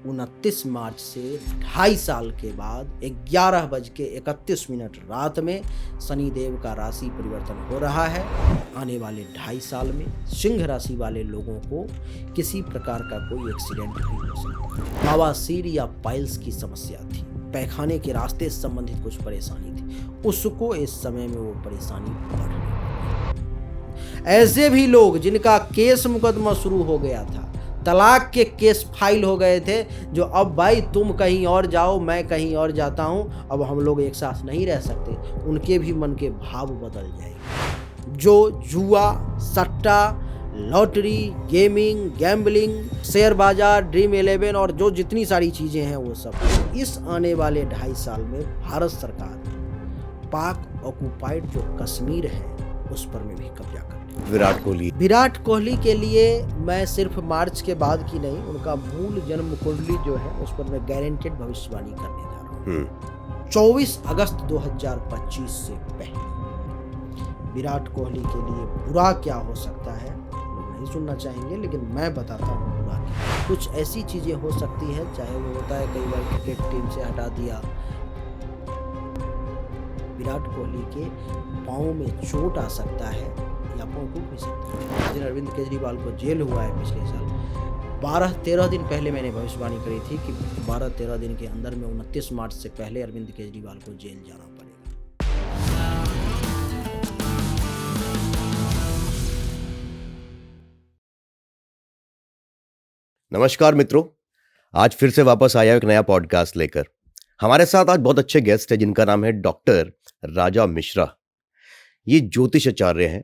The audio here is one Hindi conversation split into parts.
29 मार्च से 2.5 साल के बाद 11:31 रात में शनिदेव का राशि परिवर्तन हो रहा है। आने वाले 2.5 साल में सिंह राशि वाले लोगों को किसी प्रकार का कोई एक्सीडेंट भी हो सकता है। बवासीर या पाइल्स की समस्या थी, पैखाने के रास्ते से संबंधित कुछ परेशानी थी, उसको इस समय में वो परेशानी बढ़ रही है। ऐसे भी लोग जिनका केस मुकदमा शुरू हो गया था, तलाक के केस फाइल हो गए थे, जो अब भाई तुम कहीं और जाओ मैं कहीं और जाता हूं, अब हम लोग एक साथ नहीं रह सकते, उनके भी मन के भाव बदल जाएंगे। जो जुआ, सट्टा, लॉटरी, गेमिंग, गैम्बलिंग, शेयर बाजार, ड्रीम 11 और जो जितनी सारी चीजें हैं वो सब इस आने वाले 2.5 साल में भारत सरकार पाक ऑक्युपाइड जो कश्मीर है उस पर में भी कब्जा कर लेगी। विराट कोहली के लिए मैं सिर्फ मार्च के बाद की नहीं, उनका मूल जन्म कुंडली जो है उस पर मैं गारंटेड भविष्यवाणी करने जा रहा हूँ। 24 अगस्त 2025 से पहले विराट कोहली के लिए बुरा क्या हो सकता है लोग नहीं सुनना चाहेंगे, लेकिन मैं बताता हूँ बुरा क्या। कुछ ऐसी चीजें हो सकती है, चाहे वो होता है कई बार क्रिकेट टीम से हटा दिया, विराट कोहली के पाँव में चोट आ सकता है या पाँव टूट भी सकता है। जिस दिन अरविंद केजरीवाल को जेल हुआ है पिछले साल, 12-13 दिन पहले मैंने भविष्यवाणी करी थी कि 12-13 दिन के अंदर में 29 मार्च से पहले अरविंद केजरीवाल को जेल जाना पड़ेगा। नमस्कार मित्रों, आज फिर से वापस आया एक नया पॉडकास्ट लेकर। हमारे साथ आज बहुत अच्छे गेस्ट हैं जिनका नाम है डॉक्टर राजा मिश्रा। ये ज्योतिष आचार्य हैं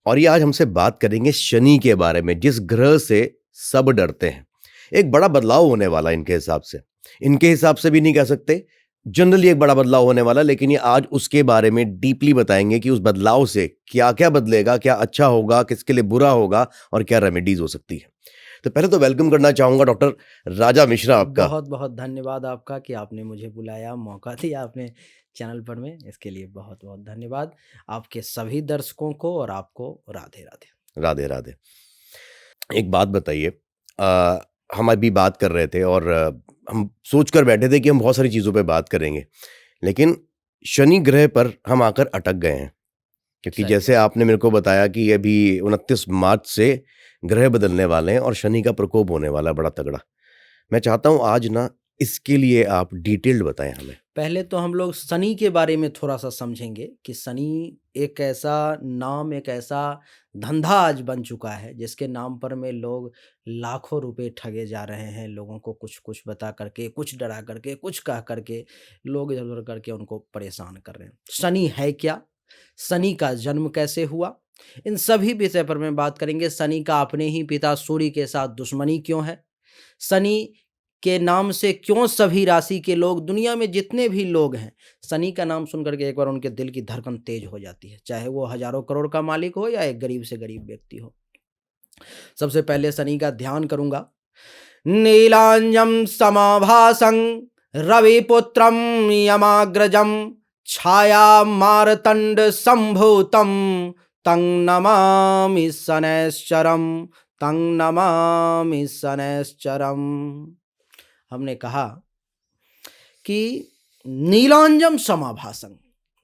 और ये आज हमसे बात करेंगे शनि के बारे में, जिस ग्रह से सब डरते हैं। एक बड़ा बदलाव होने वाला इनके हिसाब से, इनके हिसाब से भी नहीं कह सकते, जनरली एक बड़ा बदलाव होने वाला, लेकिन ये आज उसके बारे में डीपली बताएंगे कि उस बदलाव से क्या क्या बदलेगा, क्या अच्छा होगा, किसके लिए बुरा होगा और क्या रेमेडीज हो सकती है। तो पहले तो वेलकम करना चाहूंगा डॉक्टर राजा मिश्रा आपका। बहुत बहुत धन्यवाद आपका कि आपने मुझे बुलाया, मौका दिया अपने चैनल पर में, इसके लिए बहुत बहुत धन्यवाद। आपके सभी दर्शकों को और आपको राधे राधे। राधे राधे। एक बात बताइए, हम अभी बात कर रहे थे और हम सोच कर बैठे थे कि हम बहुत सारी चीज़ों पे बात करेंगे, लेकिन शनि ग्रह पर हम आकर अटक गए हैं, क्योंकि जैसे आपने मेरे को बताया कि अभी 29 मार्च से ग्रह बदलने वाले हैं और शनि का प्रकोप होने वाला है बड़ा तगड़ा। मैं चाहता हूं आज ना इसके लिए आप डिटेल्ड बताएं हमें। पहले तो हम लोग शनि के बारे में थोड़ा सा समझेंगे कि शनि एक ऐसा नाम, एक ऐसा धंधा आज बन चुका है जिसके नाम पर में लोग लाखों रुपए ठगे जा रहे हैं। लोगों को कुछ कुछ बता करके, कुछ डरा करके, कुछ कह करके लोग इधर उधर करके उनको परेशान कर रहे हैं। शनि है क्या, शनि का जन्म कैसे हुआ, इन सभी विषय पर मैं बात करेंगे। शनि का अपने ही पिता सूर्य के साथ दुश्मनी क्यों है, शनि के नाम से क्यों सभी राशि के लोग, दुनिया में जितने भी लोग हैं, शनि का नाम सुन करके एक बार उनके दिल की धड़कन तेज हो जाती है, चाहे वो हजारों करोड़ का मालिक हो या एक गरीब से गरीब व्यक्ति हो। सबसे पहले शनि का ध्यान करूंगा। नीलांजम समाभासं रविपुत्रम यमाग्रजम छाया मारतंड संभूतम तं नमामि शनैश्चरम, तं नमामि शनैश्चरम। हमने कहा कि नीलांजम समाभासं,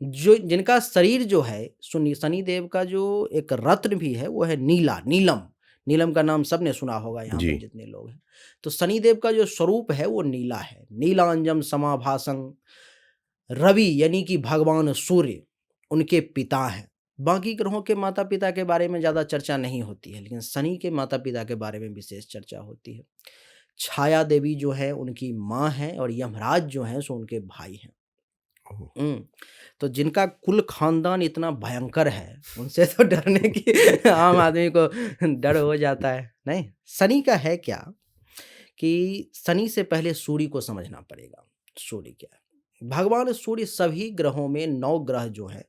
जो जिनका शरीर जो है, शनिदेव का जो एक रत्न भी है वो है नीला, नीलम। नीलम का नाम सबने सुना होगा यहाँ पे जितने लोग हैं। तो शनिदेव का जो स्वरूप है वो नीला है। नीलांजम समाभासं, रवि यानी कि भगवान सूर्य उनके पिता हैं। बाकी ग्रहों के माता पिता के बारे में ज़्यादा चर्चा नहीं होती है, लेकिन शनि के माता पिता के बारे में विशेष चर्चा होती है। छाया देवी जो है उनकी माँ है और यमराज जो है सो उनके भाई हैं। तो जिनका कुल खानदान इतना भयंकर है, उनसे तो डरने की आम आदमी को डर हो जाता है। नहीं, शनि का है क्या कि शनि से पहले सूर्य को समझना पड़ेगा। सूर्य क्या है? भगवान सूर्य सभी ग्रहों में 9 ग्रह जो है,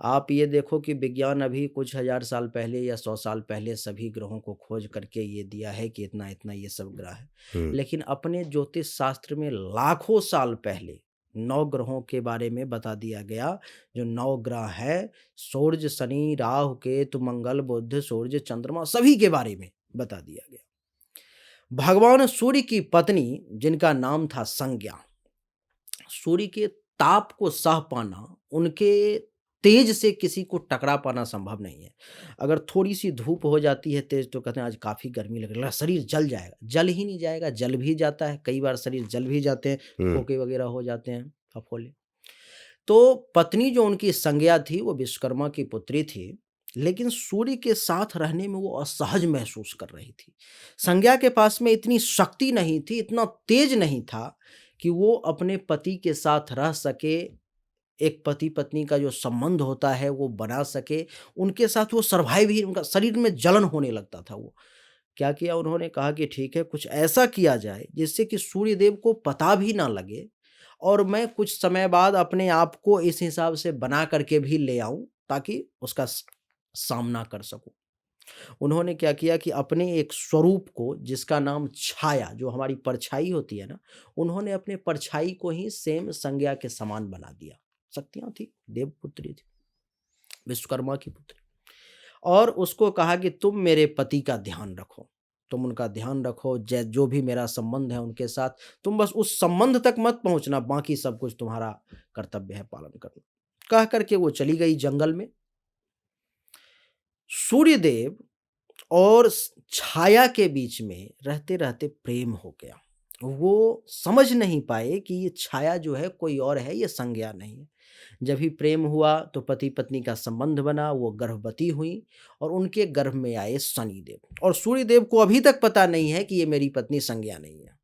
आप ये देखो कि विज्ञान अभी कुछ 1000 साल पहले या 100 साल पहले सभी ग्रहों को खोज करके ये दिया है कि इतना इतना ये सब ग्रह है, लेकिन अपने ज्योतिष शास्त्र में लाखों साल पहले 9 ग्रहों के बारे में बता दिया गया। जो 9 ग्रह है, सूर्य, शनि, राहु, केतु, मंगल, बुध, सूर्य, चंद्रमा, सभी के बारे में बता दिया गया। भगवान सूर्य की पत्नी जिनका नाम था संज्ञा, सूर्य के ताप को सह पाना, उनके तेज से किसी को टकरा पाना संभव नहीं है। अगर थोड़ी-सी धूप हो जाती है तेज तो कहते हैं आज काफ़ी गर्मी लग रही है, शरीर जल जाएगा। जल ही नहीं जाएगा, जल भी जाता है, कई बार शरीर जल भी जाते हैं, हुँ, फोके वगैरह हो जाते हैं, फफोले। तो पत्नी जो उनकी संज्ञा थी वो विश्वकर्मा की पुत्री थी, लेकिन सूर्य के साथ रहने में वो असहज महसूस कर रही थी। संज्ञा के पास में इतनी शक्ति नहीं थी, इतना तेज नहीं था कि वो अपने पति के साथ रह सके, एक पति-पत्नी का जो संबंध होता है वो बना सके, उनके साथ वो सर्वाइव ही उनका शरीर में जलन होने लगता था वो। क्या किया उन्होंने कहा कि ठीक है कुछ ऐसा किया जाए जिससे कि सूर्य देव को पता भी ना लगे और मैं कुछ समय बाद अपने आप को इस हिसाब से बना करके भी ले आऊँ ताकि उसका सामना कर सकूँ। उन्होंने क्या किया कि अपने एक स्वरूप को जिसका नाम छाया जो हमारी परछाई होती है ना, उन्होंने अपने परछाई को ही सेम संज्ञा के समान बना दिया। शक्तियाँ थी, देवपुत्री थी, विश्वकर्मा की पुत्री। और उसको कहा कि तुम मेरे पति का ध्यान रखो, तुम उनका ध्यान रखो, जै जो भी मेरा संबंध है उनके साथ, तुम बस उस संबंध तक मत पहुँचना, बाकी सब कुछ तुम्हारा कर्तव्य है पालन करना। कह कर के वो चली गई जंगल में। सूर्यदेव और छाया के बीच में रहते-रहते प्रेम हो गया। वो समझ नहीं पाए कि ये छाया जो है कोई और है, ये संज्ञा नहीं है। जब भी प्रेम हुआ तो पति-पत्नी का संबंध बना, वो गर्भवती हुईं और उनके गर्भ में आए शनिदेव और सूर्यदेव को अभी तक पता नहीं है कि ये मेरी पत्नी संज्ञा नहीं है।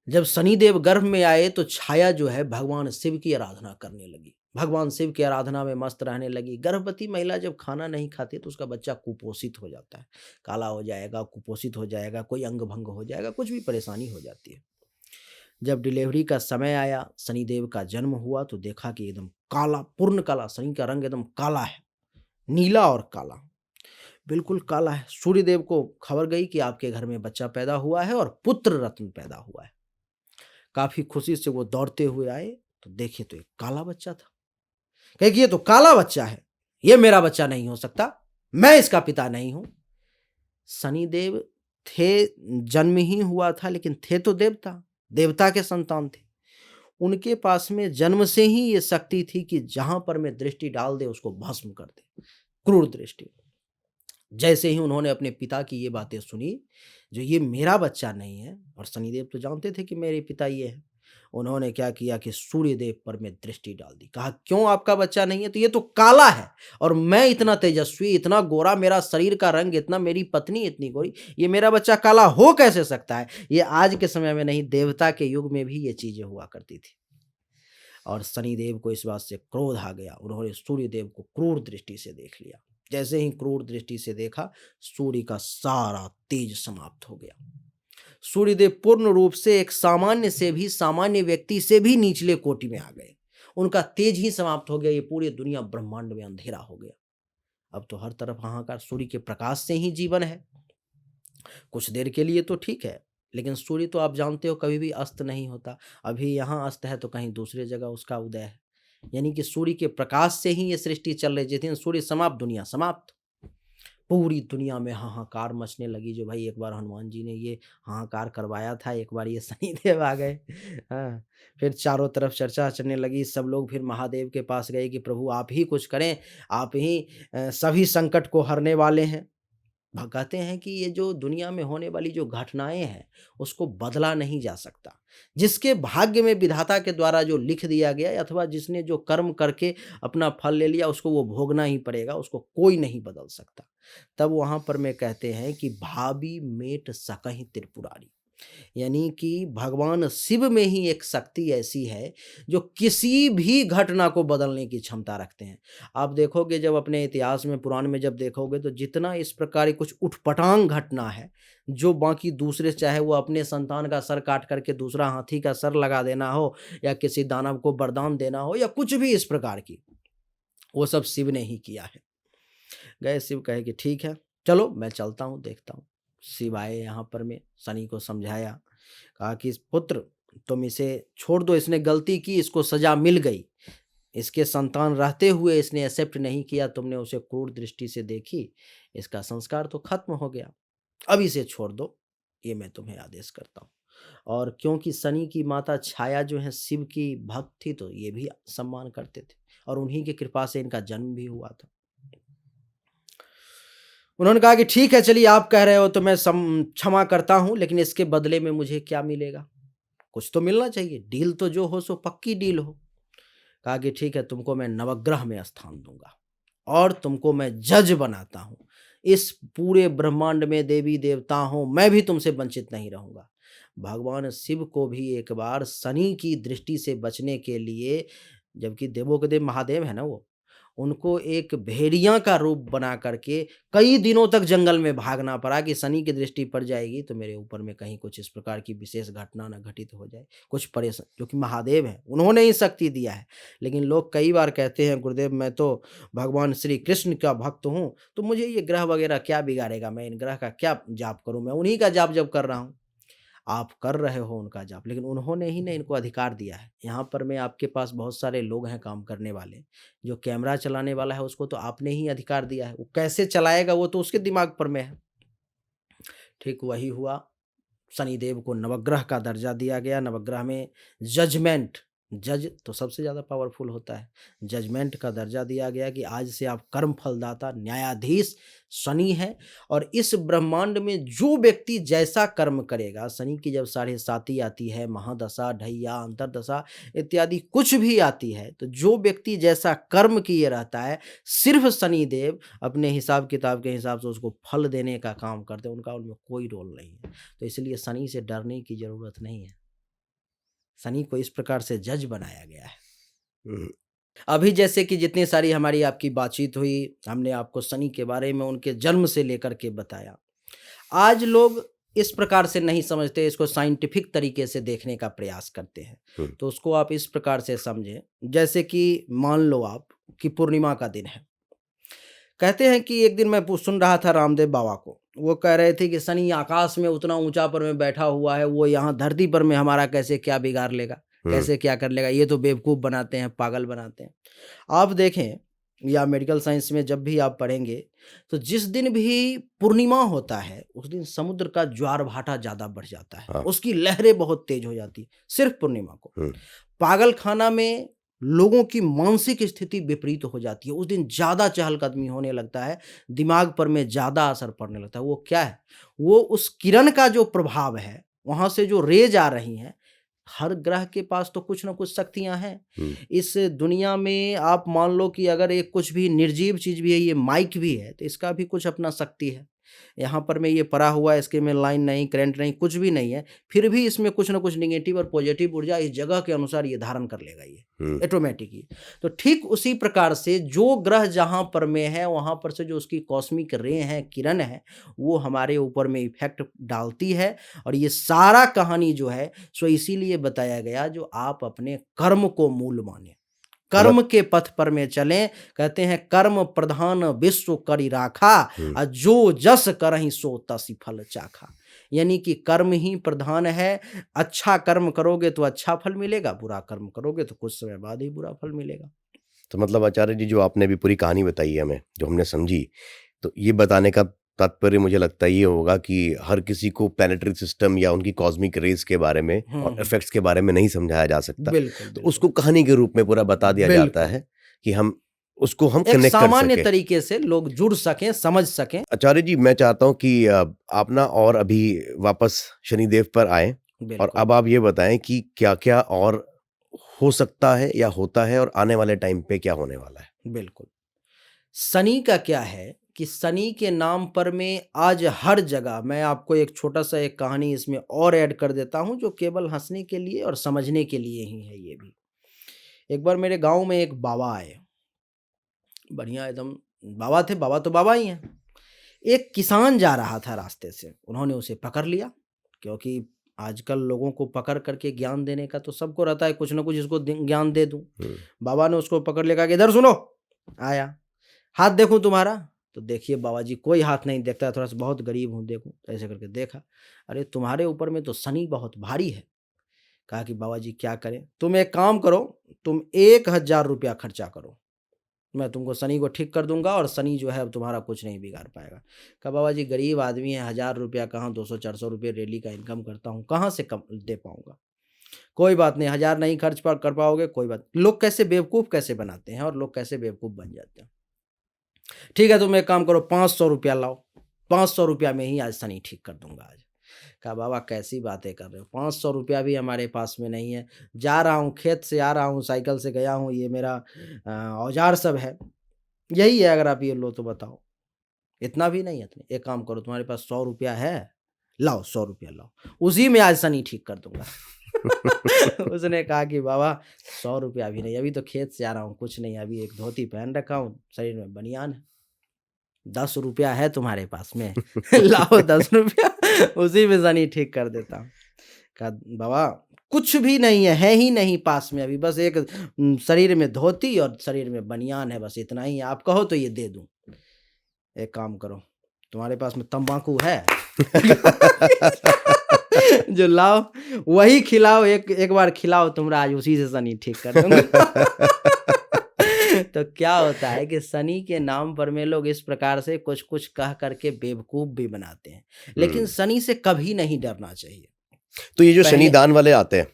जब शनिदेव गर्भ में आए तो छाया जो है भगवान शिव की आराधना करने लगी। भगवान शिव की आराधना में मस्त रहने लगी। गर्भवती महिला जब खाना नहीं खाती तो उसका बच्चा कुपोषित हो जाता है। काला हो जाएगा, कुपोषित हो जाएगा, कोई अंग-भंग हो जाएगा, कुछ भी परेशानी हो जाती है। जब डिलीवरी का समय आया, शनिदेव का जन्म हुआ तो देखा कि एकदम काला, पूर्ण काला, शनि का रंग एकदम काला है, नीला और काला, बिल्कुल काला है। सूर्यदेव को खबर गई कि आपके घर में बच्चा पैदा हुआ है और पुत्र रत्न पैदा हुआ है। काफ़ी खुशी से वो दौड़ते हुए आए, तो देखे तो एक काला बच्चा था। कहे कि ये तो काला बच्चा है, ये मेरा बच्चा नहीं हो सकता, मैं इसका पिता नहीं हूँ। शनिदेव थे, जन्म ही हुआ था लेकिन थे तो देवता, देवता के संतान थे। उनके पास में जन्म से ही ये शक्ति थी कि जहाँ पर मैं दृष्टि डाल दे उसको भस्म कर दे, क्रूर दृष्टि। जैसे ही उन्होंने अपने पिता की ये बातें सुनी, जो ये मेरा बच्चा नहीं है और शनिदेव तो जानते थे कि मेरे पिता ये हैं। उन्होंने क्या किया कि सूर्यदेव पर में दृष्टि डाल दी। कहा क्यों आपका बच्चा नहीं है? तो ये तो काला है और मैं इतना तेजस्वी, इतना गोरा, मेरा शरीर का रंग इतना, मेरी पत्नी इतनी गोरी, ये मेरा बच्चा काला हो कैसे सकता है? ये आज के समय में नहीं, देवता के युग में भी ये चीज़ें हुआ करती थी। और शनिदेव को इस बात से क्रोध आ गया। उन्होंने सूर्यदेव को क्रूर दृष्टि से देख लिया। जैसे ही क्रूर दृष्टि से देखा, सूर्य का सारा तेज समाप्त हो गया। सूर्यदेव पूर्ण रूप से एक सामान्य से भी, सामान्य व्यक्ति से भी निचले कोटि में आ गए। उनका तेज ही समाप्त हो गया, ये पूरी दुनिया ब्रह्मांड में अंधेरा हो गया। अब तो हर तरफ हाहाकार, सूर्य के प्रकाश से ही जीवन है। कुछ देर के लिए तो ठीक है, लेकिन सूर्य तो आप जानते हो कभी भी अस्त नहीं होता। अभी यहाँ अस्त है तो कहीं दूसरे जगह उसका उदय है। यानी कि सूर्य के प्रकाश से ही ये सृष्टि चल रही है। जिस दिन सूर्य समाप्त, दुनिया समाप्त। पूरी दुनिया में हाहाकार मचने लगी। जो भाई एक बार हनुमान जी ने ये हाहाकार करवाया था, एक बार ये शनिदेव आ गए। हाँ, फिर चारों तरफ चर्चा चलने लगी। सब लोग फिर महादेव के पास गए कि प्रभु आप ही कुछ करें, आप ही सभी संकट को हरने वाले हैं। कहते हैं कि ये जो दुनिया में होने वाली जो घटनाएँ हैं, उसको बदला नहीं जा सकता। जिसके भाग्य में विधाता के द्वारा जो लिख दिया गया है अथवा जिसने जो कर्म करके अपना फल ले लिया, उसको वो भोगना ही पड़ेगा, उसको कोई नहीं बदल सकता। तब वहाँ पर में कहते हैं कि भाबी मेट सकहि त्रिपुरारी। यानी कि भगवान शिव में ही एक शक्ति ऐसी है जो किसी भी घटना को बदलने की क्षमता रखते हैं। आप देखोगे जब अपने इतिहास में, पुराण में जब देखोगे तो जितना इस प्रकार की कुछ उटपटांग घटना है, जो बाकी दूसरे, चाहे वो अपने संतान का सर काट करके दूसरा हाथी का सर लगा देना हो या किसी दानव को वरदान देना हो या कुछ भी इस प्रकार की, वो सब शिव ने ही किया है। गए शिव, कहे कि ठीक है, चलो मैं चलता हूँ, देखता हूँ। शिव आए यहाँ पर में, शनि को समझाया, कहा कि पुत्र तुम इसे छोड़ दो, इसने गलती की, इसको सजा मिल गई। इसके संतान रहते हुए इसने एक्सेप्ट नहीं किया, तुमने उसे क्रूर दृष्टि से देखी, इसका संस्कार तो खत्म हो गया। अभी से छोड़ दो, ये मैं तुम्हें आदेश करता हूँ। और क्योंकि शनि की माता छाया जो है शिव की भक्त थी, तो ये भी सम्मान करते थे और उन्हीं की कृपा से इनका जन्म भी हुआ था। उन्होंने कहा कि ठीक है, चलिए आप कह रहे हो तो मैं क्षमा करता हूँ, लेकिन इसके बदले में मुझे क्या मिलेगा? कुछ तो मिलना चाहिए, डील तो जो हो सो पक्की डील हो। कहा कि ठीक है, तुमको मैं नवग्रह में स्थान दूँगा और तुमको मैं जज बनाता हूँ। इस पूरे ब्रह्मांड में देवी-देवता हों, मैं भी तुमसे वंचित नहीं रहूँगा। भगवान शिव को भी एक बार शनि की दृष्टि से बचने के लिए, जबकि देवों के देव महादेव हैं ना वो, उनको एक भेड़िया का रूप बना करके कई दिनों तक जंगल में भागना पड़ा कि शनि की दृष्टि पड़ जाएगी तो मेरे ऊपर में कहीं कुछ इस प्रकार की विशेष घटना ना घटित हो जाए। कुछ क्योंकि महादेव हैं, उन्होंने ही शक्ति दिया है। लेकिन लोग कई बार कहते हैं, गुरुदेव मैं तो भगवान श्री कृष्ण का भक्त हूँ, तो मुझे ये ग्रह वगैरह क्या बिगाड़ेगा? मैं इन ग्रह का क्या जाप करूँ? मैं उन्हीं का जाप जप कर रहा हूँ। आप कर रहे हो उनका जाप, लेकिन उन्होंने ही ना इनको अधिकार दिया है। यहाँ पर मैं आपके पास बहुत सारे लोग हैं काम करने वाले, जो कैमरा चलाने वाला है उसको तो आपने ही अधिकार दिया है। वो कैसे चलाएगा वो तो उसके दिमाग पर में है। ठीक वही हुआ, शनिदेव को नवग्रह का दर्जा दिया गया। नवग्रह में जजमेंट, जज तो सबसे ज़्यादा पावरफुल होता है। जजमेंट का दर्जा दिया गया कि आज से आप कर्म फलदाता न्यायाधीश शनि हैं और इस ब्रह्मांड में जो व्यक्ति जैसा कर्म करेगा, शनि की जब साढ़े साती आती है, महादशा, ढैया, अंतरदशा इत्यादि कुछ भी आती है, तो जो व्यक्ति जैसा कर्म किए रहता है, सिर्फ शनिदेव अपने हिसाब किताब के हिसाब से उसको फल देने का काम करते हैं, उनका उनमें कोई रोल नहीं है। तो इसलिए शनि से डरने की ज़रूरत नहीं है। शनि को इस प्रकार से जज बनाया गया है। हुँ, अभी जैसे कि जितनी सारी हमारी आपकी बातचीत हुई, हमने आपको शनि के बारे में उनके जन्म से लेकर के बताया। आज लोग इस प्रकार से नहीं समझते, इसको साइंटिफिक तरीके से देखने का प्रयास करते हैं। हुँ, तो उसको आप इस प्रकार से समझें, जैसे कि मान लो आप कि पूर्णिमा का दिन है। कहते हैं कि एक दिन मैं सुन रहा था रामदेव बाबा को, वो कह रहे थे कि शनि आकाश में उतना ऊंचा पर में बैठा हुआ है, वो यहाँ धरती पर में हमारा कैसे क्या बिगाड़ लेगा, हुँ, कैसे क्या कर लेगा, ये तो बेवकूफ़ बनाते हैं, पागल बनाते हैं। आप देखें या मेडिकल साइंस में जब भी आप पढ़ेंगे, तो जिस दिन भी पूर्णिमा होता है उस दिन समुद्र का ज्वार भाटा ज़्यादा बढ़ जाता है, हाँ, उसकी लहरें बहुत तेज हो जाती है सिर्फ पूर्णिमा को। हुँ, पागल खाना में लोगों की मानसिक स्थिति विपरीत हो जाती है। उस दिन ज़्यादा चहलकदमी होने लगता है, दिमाग पर में ज़्यादा असर पड़ने लगता है। वो क्या है? वो उस किरण का जो प्रभाव है, वहाँ से जो रेज़ आ रही हैं, हर ग्रह के पास तो कुछ न कुछ शक्तियाँ हैं। हुँ, इस दुनिया में आप मान लो कि अगर एक कुछ भी निर्जीव चीज़ भी है, ये माइक भी है, तो इसका भी कुछ अपना शक्ति है। यहाँ पर में ये पड़ा हुआ है, इसके में लाइन नहीं, करंट नहीं, कुछ भी नहीं है, फिर भी इसमें कुछ न कुछ नेगेटिव और पॉजिटिव ऊर्जा इस जगह के अनुसार ये धारण कर लेगा ये, हुँ, ऑटोमेटिक ही। तो ठीक उसी प्रकार से जो ग्रह जहाँ पर में है, वहाँ पर से जो उसकी कॉस्मिक रे हैं, किरण है, वो हमारे ऊपर में इफ़ेक्ट डालती है और ये सारा कहानी जो है, सो इसीलिए बताया गया जो आप अपने कर्म को मूल मानें। समझ कर्म के पथ पर में चलें, कहते हैं कर्म प्रधान विश्व करि राखा, हुँ, जो जस करहिं सो तसि फल चाखा। यानी कि कर्म ही प्रधान है, अच्छा कर्म करोगे तो अच्छा फल मिलेगा, बुरा कर्म करोगे तो कुछ समय बाद ही बुरा फल मिलेगा। तो मतलब आचार्य जी जो आपने अभी पूरी कहानी बताई है हमें, जो हमने समझी, तो ये बताने का तात्पर्य मुझे लगता है ये होगा कि हर किसी को प्लैनेटरी सिस्टम या उनकी कॉस्मिक रेज़ के बारे में हुँ, और हुँ। इफ़ेक्ट्स के बारे में नहीं समझाया जा सकता। बिल्कुल, तो बिल्कुल। उसको कहानी के रूप में पूरा बता दिया जाता बिल्कुल। है कि हम उसको हम एक कनेक्ट कर सामान्य सकें। तरीके से लोग जुड़ सकें, समझ सकें। आचार्य जी मैं चाहता हूँ कि आप ना और अभी वापस शनिदेव पर आएँ और बिल्कुल, अब आप ये बताएँ कि क्या-क्या और हो सकता है या होता है और आने वाले टाइम पे क्या होने वाला है? बिल्कुल। शनि का क्या है कि शनि के नाम पर में आज हर जगह मैं आपको एक छोटा-सा एक कहानी इसमें और ऐड कर देता हूँ, जो केवल हँसने के लिए और समझने के लिए ही है ये भी। एक बार मेरे गाँव में एक बाबा आए, बढ़िया एकदम बाबा थे, बाबा तो बाबा ही हैं। एक किसान जा रहा था रास्ते से, उन्होंने उसे पकड़ लिया, क्योंकि आजकल लोगों को पकड़ करके ज्ञान देने का तो सबको रहता है, कुछ न कुछ इसको ज्ञान दे दूँ। हुँ, बाबा ने उसको पकड़ लिया, कहा कि इधर सुनो, आया। हाथ देखूँ तुम्हारा? तो देखिए बाबा जी कोई हाथ नहीं देखता है, थोड़ा-सा बहुत गरीब हूँ देखूँ, तो ऐसे करके देखा। अरे तुम्हारे ऊपर में तो शनि बहुत भारी है। कहा कि बाबा जी क्या करें? तुम एक काम करो, तुम ₹1000 खर्चा करो। मैं तुमको शनि को ठीक कर दूंगा और शनि जो है अब तुम्हारा कुछ नहीं बिगाड़ पाएगा। कहा बाबा जी गरीब आदमी है, 1000 रुपया कहाँ, 200-400 रुपये डेली का इनकम करता हूँ, कहाँ से कम दे पाऊंगा। कोई बात नहीं, 1000 नहीं खर्च कर पाओगे, कोई बात। लोग कैसे बेवकूफ़ कैसे बनाते हैं और लोग कैसे बेवकूफ़ बन जाते हैं। ठीक है, तुम एक काम करो, 500 रुपया लाओ, 500 रुपया में ही आज शनि ठीक कर दूंगा आज। कहा बाबा कैसी बातें कर रहे हो, 500 रुपया भी हमारे पास में नहीं है, जा रहा हूँ खेत से आ रहा हूँ, साइकिल से गया हूँ, ये मेरा औजार सब है, यही है, अगर आप ये लो तो बताओ। इतना भी नहीं है, इतने एक काम करो, तुम्हारे पास 100 रुपया है, लाओ 100 रुपया लाओ, उसी में आज शनि ठीक कर दूंगा। उसने कहा कि बाबा 100 रुपया भी नहीं, अभी तो खेत से आ रहा हूँ, कुछ नहीं, अभी एक धोती पहन रखा हूँ, शरीर में बनियान है, 10 रुपया है तुम्हारे पास में, लाओ 10 रुपया, उसी में शनि ठीक कर देता हूँ। कहा बाबा कुछ भी नहीं है ही नहीं पास में, अभी बस एक शरीर में धोती और शरीर में बनियान है, बस इतना ही है, आप कहो तो ये दे दूं। एक काम करो, तुम्हारे पास में तंबाकू है? जो लाओ वही खिलाओ, एक बार खिलाओ, तुमरा आज उसी से शनि ठीक कर दूंगा। तो क्या होता है कि शनि के नाम पर में लोग इस प्रकार से कुछ कुछ कह करके बेवकूफ भी बनाते हैं, लेकिन शनि से कभी नहीं डरना चाहिए। तो ये जो शनि पहले दान वाले आते हैं,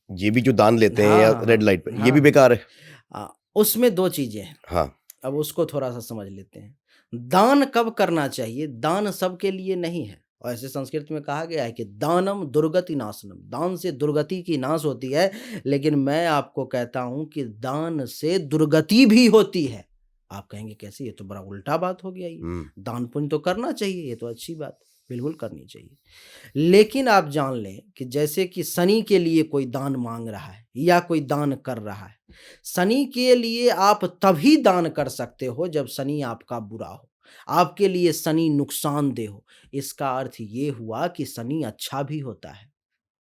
ये भी जो दान लेते हैं या हाँ रेड लाइट पे, ये भी हाँ बेकार है। उसमें दो चीजें हैं, हाँ। अब उसको थोड़ा सा समझ लेते हैं। दान कब करना चाहिए? दान सबके लिए नहीं है, और ऐसे संस्कृत में कहा गया है कि दानम दुर्गति नाशनम, दान से दुर्गति की नाश होती है, लेकिन मैं आपको कहता हूं कि दान से दुर्गति भी होती है। आप कहेंगे कैसे, ये तो बड़ा उल्टा बात हो गया, ये दान पुण्य तो करना चाहिए, ये तो अच्छी बात, बिल्कुल करनी चाहिए, लेकिन आप जान लें कि जैसे कि शनि के लिए कोई दान मांग रहा है या कोई दान कर रहा है, शनि के लिए आप तभी दान कर सकते हो जब शनि आपका बुरा हो, आपके लिए शनि नुकसानदेह हो। इसका अर्थ ये हुआ कि शनि अच्छा भी होता है,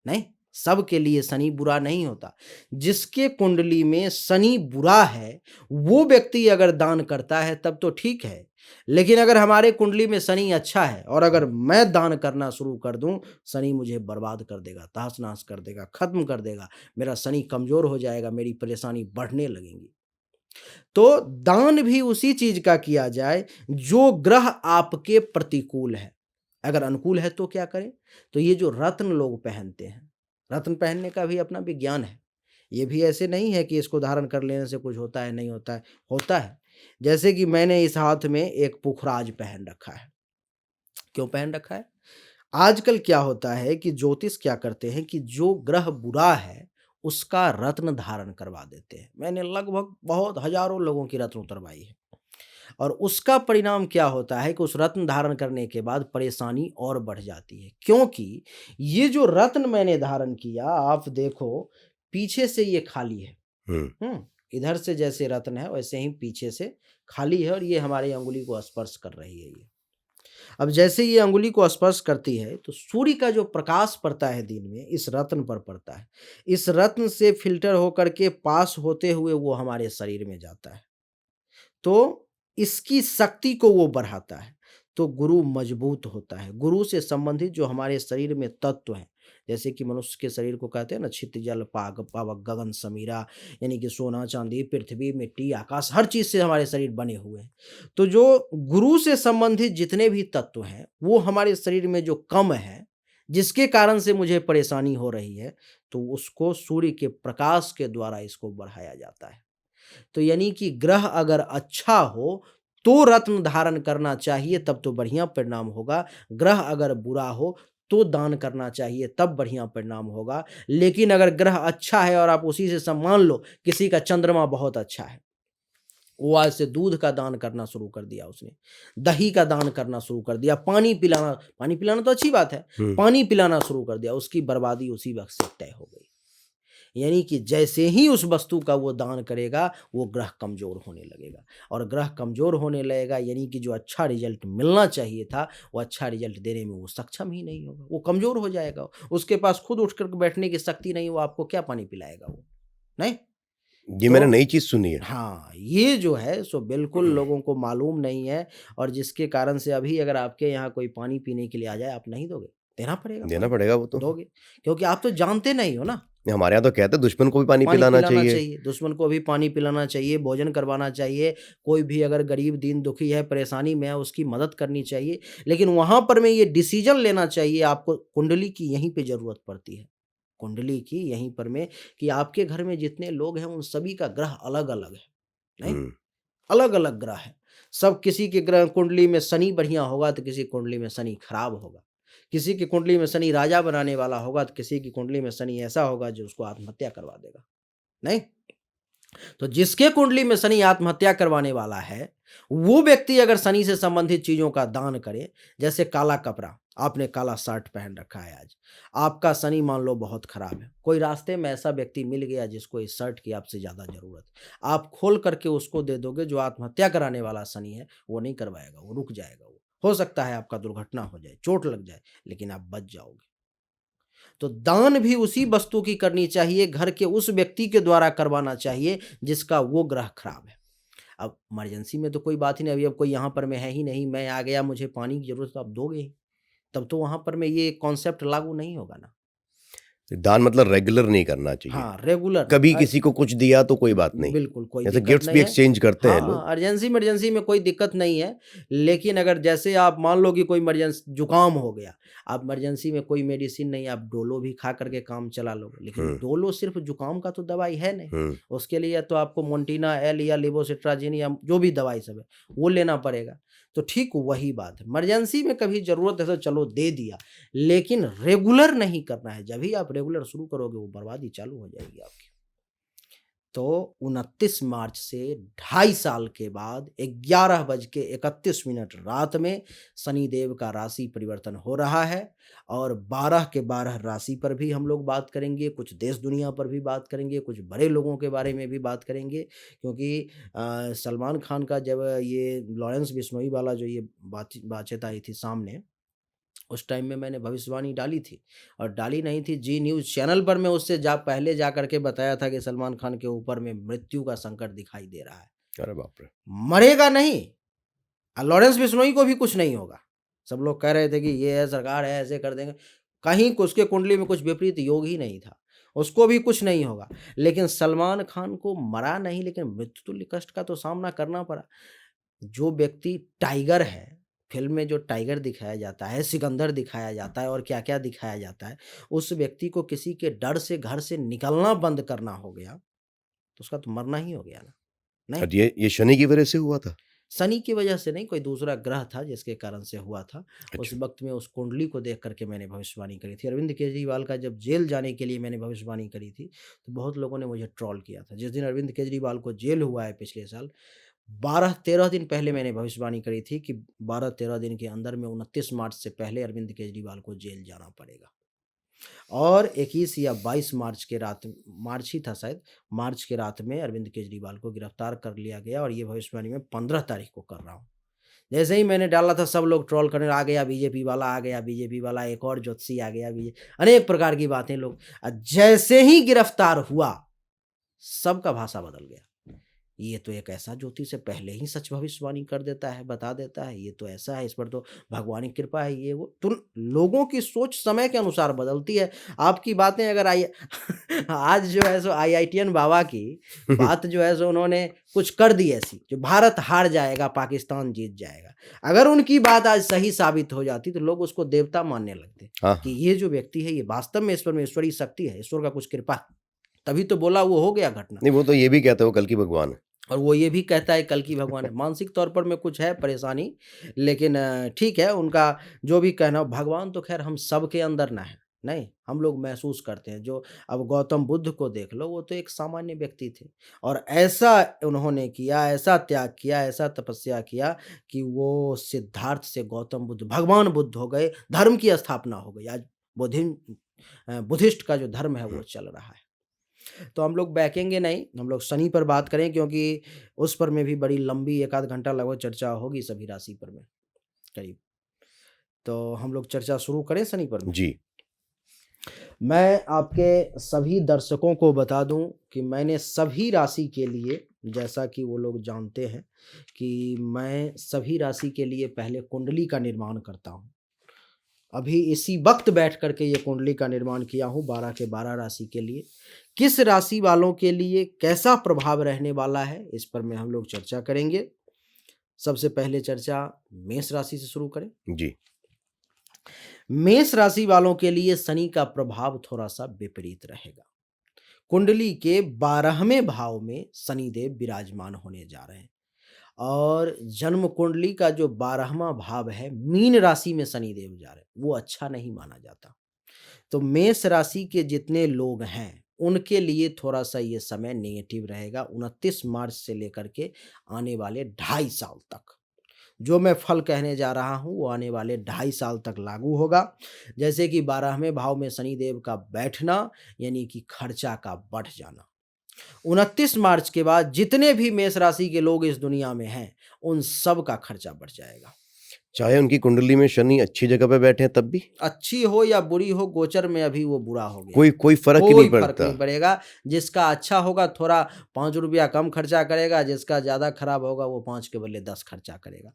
नहीं, सबके लिए शनि बुरा नहीं होता। जिसके कुंडली में शनि बुरा है वो व्यक्ति अगर दान करता है तब तो ठीक है, लेकिन अगर हमारे कुंडली में शनि अच्छा है और अगर मैं दान करना शुरू कर दूं, शनि मुझे बर्बाद कर देगा, तहस नहस कर देगा, खत्म कर देगा, मेरा शनि कमजोर हो जाएगा, मेरी परेशानी बढ़ने लगेगी। तो दान भी उसी चीज का किया जाए जो ग्रह आपके प्रतिकूल है। अगर अनुकूल है तो क्या करें? तो ये जो रत्न लोग पहनते हैं, रत्न पहनने का भी अपना विज्ञान है, ये भी ऐसे नहीं है कि इसको धारण कर लेने से कुछ होता है, नहीं होता है, होता है। जैसे कि मैंने इस हाथ में एक पुखराज पहन रखा है। क्यों पहन रखा है? आजकल क्या होता है कि ज्योतिष क्या करते हैं कि जो ग्रह बुरा है उसका रत्न धारण करवा देते हैं। मैंने लगभग बहुत हजारों लोगों की रत्न उतरवाई है, और उसका परिणाम क्या होता है कि उस रत्न धारण करने के बाद परेशानी और बढ़ जाती है, क्योंकि ये जो रत्न मैंने धारण किया, आप देखो पीछे से ये खाली है। इधर से जैसे रत्न है वैसे ही पीछे से खाली है, और ये हमारी अंगुली को स्पर्श कर रही है। ये अब जैसे ये अंगुली को स्पर्श करती है तो सूर्य का जो प्रकाश पड़ता है दिन में, इस रत्न पर पड़ता है, इस रत्न से फिल्टर होकर के पास होते हुए वो हमारे शरीर में जाता है, तो इसकी शक्ति को वो बढ़ाता है, तो गुरु मजबूत होता है। गुरु से संबंधित जो हमारे शरीर में तत्व हैं, जैसे कि मनुष्य के शरीर को कहते हैं ना, छित जल पाग पावक गगन समीरा, यानी कि सोना चांदी पृथ्वी मिट्टी आकाश, हर चीज से हमारे शरीर बने हुए हैं। तो जो गुरु से संबंधित जितने भी तत्व हैं वो हमारे शरीर में जो कम है, जिसके कारण से मुझे परेशानी हो रही है, तो उसको सूर्य के प्रकाश के द्वारा इसको बढ़ाया जाता है। तो यानी कि ग्रह अगर अच्छा हो तो रत्न धारण करना चाहिए, तब तो बढ़िया परिणाम होगा। ग्रह अगर बुरा हो तो दान करना चाहिए, तब बढ़िया परिणाम होगा। लेकिन अगर ग्रह अच्छा है और आप उसी से मान लो किसी का चंद्रमा बहुत अच्छा है, वो आज से दूध का दान करना शुरू कर दिया, उसने दही का दान करना शुरू कर दिया, पानी पिलाना तो अच्छी बात है, पानी पिलाना शुरू कर दिया, उसकी बर्बादी उसी वक्त से तय हो गई। यानी कि जैसे ही उस वस्तु का वो दान करेगा वो ग्रह कमजोर होने लगेगा, और ग्रह कमजोर होने लगेगा यानी कि जो अच्छा रिजल्ट मिलना चाहिए था वो अच्छा रिजल्ट देने में वो सक्षम ही नहीं होगा, वो कमजोर हो जाएगा, उसके पास खुद उठ कर बैठने की शक्ति नहीं, वो आपको क्या पानी पिलाएगा वो, नहीं। ये मैंने तो नई चीज सुनी है। हाँ, ये जो है सो बिल्कुल लोगों को मालूम नहीं है, और जिसके कारण से अभी अगर आपके यहाँ कोई पानी पीने के लिए आ जाए, आप नहीं दोगे, देना पड़ेगा देना पानी, पड़ेगा वो तो। दोगे, क्योंकि आप तो जानते नहीं हो ना। हमारे यहाँ तो कहते हैं दुश्मन को भी पानी पानी पिलाना पिलाना चाहिए। चाहिए, दुश्मन को भी पानी पिलाना चाहिए, भोजन करवाना चाहिए, कोई भी अगर गरीब दीन दुखी है, परेशानी में है, उसकी मदद करनी चाहिए। लेकिन वहाँ पर में ये डिसीज़न लेना चाहिए आपको, कुंडली की यहीं पे ज़रूरत पड़ती है। कुंडली की यहीं पर में कि आपके घर में जितने लोग हैं उन सभी का ग्रह अलग-अलग है, नहीं? हुँ, अलग-अलग ग्रह है। सब किसी के ग्रह कुंडली में शनि बढ़िया होगा तो किसी कुंडली में शनि खराब होगा। किसी की कुंडली में शनि राजा बनाने वाला होगा तो किसी की कुंडली में शनि ऐसा होगा जो उसको आत्महत्या करवा देगा, नहीं? तो जिसके कुंडली में शनि आत्महत्या करवाने वाला है, वो व्यक्ति अगर शनि से संबंधित चीज़ों का दान करे, जैसे काला कपड़ा, आपने काला शर्ट पहन रखा है आज, आपका शनि मान लो बहुत खराब है, कोई रास्ते में ऐसा व्यक्ति मिल गया जिसको इस शर्ट की आपसे ज़्यादा ज़रूरत, आप खोल करके उसको दे दोगे, जो आत्महत्या कराने वाला शनि है, वो नहीं करवाएगा, वो रुक जाएगा वो। हो सकता है आपका दुर्घटना हो जाए, चोट लग जाए, लेकिन आप बच जाओगे। तो दान भी उसी वस्तु की करनी चाहिए, घर के उस व्यक्ति के द्वारा करवाना चाहिए जिसका वो ग्रह खराब है। अब इमरजेंसी में तो कोई बात ही नहीं, अभी अब कोई यहाँ पर मैं है ही नहीं, मैं आ गया, मुझे पानी की ज़रूरत है, तो आप दोगे ही। तब तो वहाँ पर में ये कॉन्सेप्ट लागू नहीं होगा ना। दान मतलब रेगुलर नहीं करना चाहिए। हाँ, रेगुलर कभी किसी को कुछ दिया तो कोई बात नहीं। बिल्कुल, कोई जैसे दिक्कत गिफ्ट्स नहीं भी है। एक्सचेंज करते हैं हाँ, लोग। हाँ, इमरजेंसी में कोई दिक्कत नहीं है, लेकिन अगर जैसे आप मान लो कि कोई जुकाम हो गया, आप इमरजेंसी में कोई मेडिसिन नहीं, आप डोलो भी खा कर के काम चला लोगे, लेकिन हुँ, डोलो सिर्फ़ जुकाम का तो दवाई है नहीं। हुँ, उसके लिए या तो आपको मोंटिना एल या लेवोसिट्राज़िन या जो भी दवाई सब है, वो लेना पड़ेगा। तो ठीक वही बात है, इमरजेंसी में कभी ज़रूरत है तो चलो दे दिया, लेकिन रेगुलर नहीं करना है। जब ही आप रेगुलर शुरू करोगे, वो बर्बादी चालू हो जाएगी आपकी। तो 29 मार्च से 2.5 साल के बाद 11:31 रात में शनिदेव का राशि परिवर्तन हो रहा है, और 12 के 12 राशि पर भी हम लोग बात करेंगे, कुछ देश दुनिया पर भी बात करेंगे, कुछ बड़े लोगों के बारे में भी बात करेंगे, क्योंकि सलमान खान का जब ये लॉरेंस बिश्नोई वाला जो ये बातचीत आई थी सामने, उस टाइम में मैंने भविष्यवाणी डाली थी, और डाली नहीं थी, जी न्यूज़ चैनल पर मैं उससे पहले जा कर के बताया था कि सलमान खान के ऊपर में मृत्यु का संकट दिखाई दे रहा है। अरे बाप रे! मरेगा नहीं, लॉरेंस बिश्नोई को भी कुछ नहीं होगा। सब लोग कह रहे थे कि ये है सरकार है, ऐसे कर देंगे। कहीं उसके कुंडली में कुछ विपरीत योग ही नहीं था। उसको भी कुछ नहीं होगा। लेकिन सलमान खान को मरा नहीं, लेकिन मृत्यु तुल्य कष्ट का तो सामना करना पड़ा। जो व्यक्ति टाइगर है, फ़िल्म में जो टाइगर दिखाया जाता है, सिकंदर दिखाया जाता है और क्या-क्या दिखाया जाता है, उस व्यक्ति को किसी के डर से घर से निकलना बंद करना हो गया, तो उसका तो मरना ही हो गया ना, नहीं? और ये शनि की वजह से हुआ था? शनि की वजह से नहीं, कोई दूसरा ग्रह था जिसके कारण से हुआ था। उस अच्छा। वक़्त में उस कुंडली को देख कर के मैंने भविष्यवाणी करी थी। अरविंद केजरीवाल का जब जेल जाने के लिए मैंने भविष्यवाणी करी थी, तो बहुत लोगों ने मुझे ट्रोल किया था। जिस दिन अरविंद केजरीवाल को जेल हुआ है पिछले साल, 12-13 दिन पहले मैंने भविष्यवाणी करी थी कि 12-13 दिन के अंदर में 29 मार्च से पहले अरविंद केजरीवाल को जेल जाना पड़ेगा। और 21 या 22 मार्च के रात, मार्च ही था शायद, मार्च के रात में अरविंद केजरीवाल को गिरफ्तार कर लिया गया, और ये भविष्यवाणी मैं 15 तारीख को कर रहा हूँ। जैसे ही मैंने डाला था, सब लोग ट्रोल करने, आ गया बीजेपी वाला, आ गया बीजेपी वाला, एक और ज्योतिषी आ गया, अनेक प्रकार की बातें लोग, जैसे ही गिरफ्तार हुआ, सबका भाषा बदल गया। ये तो एक ऐसा ज्योतिष है, पहले ही सच भविष्यवाणी कर देता है, बता देता है, ये तो ऐसा है, इस पर तो भगवान की कृपा है, ये वो। तो लोगों की सोच समय के अनुसार बदलती है। आपकी बातें अगर आई आज जो है सो आईआईटीएन बाबा की बात जो है सो उन्होंने कुछ कर दी ऐसी, जो भारत हार जाएगा, पाकिस्तान जीत जाएगा। अगर उनकी बात आज सही साबित हो जाती तो लोग उसको देवता मानने लगते, हाँ, कि हाँ। ये जो व्यक्ति है ये वास्तव में ईश्वर में ईश्वरीय शक्ति है, ईश्वर का कुछ कृपा है। तभी तो बोला वो हो गया घटना। नहीं, वो तो ये भी कहते हो कल की भगवान है। और वो ये भी कहता है कल की भगवान है। मानसिक तौर पर में कुछ है परेशानी, लेकिन ठीक है, उनका जो भी कहना हो, भगवान तो ख़ैर हम सबके अंदर ना है, नहीं, हम लोग महसूस करते हैं। जो अब गौतम बुद्ध को देख लो, वो तो एक सामान्य व्यक्ति थे, और ऐसा उन्होंने किया, ऐसा त्याग किया, ऐसा तपस्या किया कि वो सिद्धार्थ से गौतम बुद्ध, भगवान बुद्ध हो गए, धर्म की स्थापना हो गई। आज बुद्धिस्ट का जो धर्म है हुँ। वो चल रहा है। तो हम लोग बहकेंगे नहीं, हम लोग शनि पर बात करें, क्योंकि उस पर में भी बड़ी लंबी 1 आध घंटा लगभग चर्चा होगी सभी राशि पर में, करीब। तो हम लोग चर्चा शुरू करें शनि पर में? जी। मैं आपके सभी दर्शकों को बता दूं कि मैंने सभी राशि के लिए, जैसा कि वो लोग जानते हैं कि मैं सभी राशि के लिए पहले कुंडली का निर्माण करता हूं, अभी इसी वक्त बैठ करके ये कुंडली का निर्माण किया हूँ 12 के 12 राशि के लिए। किस राशि वालों के लिए कैसा प्रभाव रहने वाला है, इस पर में हम लोग चर्चा करेंगे। सबसे पहले चर्चा मेष राशि से शुरू करें। जी। मेष राशि वालों के लिए शनि का प्रभाव थोड़ा सा विपरीत रहेगा। कुंडली के 12वें भाव में शनिदेव विराजमान होने जा रहे हैं और जन्म कुंडली का जो 12वां भाव है, मीन राशि में शनिदेव जा रहे हैं, वो अच्छा नहीं माना जाता। तो मेष राशि के जितने लोग हैं, उनके लिए थोड़ा सा ये समय नेगेटिव रहेगा 29 मार्च से लेकर के आने वाले 2.5 साल तक। जो मैं फल कहने जा रहा हूँ वो आने वाले 2.5 साल तक लागू होगा। जैसे कि 12वें भाव में शनिदेव का बैठना, यानी कि खर्चा का बढ़ जाना। 29 मार्च के बाद जितने भी मेष राशि के लोग इस दुनिया में हैं, उन सब का खर्चा बढ़ जाएगा। चाहे उनकी कुंडली में शनि अच्छी जगह पे बैठे हैं तब भी? अच्छी हो या बुरी हो, गोचर में अभी वो बुरा हो गया। कोई फर्क ही कोई नहीं फर्क नहीं पड़ता। पड़ेगा। जिसका अच्छा होगा थोड़ा 5 रुपया कम खर्चा करेगा, जिसका ज़्यादा खराब होगा वो 5 के बदले 10 खर्चा करेगा।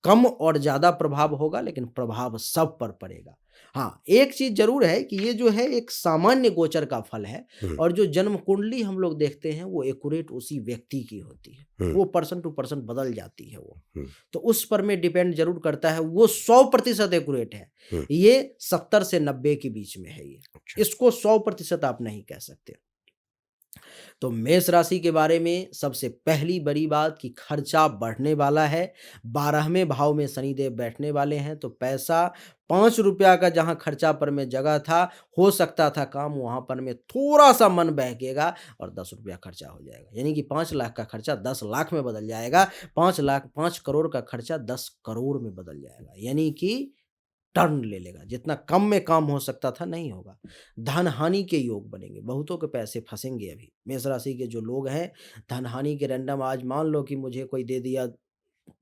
कम और ज़्यादा प्रभाव होगा, लेकिन प्रभाव सब पर पड़ेगा। हाँ, एक चीज़ ज़रूर है कि ये जो है एक सामान्य गोचर का फल है और जो जन्म कुंडली हम लोग देखते हैं वो एक्यूरेट उसी व्यक्ति की होती है। वो पर्सन टू पर्सन बदल जाती है वो। तो उस पर में डिपेंड ज़रूर करता है। वो 100% एक्यूरेट है। ये 70 से 90 के बीच में है ये। इसको 100% आप नहीं कह सकते। तो मेष राशि के बारे में सबसे पहली बड़ी बात कि खर्चा बढ़ने वाला है। 12वें भाव में शनिदेव बैठने वाले हैं, तो पैसा 5 रुपया का जहां खर्चा पर में जगह था, हो सकता था काम, वहां पर में थोड़ा सा मन बहकेगा और 10 रुपया खर्चा हो जाएगा। यानी कि 5 लाख का खर्चा 10 लाख में बदल जाएगा। 5 करोड़ का खर्चा 10 करोड़ में बदल जाएगा। यानी कि टर्न ले लेगा। जितना कम में काम हो सकता था, नहीं होगा। धन हानि के योग बनेंगे। बहुतों के पैसे फंसेंगे अभी। मेष राशि के जो लोग हैं, धन हानि के रैंडम, आज मान लो कि मुझे कोई दे दिया,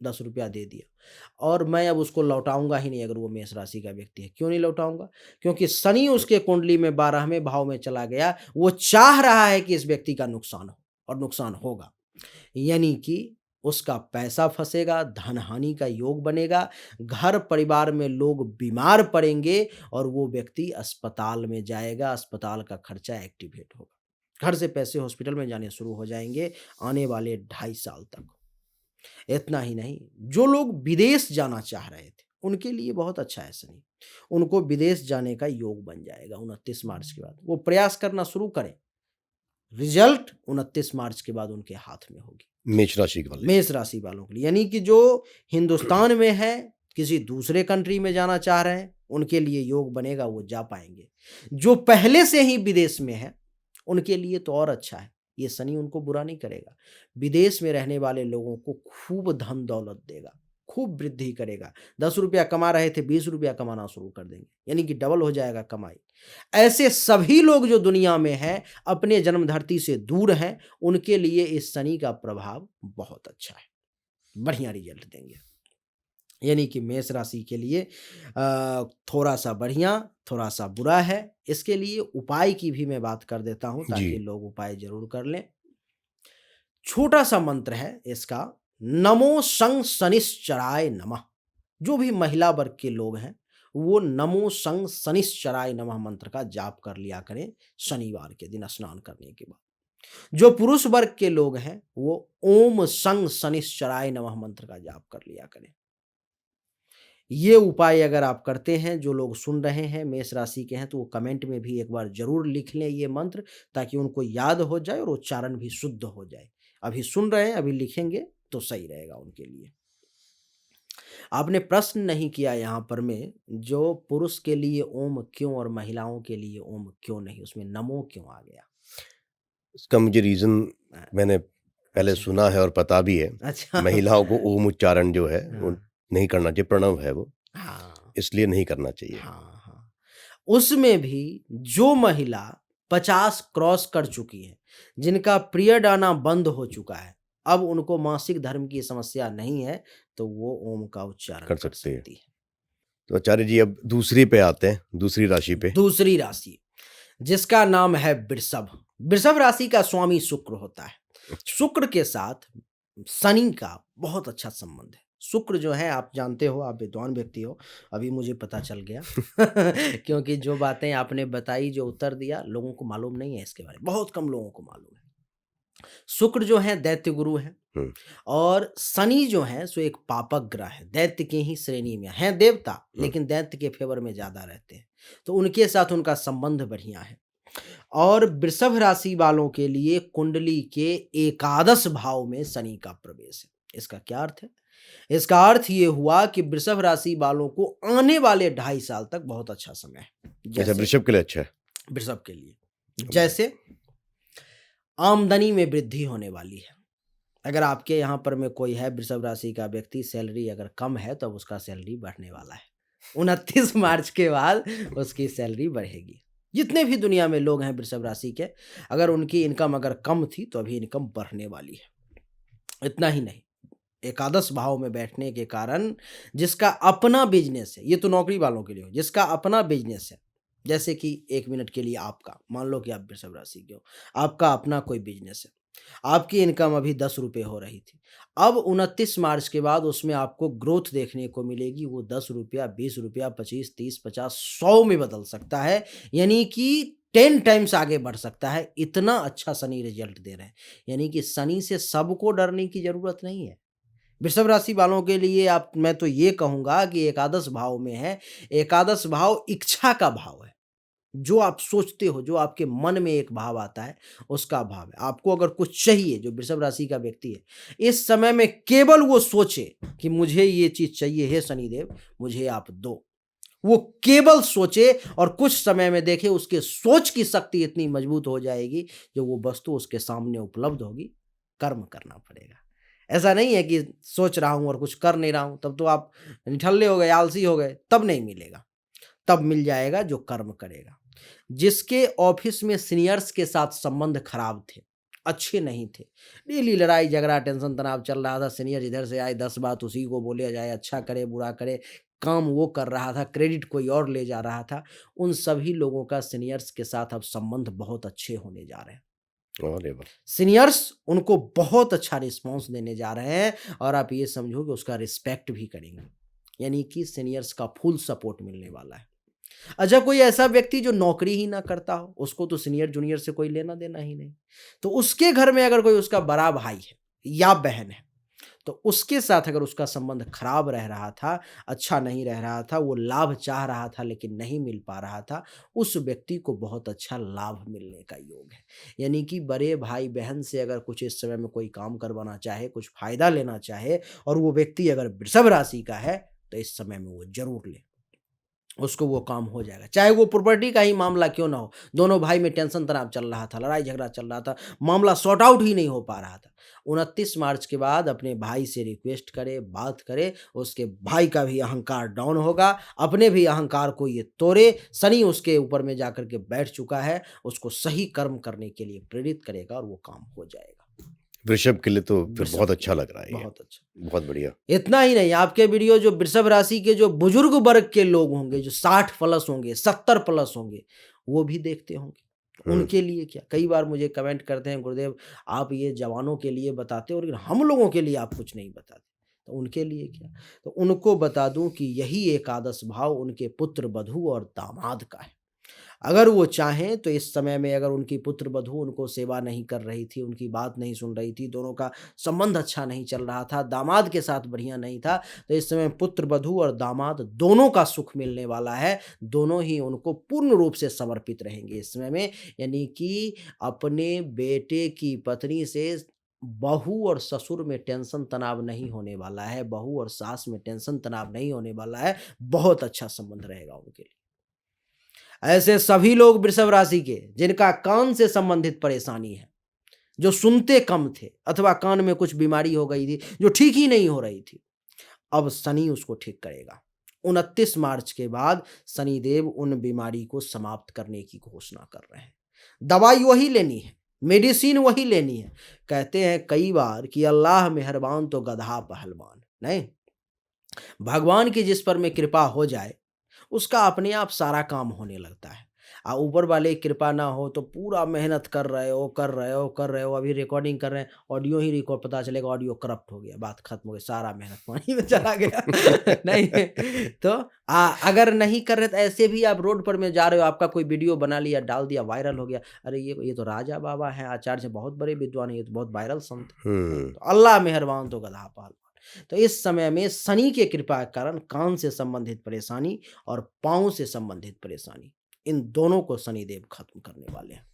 10 रुपया दे दिया और मैं अब उसको लौटाऊंगा ही नहीं। अगर वो मेष राशि का व्यक्ति है, क्यों नहीं लौटाऊंगा? क्योंकि शनि उसके कुंडली में 12वें भाव में चला गया। वो चाह रहा है कि इस व्यक्ति का नुकसान हो और नुकसान होगा। यानी कि उसका पैसा फंसेगा, धन हानि का योग बनेगा, घर परिवार में लोग बीमार पड़ेंगे और वो व्यक्ति अस्पताल में जाएगा। अस्पताल का खर्चा एक्टिवेट होगा। घर से पैसे हॉस्पिटल में जाने शुरू हो जाएंगे आने वाले 2.5 साल तक। इतना ही नहीं, जो लोग विदेश जाना चाह रहे थे, उनके लिए बहुत अच्छा है शनि। उनको विदेश जाने का योग बन जाएगा 29 मार्च के बाद। वो प्रयास करना शुरू करें, रिजल्ट 29 मार्च के बाद उनके हाथ में होगी। मेष राशि के वाले, मेष राशि वालों के लिए, यानी कि जो हिंदुस्तान में है, किसी दूसरे कंट्री में जाना चाह रहे हैं, उनके लिए योग बनेगा, वो जा पाएंगे। जो पहले से ही विदेश में है, उनके लिए तो और अच्छा है। ये शनि उनको बुरा नहीं करेगा। विदेश में रहने वाले लोगों को खूब धन दौलत देगा, खूब वृद्धि करेगा। 10 रुपया कमा रहे थे, 20 रुपया कमाना शुरू कर देंगे, यानी कि डबल हो जाएगा कमाई। ऐसे सभी लोग जो दुनिया में हैं, अपने जन्म धरती से दूर हैं, उनके लिए इस शनि का प्रभाव बहुत अच्छा है, बढ़िया रिजल्ट देंगे। यानी कि मेष राशि के लिए थोड़ा सा बढ़िया, थोड़ा सा बुरा है। इसके लिए उपाय की भी मैं बात कर देता हूं, ताकि लोग उपाय जरूर कर लें। छोटा सा मंत्र है इसका, नमो सं शनिश्चराय नमः। जो भी महिला वर्ग के लोग हैं, वो नमो सं शनिश्चराय नमः मंत्र का जाप कर लिया करें शनिवार के दिन स्नान करने के बाद। जो पुरुष वर्ग के लोग हैं, वो ओम सं शनिश्चराय नमः मंत्र का जाप कर लिया करें। ये उपाय अगर आप करते हैं, जो लोग सुन रहे हैं मेष राशि के हैं, तो वो कमेंट में भी एक बार जरूर लिख लें ये मंत्र, ताकि उनको याद हो जाए और उच्चारण भी शुद्ध हो जाए। अभी सुन रहे हैं, अभी लिखेंगे तो सही रहेगा उनके लिए। आपने प्रश्न नहीं किया यहाँ पर में, जो पुरुष के लिए ओम क्यों और महिलाओं के लिए ओम क्यों नहीं, उसमें नमो क्यों आ गया? इसका मुझे रीजन मैंने पहले सुना है और पता भी है। अच्छा। महिलाओं को ओम उच्चारण जो है वो हाँ। नहीं करना चाहिए, प्रणव है वो, हाँ इसलिए नहीं करना चाहिए। हाँ हाँ। उसमें भी जो महिला 50 क्रॉस कर चुकी है, जिनका पीरियड आना बंद हो चुका है, अब उनको मासिक धर्म की समस्या नहीं है, तो वो ओम का उच्चारण कर सकती है। तो आचार्य जी, अब दूसरी पे आते हैं, दूसरी राशि पे। दूसरी राशि जिसका नाम है वृषभ। वृषभ राशि का स्वामी शुक्र होता है। शुक्र के साथ शनि का बहुत अच्छा संबंध है। शुक्र जो है आप जानते हो, आप विद्वान व्यक्ति हो, अभी मुझे पता चल गया क्योंकि जो बातें आपने बताई, जो उत्तर दिया, लोगों को मालूम नहीं है इसके बारे में, बहुत कम लोगों को मालूम है। शुक्र जो है दैत्य गुरु है हुँ, और शनि जो है सो एक पापक ग्रह है, दैत्य की ही श्रेणी में हैं देवता, हुँ, लेकिन दैत्य के फेवर में ज़्यादा रहते हैं, तो उनके साथ उनका संबंध बढ़िया है। और वृषभ राशि वालों के लिए कुंडली के एकादश भाव में शनि का प्रवेश है। इसका क्या अर्थ है? इसका अर्थ ये हुआ कि वृषभ राशि वालों को आने वाले 2.5 साल तक बहुत अच्छा समय है। अच्छा जैसे वृषभ के लिए अच्छा है। वृषभ के लिए, बढ़िया। जैसे आमदनी में वृद्धि होने वाली है। अगर आपके यहाँ पर में कोई है वृषभ राशि का व्यक्ति, सैलरी अगर कम है तो अब उसका सैलरी बढ़ने वाला है। 29 मार्च के बाद उसकी सैलरी बढ़ेगी। जितने भी दुनिया में लोग हैं वृषभ राशि के, अगर उनकी इनकम अगर कम थी तो अभी इनकम बढ़ने वाली है। इतना ही नहीं, एकादश भाव में बैठने के कारण जिसका अपना बिजनेस है, ये तो नौकरी वालों के लिए हो, जिसका अपना बिजनेस है, जैसे कि 1 मिनट के लिए आपका, मान लो कि आप वृषभ राशि के हो, आपका अपना कोई बिजनेस है, आपकी इनकम अभी 10 रुपए हो रही थी, अब 29 मार्च के बाद उसमें आपको ग्रोथ देखने को मिलेगी, वो 10 रुपया, 20 रुपया, 25, 30, 50, 100 में बदल सकता है, यानी कि 10 टाइम्स आगे बढ़ सकता है, इतना अच्छा शनि रिजल्ट दे रहे हैं। यानी कि शनि से सबको डरने की ज़रूरत नहीं है। वृषभ राशि वालों के लिए आप, मैं तो ये कहूँगा कि एकादश भाव में है, एकादश भाव इच्छा का भाव है। जो आप सोचते हो, जो आपके मन में एक भाव आता है, उसका भाव है। आपको अगर कुछ चाहिए, जो वृषभ राशि का व्यक्ति है, इस समय में केवल वो सोचे कि मुझे ये चीज़ चाहिए, हे शनिदेव मुझे आप दो। वो केवल सोचे और कुछ समय में देखे उसके सोच की शक्ति इतनी मजबूत हो जाएगी, जो वो वस्तु उसके सामने उपलब्ध होगी, कर्म करना पड़ेगा। ऐसा नहीं है कि सोच रहा हूँ और कुछ कर नहीं रहा हूँ, तब तो आप निठल्ले हो गए, आलसी हो गए, तब नहीं मिलेगा। तब मिल जाएगा जो कर्म करेगा। जिसके ऑफिस में सीनियर्स के साथ संबंध खराब थे, अच्छे नहीं थे, डेली लड़ाई झगड़ा टेंशन तनाव चल रहा था, सीनियर इधर से आए 10 बात उसी को बोले जाए, अच्छा करे बुरा करे, काम वो कर रहा था, क्रेडिट कोई और ले जा रहा था, उन सभी लोगों का सीनियर्स के साथ अब संबंध बहुत अच्छे होने जा रहे हैं। अरे वाह! सीनियर्स उनको बहुत अच्छा रिस्पॉन्स देने जा रहे हैं और आप ये समझो कि उसका रिस्पेक्ट भी करेंगे, यानी कि सीनियर्स का फुल सपोर्ट मिलने वाला है। अच्छा, कोई ऐसा व्यक्ति जो नौकरी ही ना करता हो, उसको तो सीनियर जूनियर से कोई लेना देना ही नहीं, तो उसके घर में अगर कोई उसका बड़ा भाई है या बहन है, तो उसके साथ अगर उसका संबंध खराब रह रहा था, अच्छा नहीं रह रहा था, वो लाभ चाह रहा था लेकिन नहीं मिल पा रहा था, उस व्यक्ति को बहुत अच्छा लाभ मिलने का योग है। यानी कि बड़े भाई-बहन से अगर कुछ इस समय में कोई काम करवाना चाहे, कुछ फ़ायदा लेना चाहे और वो व्यक्ति अगर वृषभ राशि का है, तो इस समय में वो ज़रूर ले। उसको वो काम हो जाएगा। चाहे वो प्रॉपर्टी का ही मामला क्यों ना हो, दोनों भाई में टेंशन तनाव चल रहा था, लड़ाई-झगड़ा चल रहा था, मामला सॉर्ट आउट ही नहीं हो पा रहा था। 29 मार्च के बाद अपने भाई से रिक्वेस्ट करे, बात करे, उसके भाई का भी अहंकार डाउन होगा, अपने भी अहंकार को ये तोड़े, शनि उसके ऊपर में जाकर के बैठ चुका है, उसको सही कर्म करने के लिए प्रेरित करेगा और वो काम हो जाएगा। वृषभ के लिए तो फिर वृषभ बहुत के अच्छा लिए लग रहा है ये। बहुत अच्छा। बहुत बढ़िया। इतना ही नहीं, आपके वीडियो जो वृषभ राशि के जो बुजुर्ग वर्ग के लोग होंगे, जो 60 प्लस होंगे, 70 प्लस होंगे, वो भी देखते होंगे। हुँ, उनके लिए क्या, कई बार मुझे कमेंट करते हैं, गुरुदेव आप ये जवानों के लिए बताते हो लेकिन हम लोगों के लिए आप कुछ नहीं बताते। तो उनके लिए क्या? तो उनको बता दूं कि यही एकादश भाव उनके पुत्र वधू और दामाद का है। अगर वो चाहें तो इस समय में अगर उनकी पुत्र-वधू उनको सेवा नहीं कर रही थी, उनकी बात नहीं सुन रही थी, दोनों का संबंध अच्छा नहीं चल रहा था, दामाद के साथ बढ़िया नहीं था, तो इस समय पुत्र-वधू और दामाद दोनों का सुख मिलने वाला है। दोनों ही उनको पूर्ण रूप से समर्पित रहेंगे इस समय में, यानी कि अपने बेटे की पत्नी से बहू और ससुर में टेंशन तनाव नहीं होने वाला है, बहू और सास में टेंशन तनाव नहीं होने वाला है, बहुत अच्छा संबंध रहेगा उनके लिए। ऐसे सभी लोग वृषभ राशि के जिनका कान से संबंधित परेशानी है, जो सुनते कम थे अथवा कान में कुछ बीमारी हो गई थी जो ठीक ही नहीं हो रही थी, अब शनि उसको ठीक करेगा। 29 मार्च के बाद शनिदेव उन बीमारी को समाप्त करने की घोषणा कर रहे हैं। दवाई वही लेनी है, मेडिसिन वही लेनी है। कहते हैं कई बार कि अल्लाह मेहरबान तो गधा पहलवान। नहीं, भगवान की जिस पर में कृपा हो जाए, उसका अपने आप सारा काम होने लगता है। ऊपर वाले की कृपा ना हो तो पूरा मेहनत कर रहे हो, अभी रिकॉर्डिंग कर रहे हैं, ऑडियो ही रिकॉर्ड, पता चलेगा ऑडियो करप्ट हो गया, बात खत्म हो गई, सारा मेहनत पानी में चला गया। नहीं, तो अगर नहीं कर रहे तो ऐसे भी आप रोड पर में जा रहे हो, आपका कोई वीडियो बना लिया, डाल दिया, वायरल हो गया, अरे ये तो राजा बाबा हैं, आचार्य बहुत बड़े विद्वान हैं, ये तो बहुत वायरल संत हैं। हुँ। तो अल्लाह मेहरबान तो गधा पहलवान। तो इस समय में शनि के कृपा के कारण कान से संबंधित परेशानी और पाँव से संबंधित परेशानी, इन दोनों को शनिदेव खत्म करने वाले हैं।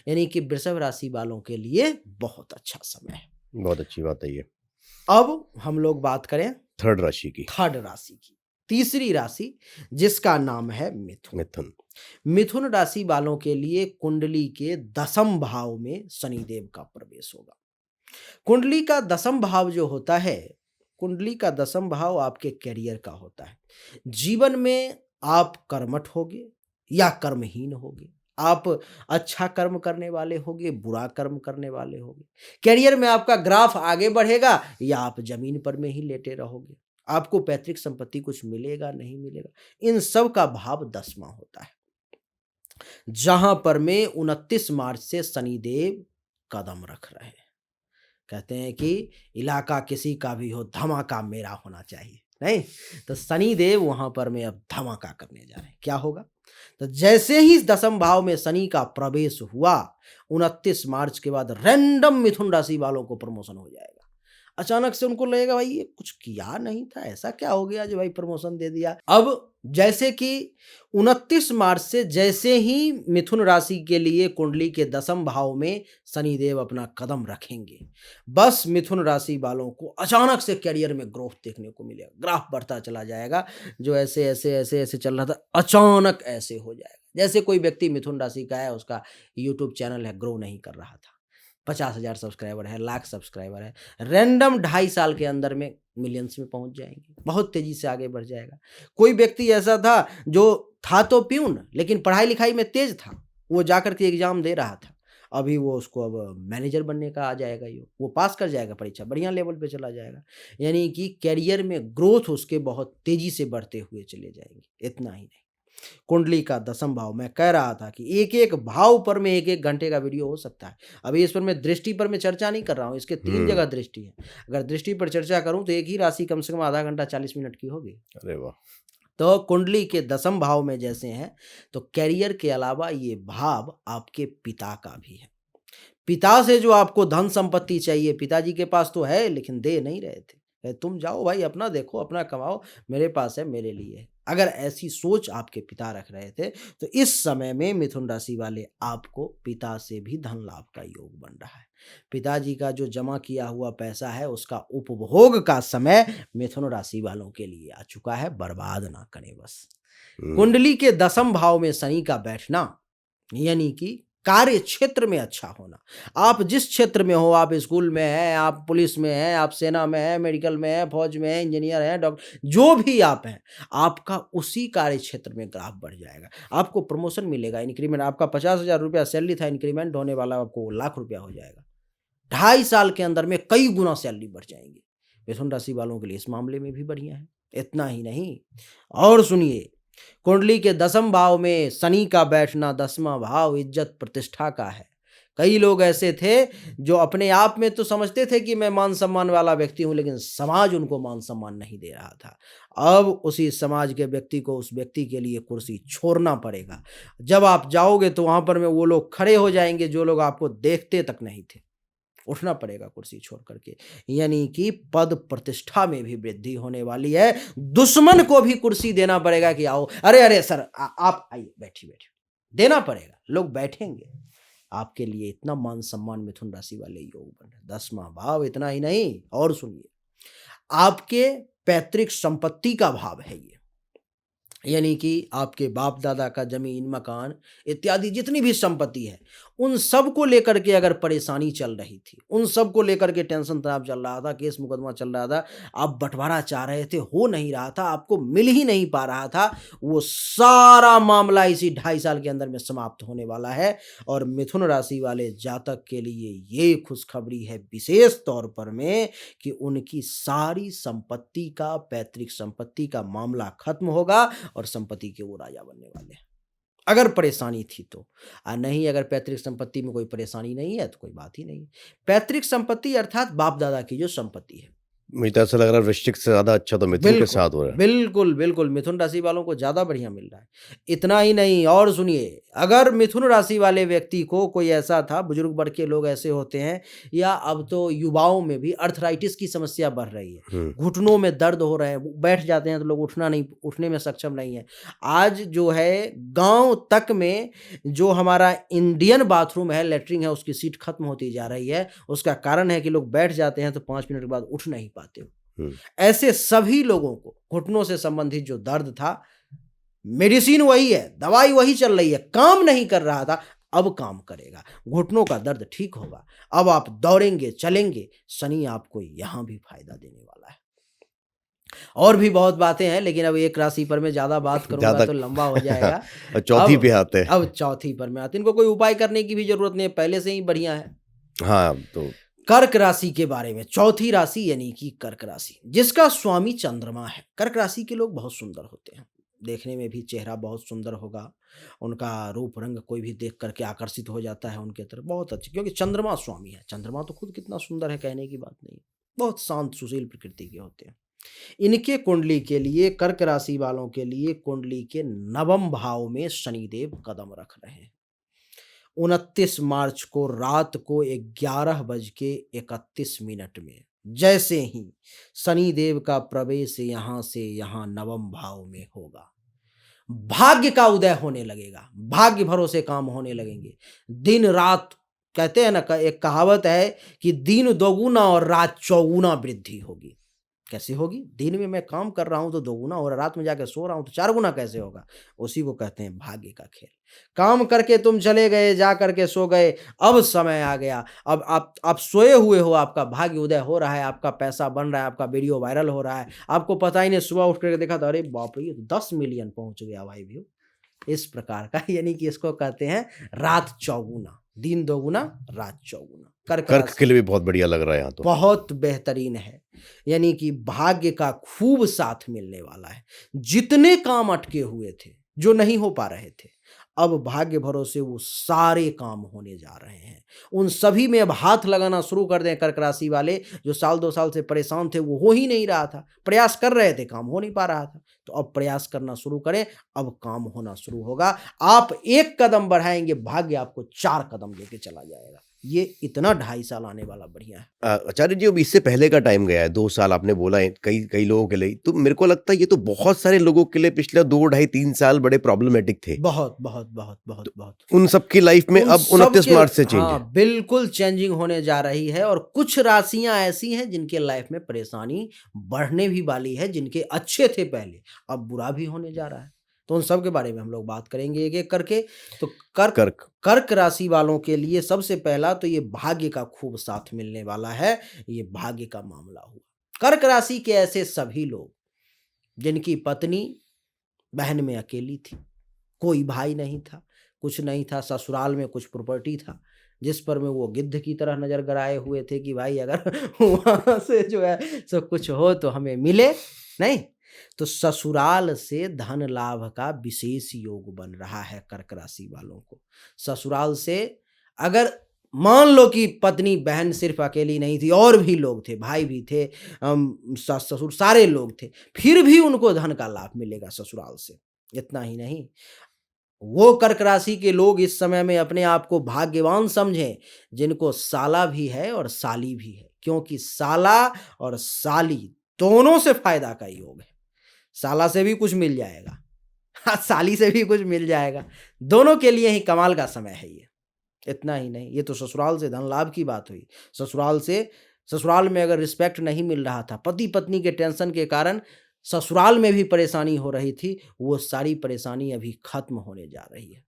यानी कि वृषभ राशि वालों के लिए बहुत अच्छा समय है। बहुत अच्छी बात है ये। अब हम लोग बात करें थर्ड राशि की। थर्ड राशि की, तीसरी राशि जिसका नाम है मिथुन। मिथुन। मिथुन राशि वालों के लिए कुंडली के 10th भाव में शनिदेव का प्रवेश होगा। कुंडली का 10th भाव जो होता है, कुंडली का 10th भाव आपके करियर का होता है। जीवन में आप कर्मठ होगे या कर्महीन होगे, आप अच्छा कर्म करने वाले होगे, बुरा कर्म करने वाले होगे। करियर में आपका ग्राफ आगे बढ़ेगा या आप जमीन पर में ही लेटे रहोगे। आपको पैतृक संपत्ति कुछ मिलेगा, नहीं मिलेगा। इन सब का भाव 10वां होता है, जहां पर में 29 मार्च से शनिदेव कदम रख रहे हैं। कहते हैं कि इलाका किसी का भी हो, धमाका मेरा होना चाहिए। नहीं, तो शनिदेव वहां पर में अब धमाका करने जा रहे हैं। क्या होगा? तो जैसे ही 10th भाव में शनि का प्रवेश हुआ, 29 मार्च के बाद रैंडम मिथुन राशि वालों को प्रमोशन हो जाएगा। अचानक से उनको लगेगा भाई ये कुछ किया नहीं था, ऐसा क्या हो गया जो भाई प्रमोशन दे दिया। अब जैसे कि 29 मार्च से जैसे ही मिथुन राशि के लिए कुंडली के 10th भाव में शनिदेव अपना कदम रखेंगे, बस मिथुन राशि वालों को अचानक से करियर में ग्रोथ देखने को मिलेगा। ग्राफ बढ़ता चला जाएगा, जो ऐसे ऐसे ऐसे ऐसे चल रहा था अचानक ऐसे हो जाएगा। जैसे कोई व्यक्ति मिथुन राशि का है, उसका यूट्यूब चैनल है, ग्रो नहीं कर रहा था, 50,000 सब्सक्राइबर है, लाख सब्सक्राइबर है, रैंडम 2.5 साल के अंदर में मिलियंस में पहुंच जाएंगे, बहुत तेजी से आगे बढ़ जाएगा। कोई व्यक्ति ऐसा था जो था तो प्यून, लेकिन पढ़ाई लिखाई में तेज था, वो जाकर के एग्जाम दे रहा था, अभी वो उसको अब मैनेजर बनने का आ जाएगा, ये वो पास कर जाएगा परीक्षा, बढ़िया लेवल पे चला जाएगा। यानी कि करियर में ग्रोथ उसके बहुत तेजी से बढ़ते हुए चले जाएंगे। इतना ही नहीं, कुंडली का 10th भाव, मैं कह रहा था कि एक एक भाव पर में एक एक घंटे का वीडियो हो सकता है। अभी इस पर मैं दृष्टि पर मैं चर्चा नहीं कर रहा हूँ, इसके 3 जगह दृष्टि है। अगर दृष्टि पर चर्चा करूं तो एक ही राशि कम से कम आधा घंटा 40 मिनट की होगी। अरे वाह! तो कुंडली के 10th भाव में जैसे हैं, तो करियर के अलावा ये भाव आपके पिता का भी है। पिता से जो आपको धन संपत्ति चाहिए, पिताजी के पास तो है लेकिन दे नहीं रहे थे। तुम जाओ भाई, अपना देखो, अपना कमाओ, मेरे पास है, मेरे लिए है। अगर ऐसी सोच आपके पिता रख रहे थे, तो इस समय में मिथुन राशि वाले आपको पिता से भी धन लाभ का योग बन रहा है। पिताजी का जो जमा किया हुआ पैसा है, उसका उपभोग का समय मिथुन राशि वालों के लिए आ चुका है। बर्बाद ना करें बस। हुँ। कुंडली के 10th भाव में शनि का बैठना, यानी कि कार्य क्षेत्र में अच्छा होना। आप जिस क्षेत्र में हो, आप स्कूल में हैं, आप पुलिस में हैं, आप सेना में हैं, मेडिकल में हैं, फौज में हैं, इंजीनियर हैं, डॉक्टर, जो भी आप हैं, आपका उसी कार्य क्षेत्र में ग्राफ बढ़ जाएगा। आपको प्रमोशन मिलेगा, इंक्रीमेंट, आपका 50,000 रुपया सैलरी था, इंक्रीमेंट होने वाला आपको लाख रुपया हो जाएगा। 2.5 साल के अंदर में कई गुना सैलरी बढ़ जाएंगी। मिथुन राशि वालों के लिए इस मामले में भी बढ़िया है। इतना ही नहीं, और सुनिए, कुंडली के 10th भाव में शनि का बैठना, 10वां भाव इज्जत प्रतिष्ठा का है। कई लोग ऐसे थे जो अपने आप में तो समझते थे कि मैं मान सम्मान वाला व्यक्ति हूं, लेकिन समाज उनको मान सम्मान नहीं दे रहा था। अब उसी समाज के व्यक्ति को उस व्यक्ति के लिए कुर्सी छोड़ना पड़ेगा। जब आप जाओगे तो वहां पर में वो लोग खड़े हो जाएंगे जो लोग आपको देखते तक नहीं थे। उठना पड़ेगा कुर्सी छोड़ करके। यानी कि पद प्रतिष्ठा में भी वृद्धि होने वाली है। दुश्मन को भी कुर्सी देना पड़ेगा कि आओ, अरे अरे सर आप आइए, बैठिए बैठिए, देना पड़ेगा, लोग बैठेंगे आपके लिए। इतना मान सम्मान मिथुन राशि वाले योग बन रहे। 10वां भाव, इतना ही नहीं, और सुनिए, आपके पैतृक संपत्ति का भाव है ये। यानी कि आपके बाप दादा का जमीन, मकान इत्यादि जितनी भी संपत्ति है, उन सब को लेकर के अगर परेशानी चल रही थी, उन सब को लेकर के टेंशन तनाव चल रहा था, केस मुकदमा चल रहा था, आप बंटवारा चाह रहे थे, हो नहीं रहा था, आपको मिल ही नहीं पा रहा था, वो सारा मामला इसी 2.5 साल के अंदर में समाप्त होने वाला है। और मिथुन राशि वाले जातक के लिए ये खुशखबरी है विशेष तौर पर में कि उनकी सारी संपत्ति का, पैतृक संपत्ति का मामला खत्म होगा और संपत्ति के वो राजा बनने वाले हैं। अगर परेशानी थी तो। नहीं, अगर पैतृक संपत्ति में कोई परेशानी नहीं है तो कोई बात ही नहीं है। पैतृक संपत्ति अर्थात बाप-दादा की जो संपत्ति है। मुझे तो ऐसा लग रहा है वृश्चिक से ज़्यादा अच्छा तो मिथुन के बिल्कुल, साथ हो रहा है। बिल्कुल, बिल्कुल, मिथुन राशि वालों को ज़्यादा बढ़िया मिल रहा है। इतना ही नहीं और सुनिए, अगर मिथुन राशि वाले व्यक्ति को कोई ऐसा था, बुजुर्ग वर्ग के लोग ऐसे होते हैं या अब तो युवाओं में भी अर्थराइटिस की समस्या बढ़ रही है। हुँ, घुटनों में दर्द हो रहे हैं, वो बैठ जाते हैं तो लोग उठने में सक्षम नहीं है। आज जो है गाँव तक में जो हमारा इंडियन बाथरूम है, लैट्रिन है, उसकी सीट खत्म होती जा रही है। उसका कारण है कि लोग बैठ जाते हैं तो 5 मिनट के बाद उठ नहीं पाते हो। हुँ। ऐसे सभी लोगों को घुटनों से संबंधित जो दर्द था, मेडिसिन वही है, दवाई वही चल रही है, काम नहीं कर रहा था, अब काम करेगा। घुटनों का दर्द ठीक होगा। अब आप दौड़ेंगे, चलेंगे, शनि आपको यहाँ भी फ़ायदा देने वाला है। और भी बहुत बातें हैं, लेकिन अब एक राशि पर मैं ज़्यादा बात करूँगा ज़्यादा तो लंबा हो जाएगा। और चौथी अब पे आते हैं। अब चौथी पर मैं आती हूँ। इनको कोई उपाय करने की भी ज़रूरत नहीं है, पहले से ही बढ़िया है। हाँ, तो कर्क राशि के बारे में, चौथी राशि यानी कि कर्क राशि, जिसका स्वामी चंद्रमा है। कर्क राशि के लोग बहुत सुंदर होते हैं, देखने में भी चेहरा बहुत सुंदर होगा, उनका रूप रंग कोई भी देख करके आकर्षित हो जाता है उनके तरफ, बहुत अच्छे, क्योंकि चंद्रमा स्वामी है। चंद्रमा तो खुद कितना सुंदर है, कहने की बात नहीं, बहुत शांत सुशील प्रकृति के होते हैं। इनके कुंडली के लिए, कर्क राशि वालों के लिए कुंडली के नवम भाव में शनिदेव कदम रख रहे हैं। 29 मार्च को रात को 11:31 में जैसे ही शनिदेव का प्रवेश यहाँ से यहाँ नवम भाव में होगा, भाग्य का उदय होने लगेगा, भाग्य भरोसे काम होने लगेंगे। दिन रात, कहते हैं ना, एक कहावत है कि दिन दोगुना और रात चौगुना वृद्धि होगी। कैसे होगी? दिन में मैं काम कर रहा हूँ तो दोगुना हो रहा है, रात में जाके सो रहा हूँ तो 4 गुना कैसे होगा? उसी को कहते हैं भाग्य का खेल। काम करके तुम चले गए, जा करके सो गए, अब समय आ गया, अब आप सोए हुए हो, आपका भाग्य उदय हो रहा है, आपका पैसा बन रहा है, आपका वीडियो वायरल हो रहा है, आपको पता ही नहीं, सुबह उठ करके देखा तो अरे बाप रे! ये तो 10 मिलियन पहुँच गया भाई व्यू। इस प्रकार का यानी कि इसको कहते हैं रात चौगुना, दिन दोगुना, रात चौगुना। कर्क कर्क राशि के लिए भी बहुत बढ़िया लग रहा है यहाँ तो। बहुत बेहतरीन है, यानी कि भाग्य का खूब साथ मिलने वाला है। जितने काम अटके हुए थे, जो नहीं हो पा रहे थे, अब भाग्य भरोसे वो सारे काम होने जा रहे हैं। उन सभी में अब हाथ लगाना शुरू कर दें कर्क राशि वाले, जो साल 2 साल से परेशान थे, वो हो ही नहीं रहा था। प्रयास कर रहे थे, काम हो नहीं पा रहा था। तो अब प्रयास करना शुरू करें, अब काम होना शुरू होगा। आप 1 कदम बढ़ाएँगे, भाग्य आपको 4 कदम लेके चला जाएगा। ये इतना 2.5 साल आने वाला बढ़िया है। आचार्य जी, अब इससे पहले का टाइम गया है, 2 साल आपने बोला है, कई कई लोगों के लिए, तो मेरे को लगता है ये तो बहुत सारे लोगों के लिए पिछले 2 ढाई 3 साल बड़े प्रॉब्लमेटिक थे। बहुत, बहुत, बहुत, बहुत, बहुत। उन सबकी लाइफ में उन अब 29 सबके मार्च से चेंज है। हाँ, बिल्कुल चेंजिंग होने जा रही है और कुछ राशियाँ ऐसी हैं जिनके लाइफ में परेशानी बढ़ने भी वाली है, जिनके अच्छे थे पहले, अब बुरा भी होने जा रहा है। तो उन सब के बारे में हम लोग बात करेंगे एक-एक करके। तो कर्क कर्क कर्क राशि वालों के लिए सबसे पहला तो ये भाग्य का खूब साथ मिलने वाला है, ये भाग्य का मामला हुआ। कर्क राशि के ऐसे सभी लोग जिनकी पत्नी बहन में अकेली थी, कोई भाई नहीं था, कुछ नहीं था, ससुराल में कुछ प्रॉपर्टी था, जिस पर में वो गिद्ध की तरह नज़र गड़ाए हुए थे कि भाई अगर वहाँ से जो है सो कुछ हो तो हमें मिले, नहीं? तो ससुराल से धन लाभ का विशेष योग बन रहा है कर्क राशि वालों को। ससुराल से अगर मान लो कि पत्नी बहन सिर्फ़ अकेली नहीं थी, और भी लोग थे, भाई भी थे, सास ससुर सारे लोग थे, फिर भी उनको धन का लाभ मिलेगा ससुराल से। इतना ही नहीं, वो कर्क राशि के लोग इस समय में अपने आप को भाग्यवान समझें जिनको साला भी है और साली भी है, क्योंकि साला और साली दोनों से फायदा का योग है। साला से भी कुछ मिल जाएगा, हाँ, साली से भी कुछ मिल जाएगा, दोनों के लिए ही कमाल का समय है ये। इतना ही नहीं, ये तो ससुराल से धन लाभ की बात हुई। ससुराल में अगर रिस्पेक्ट नहीं मिल रहा था, पति पत्नी के टेंशन के कारण ससुराल में भी परेशानी हो रही थी, वो सारी परेशानी अभी खत्म होने जा रही है।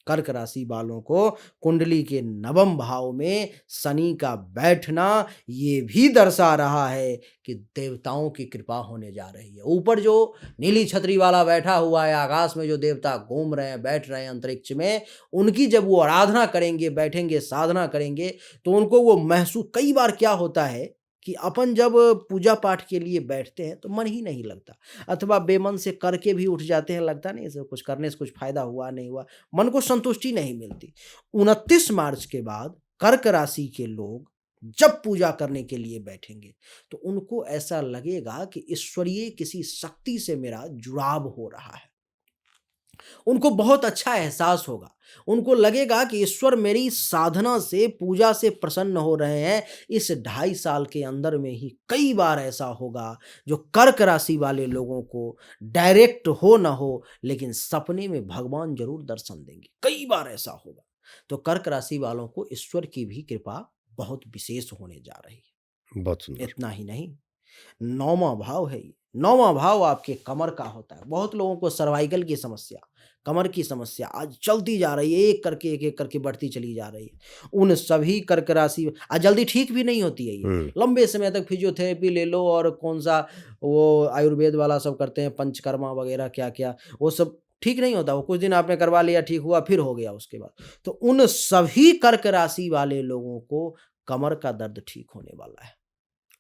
कर्क राशि वालों को कुंडली के नवम भाव में शनि का बैठना ये भी दर्शा रहा है कि देवताओं की कृपा होने जा रही है। ऊपर जो नीली छतरी वाला बैठा हुआ है, आकाश में जो देवता घूम रहे हैं, बैठ रहे हैं अंतरिक्ष में, उनकी जब वो आराधना करेंगे, बैठेंगे, साधना करेंगे, तो उनको वो महसूस, कई बार क्या होता है कि अपन जब पूजा पाठ के लिए बैठते हैं तो मन ही नहीं लगता, अथवा बेमन से करके भी उठ जाते हैं, लगता नहीं इसे कुछ करने से कुछ फायदा हुआ नहीं हुआ, मन को संतुष्टि नहीं मिलती। 29 मार्च के बाद कर्क राशि के लोग जब पूजा करने के लिए बैठेंगे तो उनको ऐसा लगेगा कि ईश्वरीय किसी शक्ति से मेरा जुड़ाव हो रहा है। उनको बहुत अच्छा एहसास होगा। उनको लगेगा कि ईश्वर मेरी साधना से, पूजा से प्रसन्न हो रहे हैं। इस 2.5 साल के अंदर में ही कई बार ऐसा होगा जो कर्क राशि वाले लोगों को डायरेक्ट हो ना हो, लेकिन सपने में भगवान ज़रूर दर्शन देंगे। कई बार ऐसा होगा। तो कर्क राशि वालों को ईश्वर की भी कृपा बहुत विशेष होने जा रही है। बहुत सुंदर। इतना ही नहीं, 9वां भाव है ये। 9वां भाव आपके कमर का होता है। बहुत लोगों को सर्वाइकल की समस्या, कमर की समस्या आज चलती जा रही है, एक एक करके बढ़ती चली जा रही है। उन सभी कर्क राशि आज जल्दी ठीक भी नहीं होती है ये। लंबे समय तक फिजियोथेरेपी ले लो और कौन-सा वो आयुर्वेद वाला सब करते हैं, पंचकर्मा वगैरह क्या-क्या, वो सब ठीक नहीं होता। वो कुछ दिन आपने करवा लिया, ठीक हुआ, फिर हो गया उसके बाद। तो उन सभी कर्क राशि वाले लोगों को कमर का दर्द ठीक होने वाला है।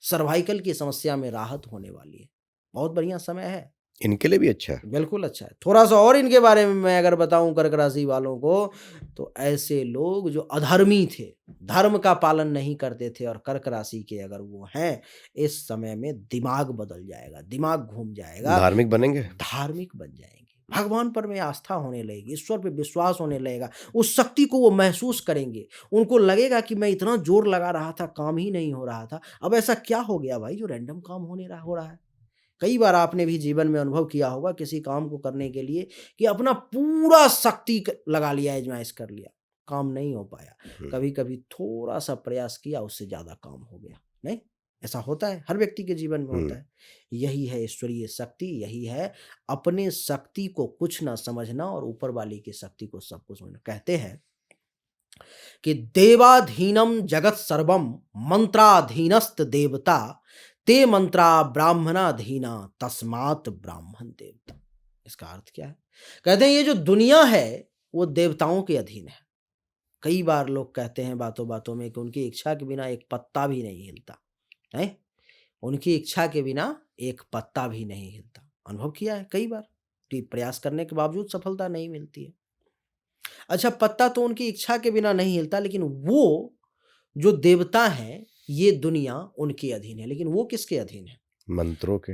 सर्वाइकल की समस्या में राहत होने वाली है। बहुत बढ़िया समय है। इनके लिए भी अच्छा है। बिल्कुल अच्छा है। थोड़ा-सा और इनके बारे में मैं अगर बताऊँ कर्क राशि वालों को, तो ऐसे लोग जो अधर्मी थे, धर्म का पालन नहीं करते थे और कर्क राशि के अगर वो हैं, इस समय में दिमाग बदल जाएगा, दिमाग घूम जाएगा, धार्मिक बनेंगे। धार्मिक बन जाएँगे। भगवान पर में आस्था होने लगेगी, ईश्वर पे विश्वास होने लगेगा, उस शक्ति को वो महसूस करेंगे। उनको लगेगा कि मैं इतना ज़ोर लगा रहा था, काम ही नहीं हो रहा था। अब ऐसा क्या हो गया भाई जो रैंडम काम हो रहा है? कई बार आपने भी जीवन में अनुभव किया होगा किसी काम को करने के लिए कि अपना पूरा शक्ति लगा लिया, आजमाइश कर लिया, काम नहीं हो पाया। कभी कभी थोड़ा सा प्रयास किया, उससे ज्यादा काम हो गया। नहीं, ऐसा होता है, हर व्यक्ति के जीवन में होता है। यही है ईश्वरीय शक्ति, यही है अपने शक्ति को कुछ ना समझना और ऊपर वाले की शक्ति को सब कुछ समझना। कहते हैं कि देवाधीनम जगत सर्वम मंत्राधीनस्त देवता, ते मंत्रा ब्राह्मणाधीना तस्मात् ब्राह्मण देवता। इसका अर्थ क्या है? कहते हैं ये जो दुनिया है वो देवताओं के अधीन है। कई बार लोग कहते हैं बातों बातों में कि उनकी इच्छा के बिना एक पत्ता भी नहीं हिलता है। उनकी इच्छा के बिना एक पत्ता भी नहीं हिलता। अनुभव किया है कई बार कि प्रयास करने के बावजूद सफलता नहीं मिलती है। अच्छा, पत्ता तो उनकी इच्छा के बिना नहीं हिलता, लेकिन वो जो देवता हैं, ये दुनिया उनके अधीन है। लेकिन वो किसके अधीन है? मंत्रों के।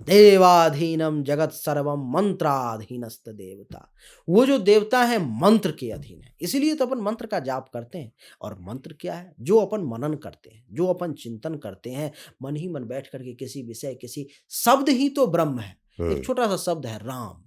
देवाधीनम जगत सर्वम मंत्राधीनस्त देवता। वो जो देवता है मंत्र के अधीन है। इसीलिए तो अपन मंत्र का जाप करते हैं। और मंत्र क्या है? जो अपन मनन करते हैं, जो अपन चिंतन करते हैं, मन ही मन बैठ करके किसी विषय, किसी शब्द ही तो ब्रह्म है। एक छोटा सा शब्द है राम।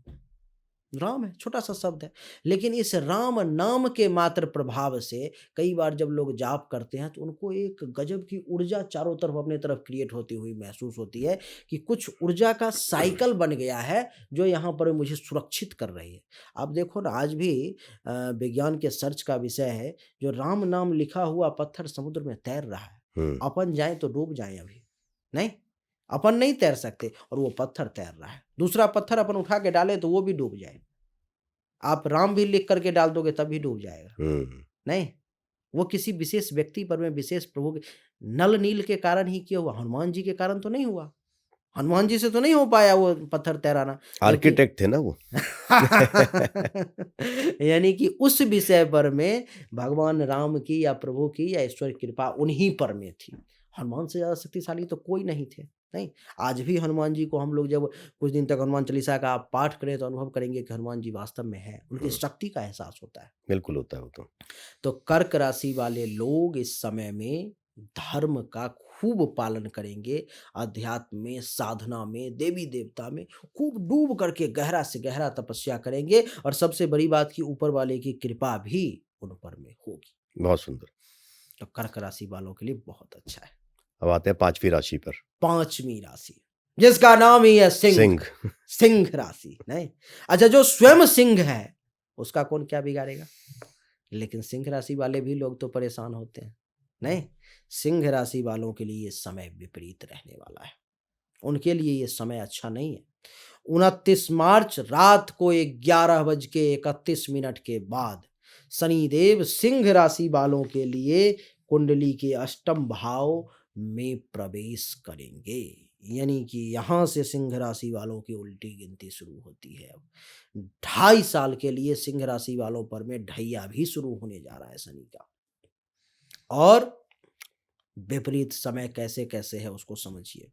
राम है, छोटा सा शब्द है, लेकिन इस राम नाम के मात्र प्रभाव से कई बार जब लोग जाप करते हैं तो उनको एक गजब की ऊर्जा चारों तरफ अपने तरफ क्रिएट होती हुई महसूस होती है कि कुछ ऊर्जा का साइकिल बन गया है जो यहाँ पर मुझे सुरक्षित कर रही है। आप देखो ना, आज भी विज्ञान के सर्च का विषय है, जो राम नाम लिखा हुआ पत्थर समुद्र में तैर रहा है। अपन जाए तो डूब जाए, अभी नहीं, अपन नहीं तैर सकते और वो पत्थर तैर रहा है। दूसरा पत्थर अपन उठा के डाले तो वो भी डूब जाए। आप राम भी लिख करके डाल दोगे तब भी डूब जाएगा। नहीं, वो किसी विशेष व्यक्ति पर में, विशेष प्रभु के नल नील के कारण ही किया हुआ। हनुमान जी के कारण तो नहीं हुआ। हनुमान जी से तो नहीं हो पाया वो पत्थर तैराना। आर्किटेक्ट थे ना वो। यानी कि उस विषय पर में भगवान राम की या प्रभु की या ईश्वर की कृपा उन्हीं पर में थी। हनुमान से ज़्यादा शक्तिशाली तो कोई नहीं थे। नहीं, आज भी हनुमान जी को हम लोग जब कुछ दिन तक हनुमान चालीसा का पाठ करें तो अनुभव करेंगे कि हनुमान जी वास्तव में है। उनकी शक्ति का एहसास होता है। बिल्कुल होता है वो तो कर्क राशि वाले लोग इस समय में धर्म का खूब पालन करेंगे। अध्यात्म में, साधना में, देवी देवता में खूब डूब करके गहरा से गहरा तपस्या करेंगे और सबसे बड़ी बात कि ऊपर वाले की कृपा भी उन पर में होगी। बहुत सुंदर। तो कर्क राशि वालों के लिए बहुत अच्छा है। अब आते हैं 5वीं राशि पर। 5वीं राशि जिसका नाम ही है सिंह। सिंह राशि। नहीं, अच्छा, जो स्वयं सिंह है उसका कौन क्या बिगाड़ेगा? लेकिन सिंह राशि वाले भी लोग तो परेशान होते हैं। नहीं, सिंह राशि वालों के लिए ये समय विपरीत रहने वाला है। उनके लिए ये समय अच्छा नहीं है। 29 मार्च रात को 11:31 के बाद शनिदेव सिंह राशि वालों के लिए कुंडली के अष्टम भाव में प्रवेश करेंगे। यानी कि यहाँ से सिंह राशि वालों की उल्टी गिनती शुरू होती है। अब 2.5 साल के लिए सिंह राशि वालों पर में ढैया भी शुरू होने जा रहा है शनि का। और विपरीत समय कैसे कैसे है उसको समझिए।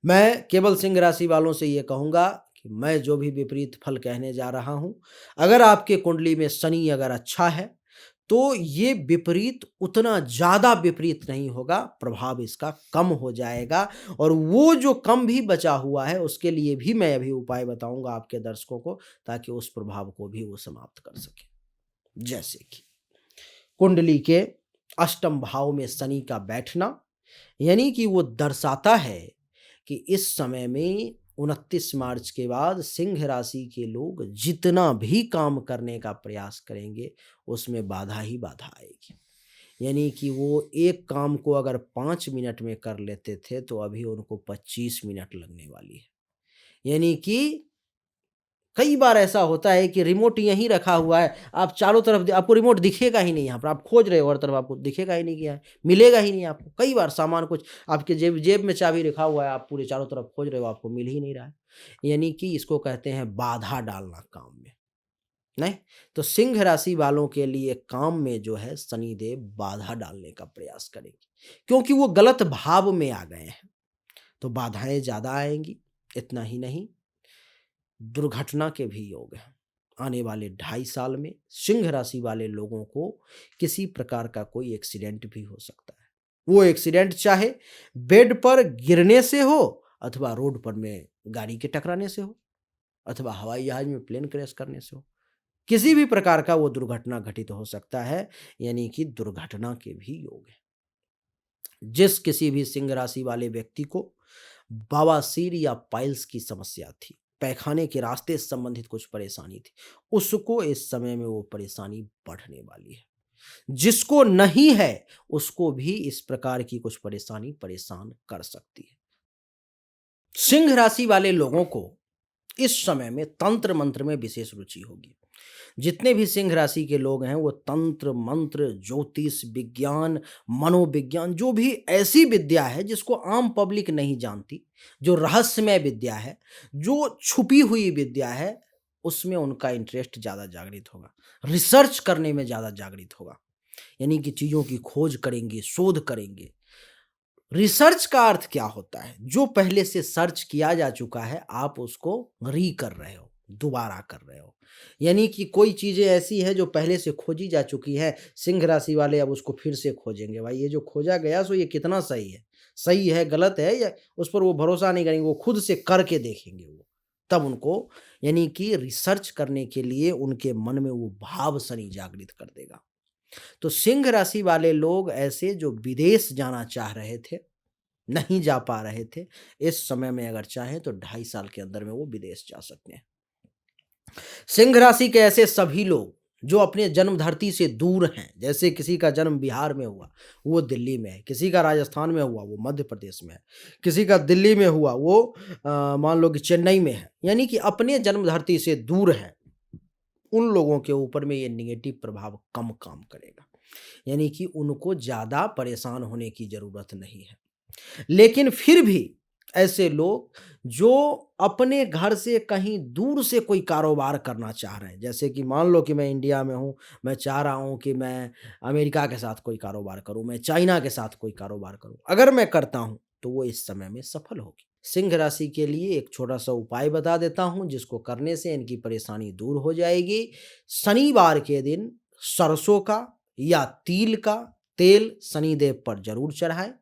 मैं केवल सिंह राशि वालों से ये कहूँगा कि मैं जो भी विपरीत फल कहने जा रहा हूँ, अगर आपके कुंडली में शनि अगर अच्छा है, तो ये विपरीत उतना ज़्यादा विपरीत नहीं होगा, प्रभाव इसका कम हो जाएगा। और वो जो कम भी बचा हुआ है, उसके लिए भी मैं अभी उपाय बताऊँगा आपके दर्शकों को, ताकि उस प्रभाव को भी वो समाप्त कर सकें। जैसे कि कुंडली के अष्टम भाव में शनि का बैठना, यानी कि वो दर्शाता है कि इस समय में 29 मार्च के बाद सिंह राशि के लोग जितना भी काम करने का प्रयास करेंगे, उसमें बाधा ही बाधा आएगी। यानी कि वो एक काम को अगर 5 मिनट में कर लेते थे, तो अभी उनको 25 मिनट लगने वाली है। यानी कि कई बार ऐसा होता है कि रिमोट यहीं रखा हुआ है, आप चारों तरफ आपको रिमोट दिखेगा ही नहीं, यहाँ पर आप खोज रहे हो हर तरफ, आपको दिखेगा ही नहीं कि है, मिलेगा ही नहीं आपको। कई बार सामान कुछ आपके जेब जेब में चाबी रखा हुआ है, आप पूरे चारों तरफ खोज रहे हो, आपको मिल ही नहीं रहा है। यानी कि इसको कहते हैं बाधा डालना काम में, नहीं? तो सिंह राशि वालों के लिए काम में जो है शनिदेव बाधा डालने का प्रयास करेंगे, क्योंकि वो गलत भाव में आ गए हैं, तो बाधाएं ज़्यादा आएंगी। इतना ही नहीं, दुर्घटना के भी योग हैं। आने वाले 2.5 साल में सिंह राशि वाले लोगों को किसी प्रकार का कोई एक्सीडेंट भी हो सकता है। वो एक्सीडेंट चाहे बेड पर गिरने से हो, अथवा रोड पर में गाड़ी के टकराने से हो, अथवा हवाई जहाज में प्लेन क्रैश करने से हो। किसी भी प्रकार का वो दुर्घटना घटित हो सकता है, यानी कि दुर्घटना के भी योग हैं। जिस किसी भी सिंह राशि वाले व्यक्ति को बवासीर या पाइल्स की समस्या थी, पैखाने के रास्ते से संबंधित कुछ परेशानी थी, उसको इस समय में वो परेशानी बढ़ने वाली है। जिसको नहीं है, उसको भी इस प्रकार की कुछ परेशानी परेशान कर सकती है। सिंह राशि वाले लोगों को इस समय में तंत्र मंत्र में विशेष रुचि होगी। जितने भी सिंह राशि के लोग हैं, वो तंत्र मंत्र, ज्योतिष विज्ञान, मनोविज्ञान, जो भी ऐसी विद्या है जिसको आम पब्लिक नहीं जानती, जो रहस्यमय विद्या है, जो छुपी हुई विद्या है, उसमें उनका इंटरेस्ट ज़्यादा जागृत होगा। रिसर्च करने में ज़्यादा जागृत होगा, यानी कि चीज़ों की खोज करेंगे, शोध करेंगे। रिसर्च का अर्थ क्या होता है? जो पहले से सर्च किया जा चुका है, आप उसको री कर रहे हो, दोबारा कर रहे हो। यानी कि कोई चीज़ें ऐसी है जो पहले से खोजी जा चुकी है, सिंह राशि वाले अब उसको फिर से खोजेंगे। भाई ये जो खोजा गया सो ये कितना सही है, गलत है, या उस पर वो भरोसा नहीं करेंगे, वो खुद से करके देखेंगे वो। तब उनको, यानी कि रिसर्च करने के लिए उनके मन में वो भाव शनि जागृत कर देगा। तो सिंह राशि वाले लोग ऐसे जो विदेश जाना चाह रहे थे, नहीं जा पा रहे थे, इस समय में अगर चाहें तो 2.5 साल के अंदर में वो विदेश जा सकते हैं। सिंह राशि के ऐसे सभी लोग जो अपने जन्म धरती से दूर हैं, जैसे किसी का जन्म बिहार में हुआ, वो दिल्ली में है, किसी का राजस्थान में हुआ, वो मध्य प्रदेश में है, किसी का दिल्ली में हुआ, वो मान लो कि चेन्नई में है, यानी कि अपने जन्म धरती से दूर है, उन लोगों के ऊपर में ये नेगेटिव प्रभाव कम काम करेगा। यानी कि उनको ज़्यादा परेशान होने की ज़रूरत नहीं है। लेकिन फिर भी ऐसे लोग जो अपने घर से कहीं दूर से कोई कारोबार करना चाह रहे हैं, जैसे कि मान लो कि मैं इंडिया में हूँ, मैं चाह रहा हूँ कि मैं अमेरिका के साथ कोई कारोबार करूँ, मैं चाइना के साथ कोई कारोबार करूँ, अगर मैं करता हूँ तो वो इस समय में सफल होगी। सिंह राशि के लिए एक छोटा सा उपाय बता देता हूँ, जिसको करने से इनकी परेशानी दूर हो जाएगी। शनिवार के दिन सरसों का या तिल का तेल शनिदेव पर जरूर चढ़ाएं,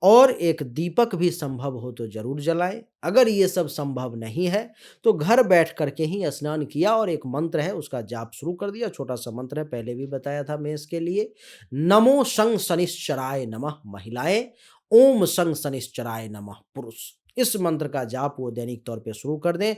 और एक दीपक भी संभव हो तो जरूर जलाएं। अगर ये सब संभव नहीं है तो घर बैठ करके ही स्नान किया और एक मंत्र है उसका जाप शुरू कर दिया। छोटा सा मंत्र है, पहले भी बताया था मैं इसके लिए। नमो शं शनिश्चराय नमः महिलाएं, ओम शं शनिश्चराय नमः पुरुष। इस मंत्र का जाप वो दैनिक तौर पे शुरू कर दें।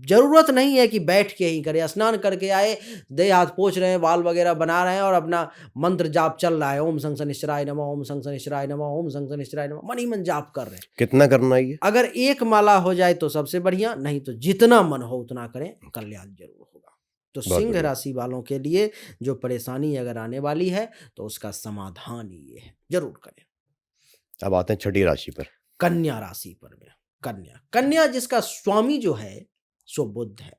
जरूरत नहीं है कि बैठ के ही करें, स्नान करके आए, देह हाथ पोंछ रहे हैं, बाल वगैरह बना रहे हैं और अपना मंत्र जाप चल रहा है, ओम शं शनिश्चराय नमः, ओम शं शनिश्चराय नमः, ओम शं शनिश्चराय नमः, मन ही मन जाप कर रहे हैं। कितना करना है ये? अगर एक माला हो जाए तो सबसे बढ़िया, नहीं तो जितना मन हो उतना करें, कल्याण जरूर होगा। तो बहुत सिंह बढ़िया। राशि वालों के लिए जो परेशानी अगर आने वाली है तो उसका समाधान ये है, ज़रूर करें। अब आते हैं छठी राशि पर। कन्या राशि पर में कन्या कन्या जिसका स्वामी जो है सो बुध है।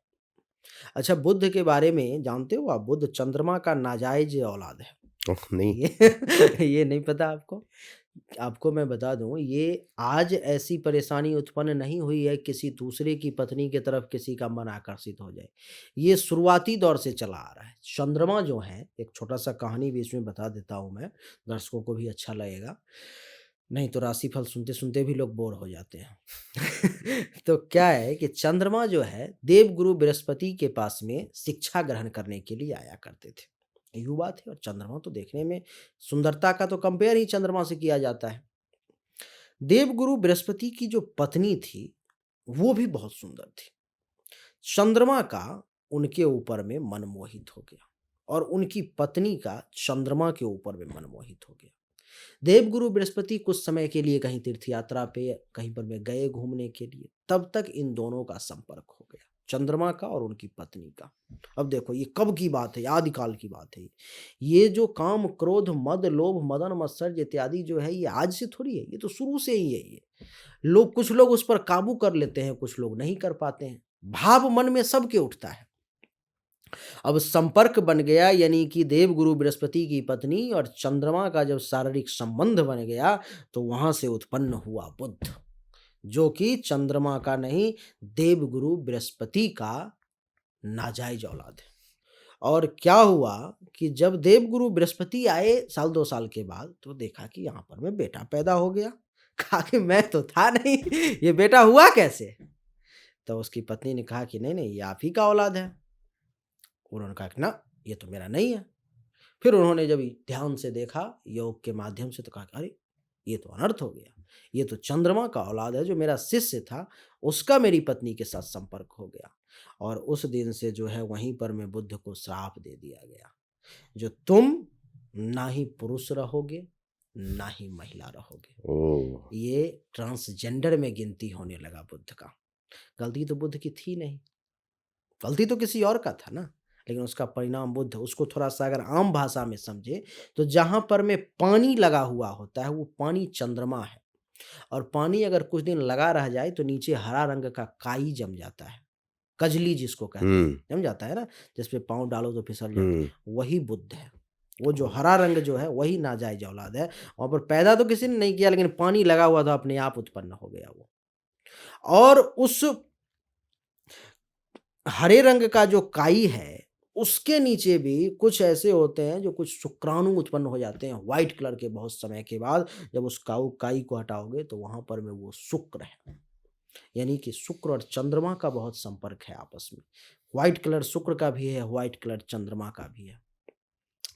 अच्छा, बुध के बारे में जानते हो आप? बुध चंद्रमा का नाजायज औलाद है। ओह! नहीं। ये ये नहीं पता आपको? आपको मैं बता दूं, ये आज ऐसी परेशानी उत्पन्न नहीं हुई है किसी दूसरे की पत्नी की तरफ किसी का मन आकर्षित हो जाए। ये शुरुआती दौर से चला आ रहा है। चंद्रमा जो है, एक छोटा सा कहानी भी इसमें बता देता हूं मैं, दर्शकों को भी अच्छा लगेगा। नहीं तो राशिफल सुनते-सुनते भी लोग बोर हो जाते हैं। तो क्या है कि चंद्रमा जो है देवगुरु बृहस्पति के पास में शिक्षा ग्रहण करने के लिए आया करते थे। युवा थे और चंद्रमा तो देखने में सुंदरता का तो कंपेयर ही चंद्रमा से किया जाता है। देवगुरु बृहस्पति की जो पत्नी थी, वो भी बहुत सुंदर थी। चंद्रमा का उनके ऊपर में मन मोहित हो गया और उनकी पत्नी का चंद्रमा के ऊपर में मन मोहित हो गया। देवगुरु बृहस्पति कुछ समय के लिए कहीं तीर्थ यात्रा पे कहीं पर में गए घूमने के लिए, तब तक इन दोनों का संपर्क हो गया, चंद्रमा का और उनकी पत्नी का। अब देखो ये कब की बात है, आदिकाल की बात है। ये जो काम क्रोध मद लोभ मदन मत्सर्य इत्यादि जो है, ये आज से थोड़ी है, ये तो शुरू से ही है। ये लोग, कुछ लोग उस पर काबू कर लेते हैं, कुछ लोग नहीं कर पाते हैं। भाव मन में सबके उठता है। अब संपर्क बन गया, यानी कि देवगुरु बृहस्पति की पत्नी और चंद्रमा का जब शारीरिक संबंध बन गया तो वहां से उत्पन्न हुआ बुध, जो कि चंद्रमा का नहीं, देवगुरु बृहस्पति का नाजायज औलाद है। और क्या हुआ कि जब देवगुरु बृहस्पति आए साल 2 साल के बाद, तो देखा कि यहाँ पर में बेटा पैदा हो गया। कहा कि मैं तो था नहीं, ये बेटा हुआ कैसे? तो उसकी पत्नी ने कहा कि नहीं नहीं, ये आप ही का औलाद है। उन्होंने कहा कि ना, ये तो मेरा नहीं है। फिर उन्होंने जब ध्यान से देखा योग के माध्यम से, तो कहा कि अरे, ये तो अनर्थ हो गया। ये तो चंद्रमा का औलाद है, जो मेरा शिष्य था उसका मेरी पत्नी के साथ संपर्क हो गया। और उस दिन से जो है वहीं पर मैं बुद्ध को श्राप दे दिया गया, जो तुम ना ही पुरुष रहोगे ना ही महिला रहोगे। ओह! ये ट्रांसजेंडर में गिनती होने लगा बुद्ध का। गलती तो बुद्ध की थी नहीं, गलती तो किसी और का था ना, लेकिन उसका परिणाम बुद्ध। उसको थोड़ा-सा अगर आम भाषा में समझे, तो जहाँ पर में पानी लगा हुआ होता है, वो पानी चंद्रमा है। और पानी अगर कुछ दिन लगा रह जाए, तो नीचे हरा रंग का काई जम जाता है, कजली जिसको कहते हैं, हुँ, जम जाता है ना, जिसपे पाँव डालो तो फिसल जाता हुँ। है, वही बुद्ध है। वो जो ओह! हरा रंग जो है, वही नाजायज़ औलाद है। वहाँ पर पैदा तो किसी ने नहीं किया, लेकिन पानी लगा हुआ था, अपने आप उत्पन्न हो गया वो। और उस हरे रंग का जो काई है, उसके नीचे भी कुछ ऐसे होते हैं जो कुछ शुक्राणु उत्पन्न हो जाते हैं व्हाइट कलर के। बहुत समय के बाद जब उस काई को हटाओगे, तो वहां पर में वो शुक्र है। यानी कि शुक्र और चंद्रमा का बहुत संपर्क है आपस में। व्हाइट कलर शुक्र का भी है, व्हाइट कलर चंद्रमा का भी है।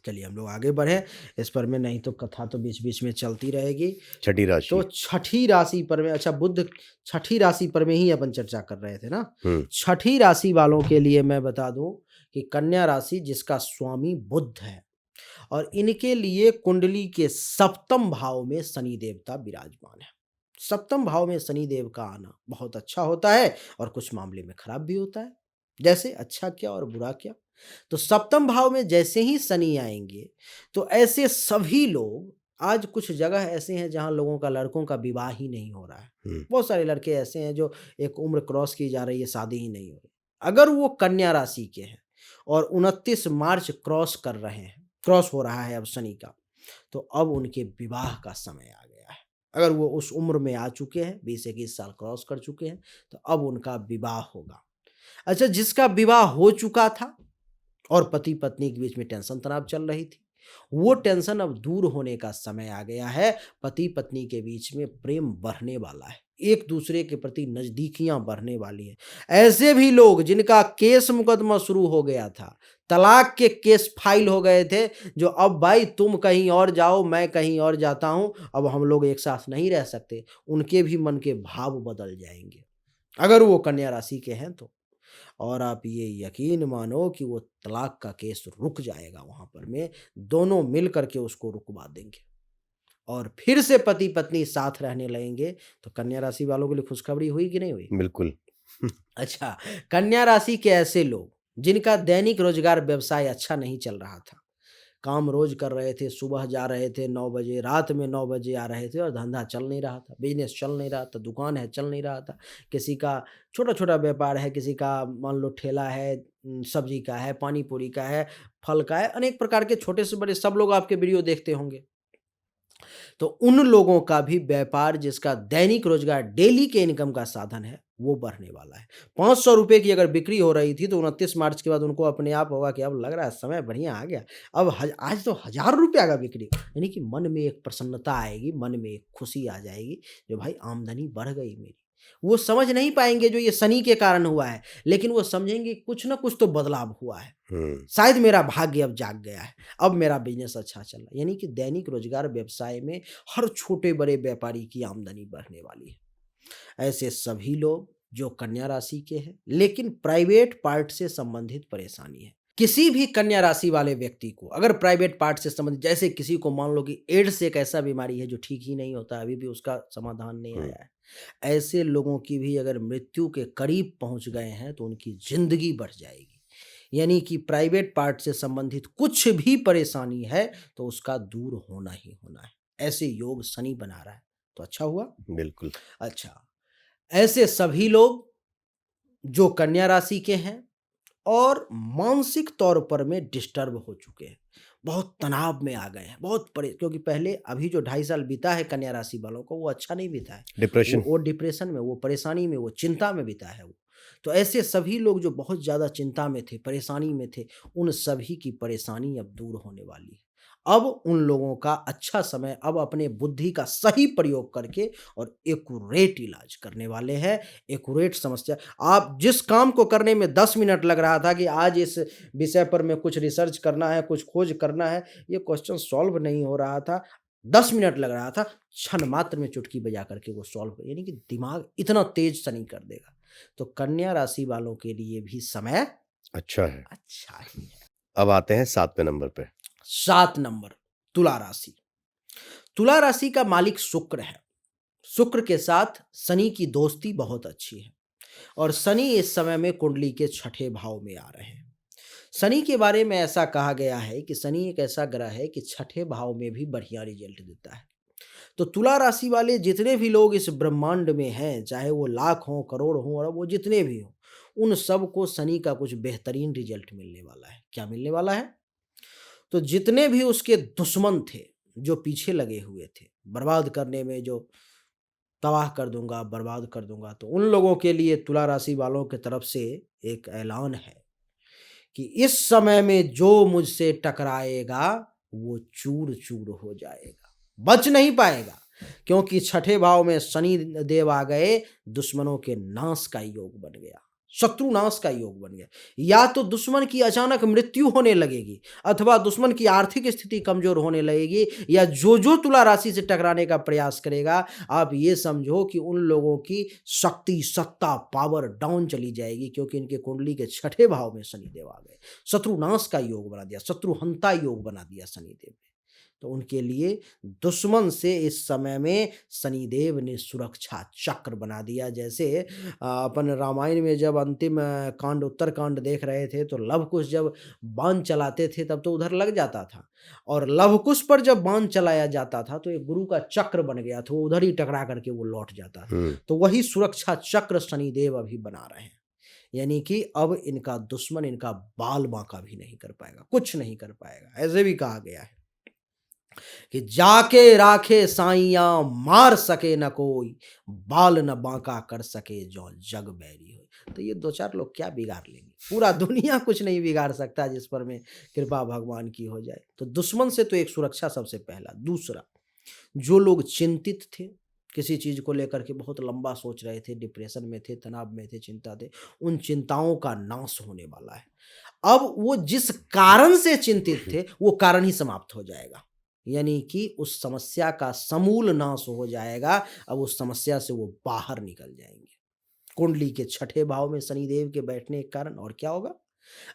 चलिए हम लोग आगे बढ़े इस पर में, नहीं तो कथा तो बीच बीच में चलती रहेगी। छठी तो राशि। छठी राशि पर में, अच्छा, बुध छठी राशि पर में ही अपन चर्चा कर रहे थे ना। हुँ, छठी राशि वालों के लिए मैं बता दूं कि कन्या राशि जिसका स्वामी बुध है, और इनके लिए कुंडली के सप्तम भाव में शनि देवता विराजमान है। सप्तम भाव में शनि देव का आना बहुत अच्छा होता है और कुछ मामले में खराब भी होता है। जैसे अच्छा क्या और बुरा क्या? तो सप्तम भाव में जैसे ही शनि आएंगे, तो ऐसे सभी लोग, आज कुछ जगह ऐसे हैं जहां लोगों का, लड़कों का विवाह ही नहीं हो रहा है। हुँ। बहुत सारे लड़के ऐसे हैं जो एक उम्र क्रॉस की जा रही है, शादी ही नहीं हो रही। अगर वो कन्या राशि के हैं और 29 मार्च क्रॉस हो रहा है अब शनि का, तो अब उनके विवाह का समय आ गया है। अगर वो उस उम्र में आ चुके हैं, 20-21 साल क्रॉस कर चुके हैं, तो अब उनका विवाह होगा। अच्छा, जिसका विवाह हो चुका था और पति पत्नी के बीच में टेंशन तनाव चल रही थी, वो टेंशन अब दूर होने का समय आ गया है। पति पत्नी के बीच में प्रेम बढ़ने वाला है, एक दूसरे के प्रति नजदीकियां बढ़ने वाली है। ऐसे भी लोग जिनका केस मुकदमा शुरू हो गया था, तलाक के केस फाइल हो गए थे, जो अब भाई तुम कहीं और जाओ मैं कहीं और जाता हूं, अब हम लोग एक साथ नहीं रह सकते, उनके भी मन के भाव बदल जाएंगे, अगर वो कन्या राशि के हैं तो। और आप ये यकीन मानो कि वो तलाक का केस रुक जाएगा वहाँ पर में, दोनों मिल कर के उसको रुकवा देंगे और फिर से पति पत्नी साथ रहने लगेंगे। तो कन्या राशि वालों के लिए खुशखबरी हुई कि नहीं हुई? बिल्कुल। अच्छा, कन्या राशि के ऐसे लोग जिनका दैनिक रोजगार व्यवसाय अच्छा नहीं चल रहा था। काम रोज कर रहे थे, सुबह जा रहे थे 9 बजे, रात में 9 बजे आ रहे थे और धंधा चल नहीं रहा था, बिज़नेस चल नहीं रहा था, दुकान है चल नहीं रहा था। किसी का छोटा-छोटा व्यापार है, किसी का मान लो ठेला है, सब्जी का है, पानी पूरी का है, फल का है, अनेक प्रकार के छोटे से बड़े सब लोग आपके वीडियो देखते होंगे। तो उन लोगों का भी व्यापार जिसका दैनिक रोजगार डेली के इनकम का साधन है, वो बढ़ने वाला है। ₹500 की अगर बिक्री हो रही थी तो 29 मार्च के बाद उनको अपने आप होगा कि अब लग रहा है समय बढ़िया आ गया। अब हज आज तो ₹1000 का बिक्री, यानी कि मन में एक प्रसन्नता आएगी, मन में एक खुशी आ जाएगी, जो भाई आमदनी बढ़ गई मेरी। वो समझ नहीं पाएँगे जो ये शनि के कारण हुआ है, लेकिन वो समझेंगे कुछ न कुछ तो बदलाव हुआ है। हुँ, शायद मेरा भाग्य अब जाग गया है, अब मेरा बिज़नेस अच्छा चल रहा है। यानी कि दैनिक रोज़गार व्यवसाय में हर छोटे-बड़े व्यापारी की आमदनी बढ़ने वाली है। ऐसे सभी लोग जो कन्या राशि के हैं, लेकिन प्राइवेट पार्ट से संबंधित परेशानी है। किसी भी कन्या राशि वाले व्यक्ति को अगर प्राइवेट पार्ट से संबंधित जैसे किसी को मान लो कि एड्स एक ऐसा बीमारी है जो ठीक ही नहीं होता, अभी भी उसका समाधान नहीं हुँ, आया है। ऐसे लोगों की भी अगर मृत्यु के करीब पहुँच गए हैं, तो उनकी ज़िंदगी बढ़ जाएगी। यानी कि प्राइवेट पार्ट से संबंधित कुछ भी परेशानी है तो उसका दूर होना ही होना है। ऐसे योग शनि बना रहा है, तो अच्छा हुआ। बिल्कुल। अच्छा, ऐसे सभी लोग जो कन्या राशि के हैं और मानसिक तौर पर में डिस्टर्ब हो चुके हैं, बहुत तनाव में आ गए हैं, बहुत क्योंकि पहले अभी जो 2.5 साल बीता है कन्या राशि वालों को वो अच्छा नहीं बीता है। डिप्रेशन। वो डिप्रेशन में, वो परेशानी में, वो चिंता में बीता है वो। तो ऐसे सभी लोग जो बहुत ज़्यादा चिंता में थे, परेशानी में थे, उन सभी की परेशानी अब दूर होने वाली है। अब उन लोगों का अच्छा समय अब अपने बुद्धि का सही प्रयोग करके और एक्यूरेट इलाज करने वाले हैं। एक्यूरेट समस्या आप जिस काम को करने में 10 मिनट लग रहा था कि आज इस विषय पर में कुछ रिसर्च करना है, कुछ खोज करना है, ये क्वेश्चन सॉल्व नहीं हो रहा था, 10 मिनट लग रहा था, क्षण मात्र में चुटकी बजा करके वो सॉल्व यानी कि दिमाग इतना तेज शनि कर देगा। तो कन्या राशि वालों के लिए भी समय अच्छा है। अच्छा ही है। अब आते हैं 7वें नंबर पे। 7 नंबर तुला राशि। तुला राशि का मालिक शुक्र है। शुक्र के साथ शनि की दोस्ती बहुत अच्छी है और शनि इस समय में कुंडली के छठे भाव में आ रहे हैं। शनि के बारे में ऐसा कहा गया है कि शनि एक ऐसा ग्रह है कि छठे भाव में भी बढ़िया रिजल्ट देता है। तो तुला राशि वाले जितने भी लोग इस ब्रह्मांड में हैं, चाहे वो लाख हों, करोड़ हों और वो जितने भी हों, उन सबको शनि का कुछ बेहतरीन रिजल्ट मिलने वाला है। क्या मिलने वाला है? तो जितने भी उसके दुश्मन थे, जो पीछे लगे हुए थे, बर्बाद करने में जो तबाह कर दूँगा, बर्बाद कर दूँगा, तो उन लोगों के लिए तुला राशि वालों की तरफ से एक ऐलान है कि इस समय में जो मुझसे टकराएगा, वो चूर-चूर हो जाएगा, बच नहीं पाएगा। क्योंकि छठे भाव में शनि देव आ गए, दुश्मनों के नाश का योग बन गया, शत्रु नाश का योग बन गया। या तो दुश्मन की अचानक मृत्यु होने लगेगी अथवा दुश्मन की आर्थिक स्थिति कमज़ोर होने लगेगी या जो तुला राशि से टकराने का प्रयास करेगा, आप ये समझो कि उन लोगों की शक्ति, सत्ता, पावर डाउन चली जाएगी क्योंकि इनके कुंडली के छठे भाव में शनिदेव आ गए। शत्रुनाश का योग बना दिया, शत्रुहंता योग बना दिया शनिदेव ने। तो उनके लिए दुश्मन से इस समय में शनिदेव ने सुरक्षा चक्र बना दिया। जैसे अपन रामायण में जब अंतिम कांड उत्तर कांड देख रहे थे तो लव कुश जब बाण चलाते थे तब तो उधर लग जाता था और लव कुश पर जब बाण चलाया जाता था तो एक गुरु का चक्र बन गया था, वो उधर ही टकरा करके वो लौट जाता था। हुँ, तो वही सुरक्षा चक्र शनिदेव अभी बना रहे हैं। यानी कि अब इनका दुश्मन इनका बाल बांका भी नहीं कर पाएगा, कुछ नहीं कर पाएगा। ऐसे भी कहा गया है कि जाके राखे साइयाँ मार सके न कोई, बाल न बांका कर सके जो जग बैरी होय। तो ये 2-4 लोग क्या बिगाड़ लेंगे? पूरा दुनिया कुछ नहीं बिगाड़ सकता जिस पर में कृपा भगवान की हो जाए। तो दुश्मन से तो एक सुरक्षा सबसे पहला। दूसरा, जो लोग चिंतित थे, किसी चीज़ को लेकर के बहुत लंबा सोच रहे थे, डिप्रेशन में थे, तनाव में थे, चिंता थे, उन चिंताओं का नाश होने वाला है। अब वो जिस कारण से चिंतित थे, वो कारण ही समाप्त हो जाएगा। यानी कि उस समस्या का समूल नाश हो जाएगा, अब उस समस्या से वो बाहर निकल जाएँगे। कुंडली के छठे भाव में शनिदेव के बैठने के कारण और क्या होगा?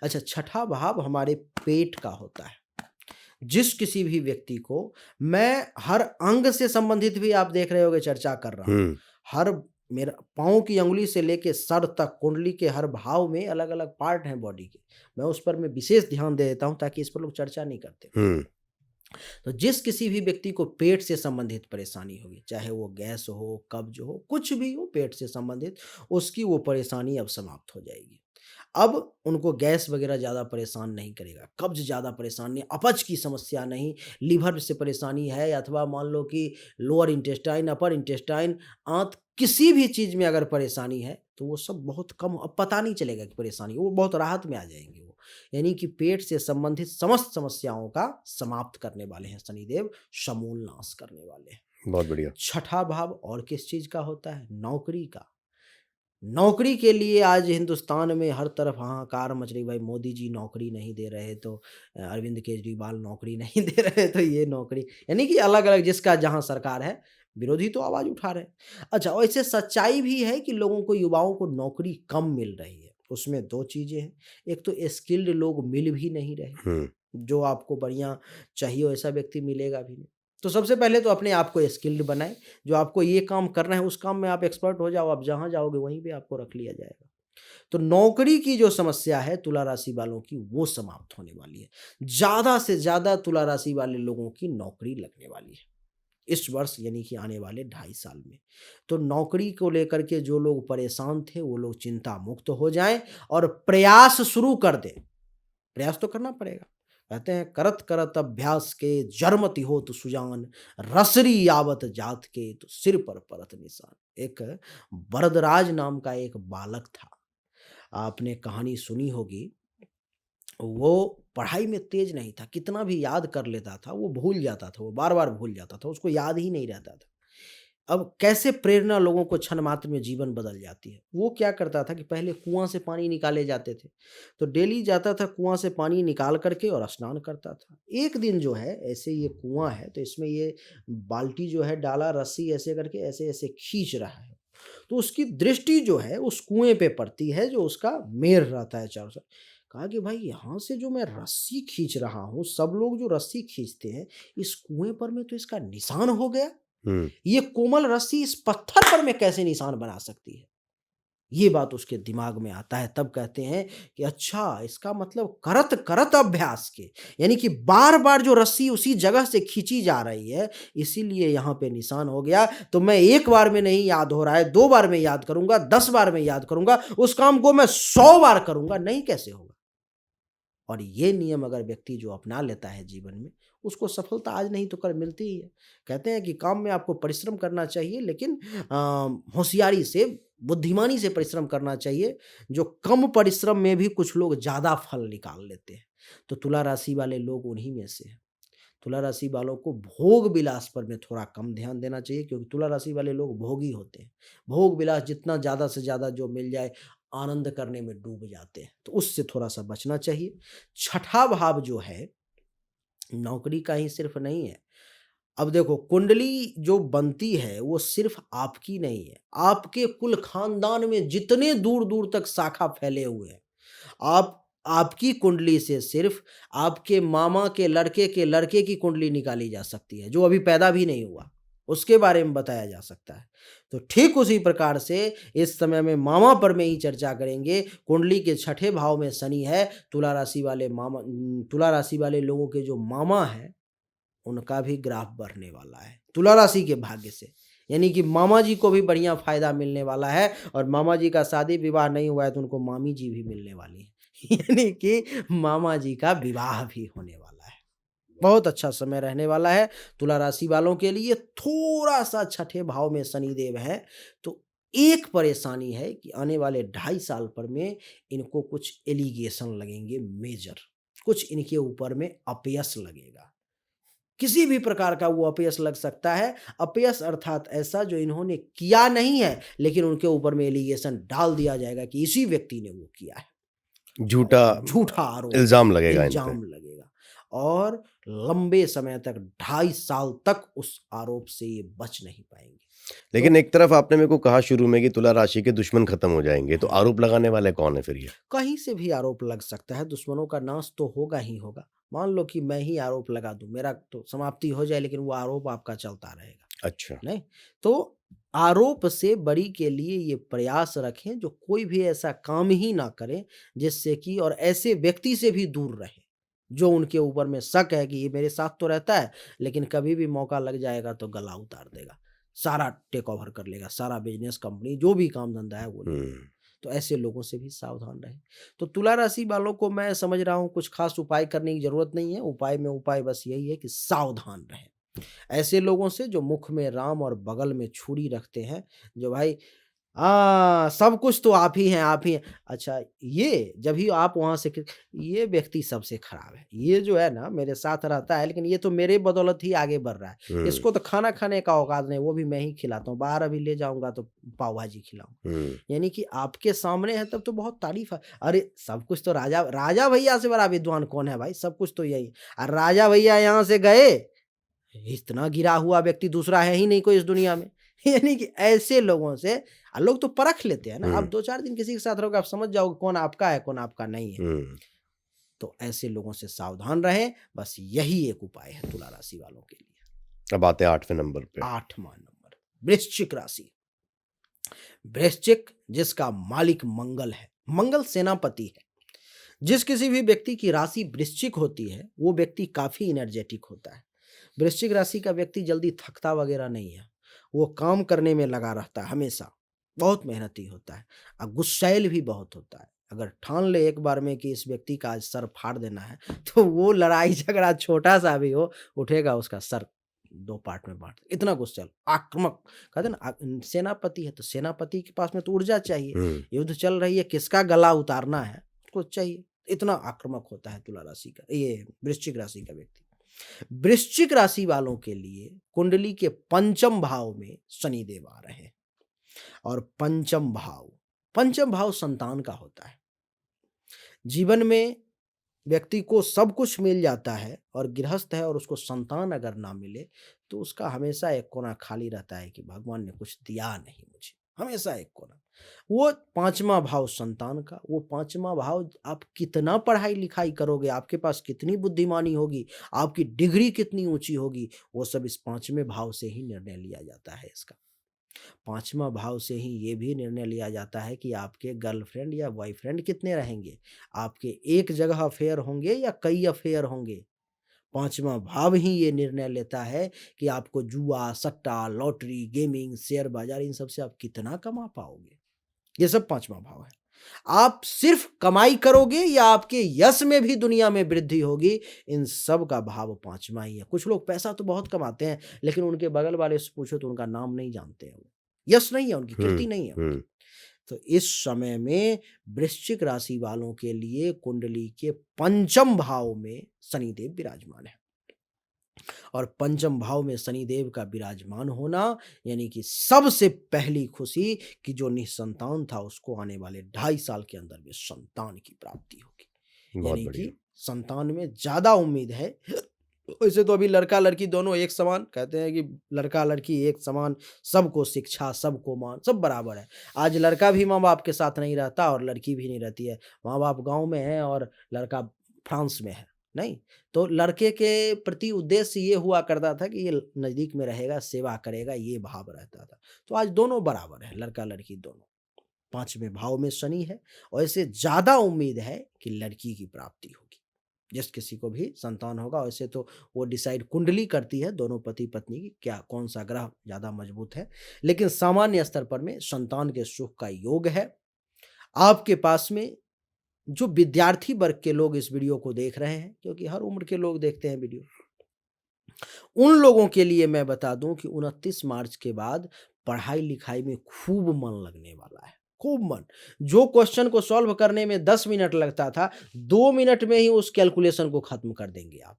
अच्छा, छठा भाव हमारे पेट का होता है। जिस किसी भी व्यक्ति को मैं हर अंग से संबंधित भी आप देख रहे होंगे चर्चा कर रहा हूँ। हुँ, हर मेरा पाँव की अंगुली से लेके सर तक कुंडली के हर भाव में अलग-अलग पार्ट हैं बॉडी के। मैं विशेष ध्यान दे देता हूँ ताकि इस पर लोग चर्चा नहीं करते। हुँ, तो जिस किसी भी व्यक्ति को पेट से संबंधित परेशानी होगी, चाहे वो गैस हो, कब्ज़ हो, कुछ भी हो पेट से संबंधित, उसकी वो परेशानी अब समाप्त हो जाएगी। अब उनको गैस वग़ैरह ज़्यादा परेशान नहीं करेगा, कब्ज़ ज़्यादा परेशान नहीं, अपच की समस्या नहीं, लिवर से परेशानी है अथवा मान लो कि लोअर इंटेस्टाइन, अपर इंटेस्टाइन, आंत किसी भी चीज़ में अगर परेशानी है, तो वो सब बहुत कम अब पता नहीं चलेगा कि परेशानी वो बहुत राहत में आ जाएँगे वो। यानी कि पेट से संबंधित समस्त समस्याओं का समाप्त करने वाले हैं शनिदेव, समूल नाश करने वाले हैं। बहुत बढ़िया। छठा भाव और किस चीज़ का होता है? नौकरी का। नौकरी के लिए आज हिंदुस्तान में हर तरफ हाहाकार मच रही, भाई मोदी जी नौकरी नहीं दे रहे तो अरविंद केजरीवाल नौकरी नहीं दे रहे तो ये नौकरी, यानी कि अलग-अलग जिसका जहाँ सरकार है, विरोधी तो आवाज़ उठा रहे हैं। अच्छा वैसे सच्चाई भी है कि लोगों को युवाओं को नौकरी कम मिल रही है। उसमें 2 चीज़ें हैं, एक तो स्किल्ड लोग मिल भी नहीं रहे। हुँ, जो आपको बढ़िया चाहिए वैसा व्यक्ति मिलेगा भी नहीं। तो सबसे पहले तो अपने आप को स्किल्ड बनाएँ, जो आपको ये काम करना है उस काम में आप एक्सपर्ट हो जाओ, आप जहाँ जाओगे वहीं पे आपको रख लिया जाएगा। तो नौकरी की जो समस्या है तुला राशि वालों की वो समाप्त होने वाली है। ज़्यादा से ज़्यादा तुला राशि वाले लोगों की नौकरी लगने वाली है, इस वर्ष यानी कि आने वाले 2.5 साल में। तो नौकरी को लेकर के जो लोग परेशान थे वो लोग चिंता मुक्त हो जाएँ और प्रयास शुरू कर दें। प्रयास तो करना पड़ेगा। कहते हैं करत करत अभ्यास के जरमति होत सुजान, रसरी आवत जात के तो सिर पर परत निशान। एक वरदराज नाम का एक बालक था। आपने कहानी सुनी होगी। वो पढ़ाई में तेज नहीं था, कितना भी याद कर लेता था, वो भूल जाता था, वो बार-बार भूल जाता था, उसको याद ही नहीं रहता था। अब कैसे प्रेरणा लोगों को क्षण मात्र में जीवन बदल जाती है। वो क्या करता था कि पहले कुआँ से पानी निकाले जाते थे, तो डेली जाता था कुआँ से पानी निकाल कर के और स्नान करता था। एक दिन जो है ऐसे ये कुआँ है तो इसमें ये बाल्टी जो है डाला रस्सी ऐसे करके ऐसे-ऐसे खींच रहा है। तो उसकी दृष्टि जो है उस कुएँ पे पड़ती है जो उसका मेढ़ रहता है चारों तरफ। कहा कि भाई यहाँ से जो मैं रस्सी खींच रहा हूँ, सब लोग जो रस्सी खींचते हैं, इस कुएँ पर में तो इसका निशान हो गया। हुँ, ये कोमल रस्सी इस पत्थर पर मैं कैसे निशान बना सकती है? ये बात उसके दिमाग में आता है, तब कहते हैं कि अच्छा इसका मतलब करत करत अभ्यास के, यानी कि बार-बार जो रस्सी उसी जगह से खींची जा रही है, इसीलिए यहाँ पे निशान हो गया। तो मैं 1 बार में नहीं याद हो रहा है, 2 बार में याद करूँगा, 10 बार में याद करूँगा, उस काम को मैं 100 बार करूँगा, नहीं कैसे होगा? और ये नियम अगर व्यक्ति जो अपना लेता है जीवन में, उसको सफलता आज नहीं तो कल मिलती ही है। कहते हैं कि काम में आपको परिश्रम करना चाहिए लेकिन होशियारी से, बुद्धिमानी से परिश्रम करना चाहिए। जो कम परिश्रम में भी कुछ लोग ज़्यादा फल निकाल लेते हैं। तो तुला राशि वाले लोग उन्हीं में से हैं। तुला राशि वालों को भोग विलास पर में थोड़ा कम ध्यान देना चाहिए क्योंकि तुला राशि वाले लोग भोगी होते हैं। भोग विलास जितना ज़्यादा से ज़्यादा जो मिल जाए आनंद करने में डूब जाते हैं, तो उससे थोड़ा-सा बचना चाहिए। छठा भाव जो है, नौकरी का ही सिर्फ़ नहीं है। अब देखो कुंडली जो बनती है वो सिर्फ़ आपकी नहीं है, आपके कुल ख़ानदान में जितने दूर-दूर तक शाखा फैले हुए हैं, आप आपकी कुंडली से सिर्फ़ आपके मामा के लड़के की कुंडली निकाली जा सकती है, जो अभी पैदा भी नहीं हुआ, उसके बारे में बताया जा सकता है। तो ठीक उसी प्रकार से इस समय में मामा पर में ही चर्चा करेंगे, कुंडली के छठे भाव में शनि है, तुला राशि वाले लोगों के जो मामा हैं, उनका भी ग्राफ बढ़ने वाला है, तुला राशि के भाग्य से। यानी कि मामा जी को भी बढ़िया फ़ायदा मिलने वाला है और मामा जी का शादी-विवाह नहीं हुआ है तो उनको मामी जी भी मिलने वाली हैं। यानी कि मामा जी का विवाह भी होने वाला है। बहुत अच्छा समय रहने वाला है तुला राशि वालों के लिए। थोड़ा-सा छठे भाव में शनिदेव हैं, तो एक परेशानी है कि आने वाले 2.5 साल पर में इनको कुछ एलिगेशन लगेंगे मेजर, कुछ इनके ऊपर में अपयश लगेगा। किसी भी प्रकार का वो अपयश लग सकता है। अपयश अर्थात ऐसा जो इन्होंने किया नहीं है, लेकिन उनके ऊपर में एलिगेशन डाल दिया जाएगा कि इसी व्यक्ति ने वो किया है। झूठा झूठा आरोप, इल्ज़ाम लगेगा इन पे। इल्ज़ाम लगेगा और लंबे समय तक 2.5 साल तक उस आरोप से ये बच नहीं पाएँगे। तो लेकिन एक तरफ आपने मेरे को कहा शुरू में कि तुला राशि के दुश्मन खत्म हो जाएँगे, तो हुँ, आरोप लगाने वाले कौन है फिर ये? कहीं से भी आरोप लग सकता है, दुश्मनों का नाश तो होगा ही होगा। मान लो कि मैं ही आरोप लगा दूँ, मेरा तो समाप्ति हो जाए लेकिन वो आरोप आपका चलता रहेगा। अच्छा, नहीं, तो आरोप से बरी के लिए ये प्रयास रखें जो कोई भी ऐसा काम ही ना करें जिससे कि, और ऐसे व्यक्ति से भी दूर रहें जो उनके ऊपर में शक है कि ये मेरे साथ तो रहता है लेकिन कभी भी मौका लग जाएगा तो गला उतार देगा, सारा टेक ओवर कर लेगा, सारा बिजनेस कंपनी जो भी काम धंधा है वो ले लेगा। हुँ। तो ऐसे लोगों से भी सावधान रहें। तो तुला राशि वालों को मैं समझ रहा हूँ कुछ खास उपाय करने की ज़रूरत नहीं है, उपाय में उपाय बस यही है कि सावधान रहें। ऐसे लोगों से जो मुख में राम और बगल में छुरी रखते हैं, जो भाई सब कुछ तो आप ही हैं, आप ही हैं। अच्छा, ये जब ही आप वहाँ से ये व्यक्ति सबसे खराब है। ये जो है ना मेरे साथ रहता है लेकिन ये तो मेरे बदौलत ही आगे बढ़ रहा है। हुँ, इसको तो खाना खाने का औकात नहीं, वो भी मैं ही खिलाता हूँ। बाहर अभी ले जाऊँगा तो पाव भाजी खिलाऊँगा। हुँ, यानी कि आपके सामने है तब तो बहुत तारीफ़ है। अरे! सब कुछ तो राजा राजा भैया से बड़ा विद्वान कौन है भाई? सब कुछ तो यही है। राजा भैया यहाँ से गए, इतना गिरा हुआ व्यक्ति दूसरा है ही नहीं कोई इस दुनिया में। यानी कि ऐसे लोगों से लोग तो परख लेते हैं ना, आप हुँ, 2-4 दिन किसी के साथ रहोगे, आप समझ जाओगे कौन आपका है, कौन आपका नहीं है। हुँ। तो ऐसे लोगों से सावधान रहें, बस यही एक उपाय है तुला राशि वालों के लिए। अब आते हैं 8वें नंबर पे। 8वाँ नंबर, वृश्चिक राशि। वृश्चिक जिसका मालिक मंगल है, मंगल सेनापति है। जिस किसी भी व्यक्ति की राशि वृश्चिक होती है, वो व्यक्ति काफ़ी एनर्जेटिक होता है। वृश्चिक राशि का व्यक्ति जल्दी थकता वगैरह नहीं है। वो काम करने में लगा रहता है हमेशा, बहुत मेहनती होता है और गुस्सैल भी बहुत होता है। अगर ठान ले एक बार में कि इस व्यक्ति का आज सर फाड़ देना है, तो वो लड़ाई झगड़ा छोटा-सा भी हो, उठेगा उसका सर 2 पार्ट में बाँट इतना गुस्सैल, आक्रामक। कहते हैं ना सेनापति है, तो सेनापति के पास में तो ऊर्जा चाहिए। हुँ, युद्ध चल रही है, किसका गला उतारना है, उसको चाहिए। इतना आक्रामक होता है तुला राशि का ये वृश्चिक राशि का व्यक्ति। वृश्चिक राशि वालों के लिए कुंडली के पंचम भाव में शनिदेव आ रहे हैं और पंचम भाव संतान का होता है। जीवन में व्यक्ति को सब कुछ मिल जाता है और गृहस्थ है और उसको संतान अगर ना मिले तो उसका हमेशा एक कोना खाली रहता है कि भगवान ने कुछ दिया नहीं मुझे, हमेशा एक कोना। वो पांचवा भाव संतान का, वो पांचवा भाव आप कितना पढ़ाई लिखाई करोगे, आपके पास कितनी बुद्धिमानी होगी, आपकी डिग्री कितनी ऊंची होगी, वो सब इस पांचवें भाव से ही निर्णय लिया जाता है इसका। पाँचवाँ भाव से ही ये भी निर्णय लिया जाता है कि आपके गर्लफ्रेंड या बॉयफ्रेंड कितने रहेंगे, आपके एक जगह अफेयर होंगे या कई अफेयर होंगे। पाँचवाँ भाव ही ये निर्णय लेता है कि आपको जुआ, सट्टा, लॉटरी, गेमिंग, शेयर बाज़ार इन सब से आप कितना कमा पाओगे। ये सब पाँचवाँ भाव है। आप सिर्फ़ कमाई करोगे या आपके यश में भी दुनिया में वृद्धि होगी, इन सब का भाव पाँचवाँ ही है। कुछ लोग पैसा तो बहुत कमाते हैं, लेकिन उनके बगल वाले से पूछो तो उनका नाम नहीं जानते हैं वो। यश नहीं है उनकी, हुँ, कीर्ति नहीं है उनकी। हुँ। तो इस समय में वृश्चिक राशि वालों के लिए कुंडली के पंचम भाव में शनिदेव विराजमान है। और पंचम भाव में शनिदेव का विराजमान होना यानी कि सबसे पहली खुशी कि जो निसंतान था उसको आने वाले 2.5 साल के अंदर में संतान की प्राप्ति होगी। बहुत यानी बढ़िया। कि संतान में ज़्यादा उम्मीद है। वैसे तो अभी लड़का-लड़की दोनों एक समान कहते हैं कि लड़का-लड़की एक समान, सबको शिक्षा, सबको मान, सब बराबर है। आज लड़का भी माँ-बाप के साथ नहीं रहता और लड़की भी नहीं रहती है। माँ-बाप गाँव में हैं और लड़का फ्रांस में है, नहीं? तो लड़के के प्रति उद्देश्य ये हुआ करता था कि ये नज़दीक में रहेगा, सेवा करेगा, ये भाव रहता था। तो आज दोनों बराबर हैं, लड़का-लड़की दोनों। 5वें भाव में शनि है और इससे ज़्यादा उम्मीद है कि लड़की की प्राप्ति होगी। जिस किसी को भी संतान होगा वैसे तो वो डिसाइड कुंडली करती है दोनों पति-पत्नी की क्या कौन-सा ग्रह ज़्यादा मजबूत है। लेकिन सामान्य स्तर पर में संतान के सुख का योग है। आपके पास में जो विद्यार्थी वर्ग के लोग इस वीडियो को देख रहे हैं, क्योंकि हर उम्र के लोग देखते हैं वीडियो। उन लोगों के लिए मैं बता दूँ कि 29 मार्च के बाद पढ़ाई-लिखाई में खूब मन लगने वाला है, खूब मन। जो क्वेश्चन को सॉल्व करने में 10 मिनट लगता था, 2 मिनट में ही उस कैलकुलेशन को खत्म कर देंगे आप।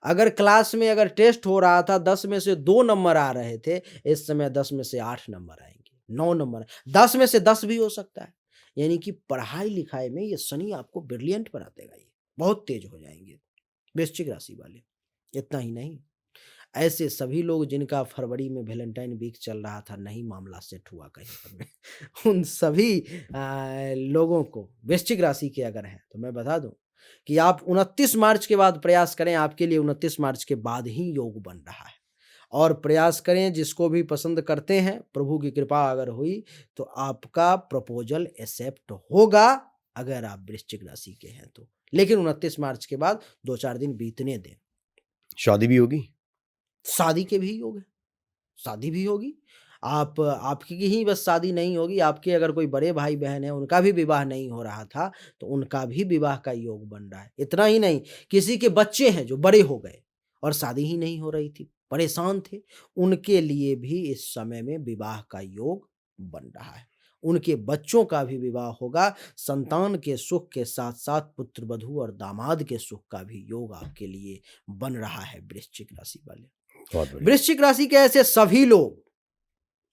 अगर क्लास में अगर टेस्ट हो रहा था, 10 में से 2 नंबर आ रहे थे, इस समय 10 में से 8 नंबर आएँगे, 9 नंबर, 10 में से 10 भी हो सकता है। यानी कि पढ़ाई-लिखाई में ये शनि आपको ब्रिलियंट बना देगा ये, बहुत तेज़ हो जाएँगे, वृश्चिक राशि वाले। इतना ही नहीं, ऐसे सभी लोग जिनका फरवरी में वैलेंटाइन वीक चल रहा था, नहीं मामला सेट हुआ कहीं पर में, उन सभी लोगों को वृश्चिक राशि के अगर हैं, तो मैं बता दूँ कि आप 29 मार्च के बाद प्रयास करें, आपके लिए 29 मार्च के बाद ही योग बन रहा है। और प्रयास करें, जिसको भी पसंद करते हैं, प्रभु की कृपा अगर हुई तो आपका प्रपोजल एक्सेप्ट होगा, अगर आप वृश्चिक राशि के हैं तो। लेकिन 29 मार्च के बाद 2-4 दिन बीतने दें। शादी भी होगी? शादी के भी योग है, शादी भी होगी। आपकी ही बस शादी नहीं होगी, आपके अगर कोई बड़े भाई-बहन हैं, उनका भी विवाह नहीं हो रहा था, तो उनका भी विवाह का योग बन रहा है। इतना ही नहीं, किसी के बच्चे हैं जो बड़े हो गए और शादी ही नहीं हो रही थी, परेशान थे, उनके लिए भी इस समय में विवाह का योग बन रहा है। उनके बच्चों का भी विवाह होगा, संतान के सुख के साथ-साथ पुत्रवधू और दामाद के सुख का भी योग आपके लिए बन रहा है, वृश्चिक राशि वाले। बहुत बढ़िया। वृश्चिक राशि के ऐसे सभी लोग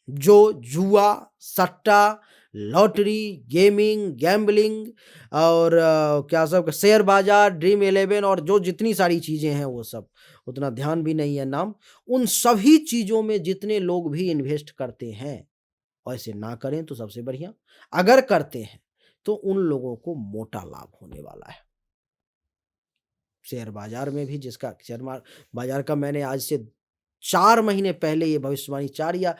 जो जुआ, सट्टा, लॉटरी, गेमिंग, गैम्बलिंग और क्या सब शेयर बाजार, ड्रीम 11 और जो जितनी सारी चीज़ें हैं वो सब, उतना ध्यान भी नहीं है नाम। उन सभी चीज़ों में जितने लोग भी इन्वेस्ट करते हैं, ऐसे ना करें तो सबसे बढ़िया। अगर करते हैं तो उन लोगों को मोटा लाभ होने वाला है। शेयर बाजार में भी जिसका बाजार का मैंने आज से 4 महीने पहले ये भविष्यवाणी, 4 या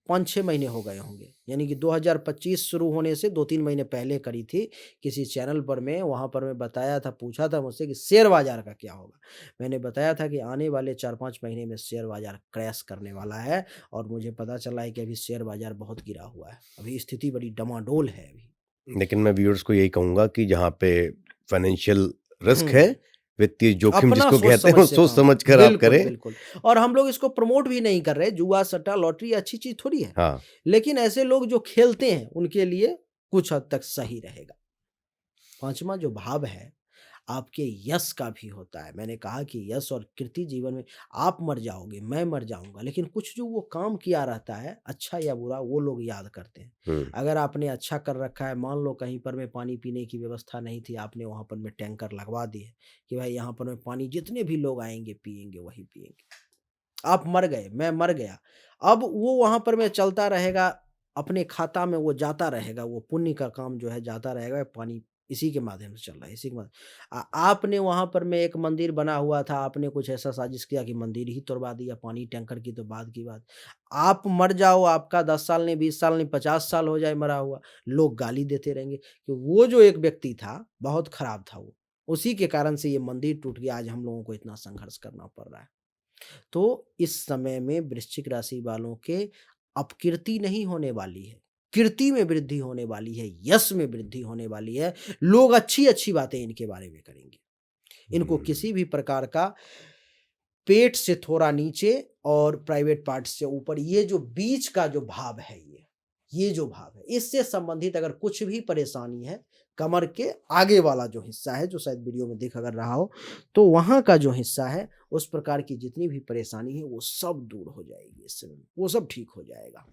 5-6 महीने हो गए होंगे, यानी कि 2025 शुरू होने से 2-3 महीने पहले करी थी किसी चैनल पर मैं, वहाँ पर मैं बताया था, पूछा था मुझसे कि शेयर बाज़ार का क्या होगा? मैंने बताया था कि आने वाले 4-5 महीने में शेयर बाज़ार क्रैश करने वाला है और मुझे पता चला है कि अभी शेयर बाज़ार बहुत गिरा हुआ है। अभी स्थिति बड़ी डमाडोल है अभी। लेकिन मैं व्यूअर्स को यही कहूँगा कि जहाँ पे फाइनेंशियल रिस्क हुँ। है, वित्तीय जोखिम अपना जिसको कहते हैं, वो सोच-समझ से सोच काम समझ करें। कर आप बिल्कुल, करें। बिल्कुल। और हम लोग इसको प्रमोट भी नहीं कर रहे, जुआ, सट्टा, लॉटरी अच्छी चीज़ थोड़ी है। हाँ, लेकिन ऐसे लोग जो खेलते हैं, उनके लिए कुछ हद तक सही रहेगा। 5वाँ जो भाव है, आपके यश का भी होता है। मैंने कहा कि यश और कीर्ति जीवन में, आप मर जाओगे, मैं मर जाऊँगा, लेकिन कुछ जो वो काम किया रहता है, अच्छा या बुरा, वो लोग याद करते हैं। हुँ, अगर आपने अच्छा कर रखा है, मान लो कहीं पर में पानी पीने की व्यवस्था नहीं थी, आपने वहाँ पर में टैंकर लगवा दिए कि भाई यहाँ पर में पानी जितने भी लोग आएँगे, पिएँगे, वही पिएँगे। आप मर गए, मैं मर गया। अब वो वहाँ पर में चलता रहेगा, अपने खाता में वो जाता रहेगा, वो पुण्य का काम जो है जाता रहेगा, पानी इसी के माध्यम से चल रहा है, इसी के माध्यम। आपने वहाँ पर में एक मंदिर बना हुआ था, आपने कुछ ऐसा साजिश किया कि मंदिर ही तुड़वा दिया, पानी टैंकर की तो बाद की बात। आप मर जाओ, आपका 10 साल नहीं, 20 साल नहीं, 50 साल हो जाए मरा हुआ, लोग गाली देते रहेंगे कि वो जो एक व्यक्ति था, बहुत खराब था वो। उसी के कारण से ये मंदिर टूट गया, आज हम लोगों को इतना संघर्ष करना पड़ रहा है। तो इस समय में वृश्चिक राशि वालों के अपकीर्ति नहीं होने वाली है, कीर्ति में वृद्धि होने वाली है, यश में वृद्धि होने वाली है। लोग अच्छी-अच्छी बातें इनके बारे में करेंगे। इनको हुँ, किसी भी प्रकार का पेट से थोड़ा नीचे और प्राइवेट पार्ट से ऊपर, ये जो बीच का जो भाव है, ये जो भाव है, इससे संबंधित अगर कुछ भी परेशानी है, कमर के आगे वाला जो हिस्सा है, जो शायद वीडियो में दिख अगर रहा हो, तो वहाँ का जो हिस्सा है, उस प्रकार की जितनी भी परेशानी है, वो सब दूर हो जाएगी इस समय, वो सब ठीक हो जाएगा।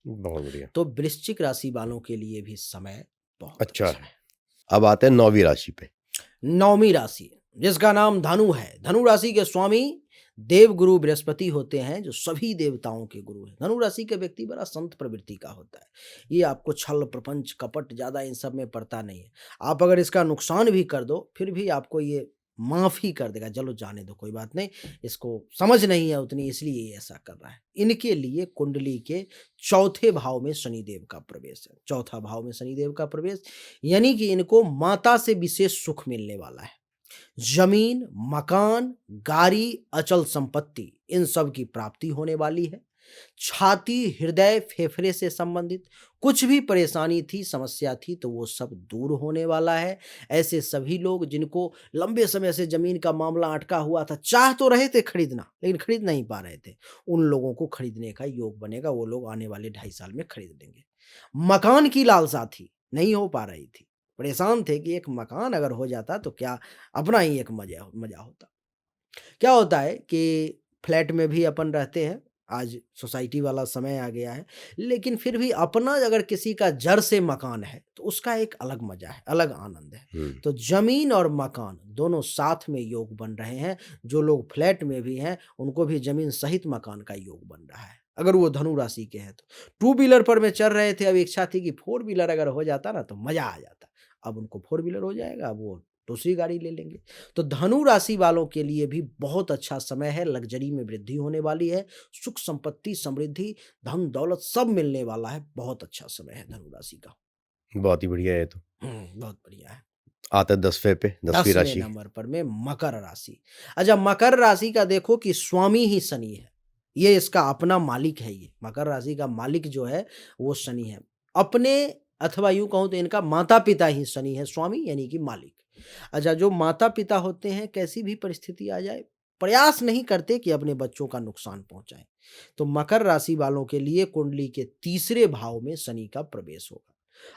बहुत बढ़िया। तो वृश्चिक राशि वालों के लिए भी समय बहुत अच्छा, अच्छा है। अब आते हैं 9वीं राशि पे। 9वीं राशि, जिसका नाम धनु है। धनु राशि के स्वामी देवगुरु बृहस्पति होते हैं, जो सभी देवताओं के गुरु हैं। धनु राशि का व्यक्ति बड़ा संत प्रवृत्ति का होता है। ये आपको छल, प्रपंच, कपट ज़्यादा इन सब में पड़ता नहीं है। आप अगर इसका नुकसान भी कर दो, फिर भी आपको ये माफ़ ही कर देगा, चलो जाने दो, कोई बात नहीं, इसको समझ नहीं है उतनी, इसलिए ये ऐसा कर रहा है। इनके लिए कुंडली के चौथे भाव में शनिदेव का प्रवेश है। चौथा भाव में शनिदेव का प्रवेश, यानी कि इनको माता से विशेष सुख मिलने वाला है। जमीन, मकान, गाड़ी, अचल संपत्ति, इन सब की प्राप्ति होने वाली है। छाती, हृदय, फेफड़े से संबंधित कुछ भी परेशानी थी, समस्या थी, तो वो सब दूर होने वाला है। ऐसे सभी लोग जिनको लंबे समय से जमीन का मामला अटका हुआ था, चाह तो रहे थे खरीदना, लेकिन खरीद नहीं पा रहे थे, उन लोगों को खरीदने का योग बनेगा। वो लोग आने वाले 2.5 साल में खरीद लेंगे। मकान की लालसा थी, नहीं हो पा रही थी, परेशान थे कि एक मकान अगर हो जाता तो क्या अपना ही एक मज़ा मज़ा होता। क्या होता है कि फ्लैट में भी अपन रहते हैं, आज सोसाइटी वाला समय आ गया है, लेकिन फिर भी अपना अगर किसी का जड़ से मकान है, तो उसका एक अलग मज़ा है, अलग आनंद है। हुँ, तो ज़मीन और मकान दोनों साथ में योग बन रहे हैं। जो लोग फ्लैट में भी हैं, उनको भी ज़मीन सहित मकान का योग बन रहा है, अगर वो धनु राशि के हैं तो। टू व्हीलर पर में चल रहे थे, अब इच्छा थी कि फोर व्हीलर अगर हो जाता ना, तो मज़ा आ जाता। अब उनको फोर व्हीलर हो जाएगा, अब वो दूसरी गाड़ी ले लेंगे। तो धनु राशि वालों के लिए भी बहुत अच्छा समय है, लग्जरी में वृद्धि होने वाली है, सुख संपत्ति, समृद्धि, धन दौलत सब मिलने वाला है। बहुत अच्छा समय है धनु राशि का। बहुत ही बढ़िया है। तो बहुत बढ़िया है। आता है 10वें पे, 10वीं 10वें राशि। नंबर पर में मकर राशि। अच्छा, मकर राशि का देखो कि स्वामी ही शनि है, ये इसका अपना मालिक है। ये मकर राशि का मालिक जो है वो शनि है, अपने अथवा यूं कहूं तो इनका माता पिता ही शनि है, स्वामी यानी कि मालिक। अच्छा, जो माता पिता होते हैं कैसी भी परिस्थिति आ जाए प्रयास नहीं करते कि अपने बच्चों का नुकसान पहुंचाएं। तो मकर राशि वालों के लिए कुंडली के तीसरे भाव में शनि का प्रवेश होगा।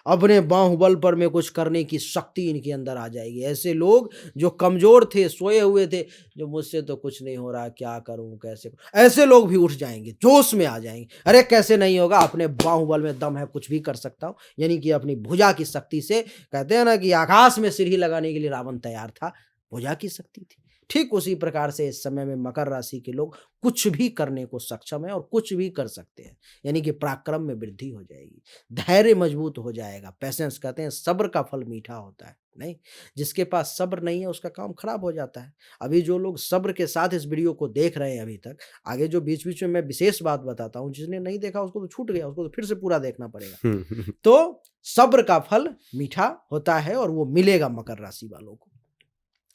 अपने बाहुबल पर में कुछ करने की शक्ति इनके अंदर आ जाएगी। ऐसे लोग जो कमजोर थे, सोए हुए थे, जो मुझसे तो कुछ नहीं हो रहा, क्या करूं, कैसे करूं, ऐसे लोग भी उठ जाएंगे, जोश में आ जाएंगे। अरे कैसे नहीं होगा, अपने बाहुबल में दम है, कुछ भी कर सकता हूं। यानी कि अपनी भुजा की शक्ति से, कहते हैं ना कि आकाश में सीढ़ी लगाने के लिए रावण तैयार था, भुजा की शक्ति थी। ठीक उसी प्रकार से इस समय में मकर राशि के लोग कुछ भी करने को सक्षम है और कुछ भी कर सकते हैं। यानी कि पराक्रम में वृद्धि हो जाएगी, धैर्य मजबूत हो जाएगा। पेशेंस, कहते हैं सब्र का फल मीठा होता है। नहीं, जिसके पास सब्र नहीं है उसका काम खराब हो जाता है। अभी जो लोग सब्र के साथ इस वीडियो को देख रहे हैं अभी तक, आगे जो बीच बीच में मैं विशेष बात बताता हूँ, जिसने नहीं देखा उसको तो छूट गया, उसको तो फिर से पूरा देखना पड़ेगा। तो सब्र का फल मीठा होता है और वो मिलेगा मकर राशि वालों को।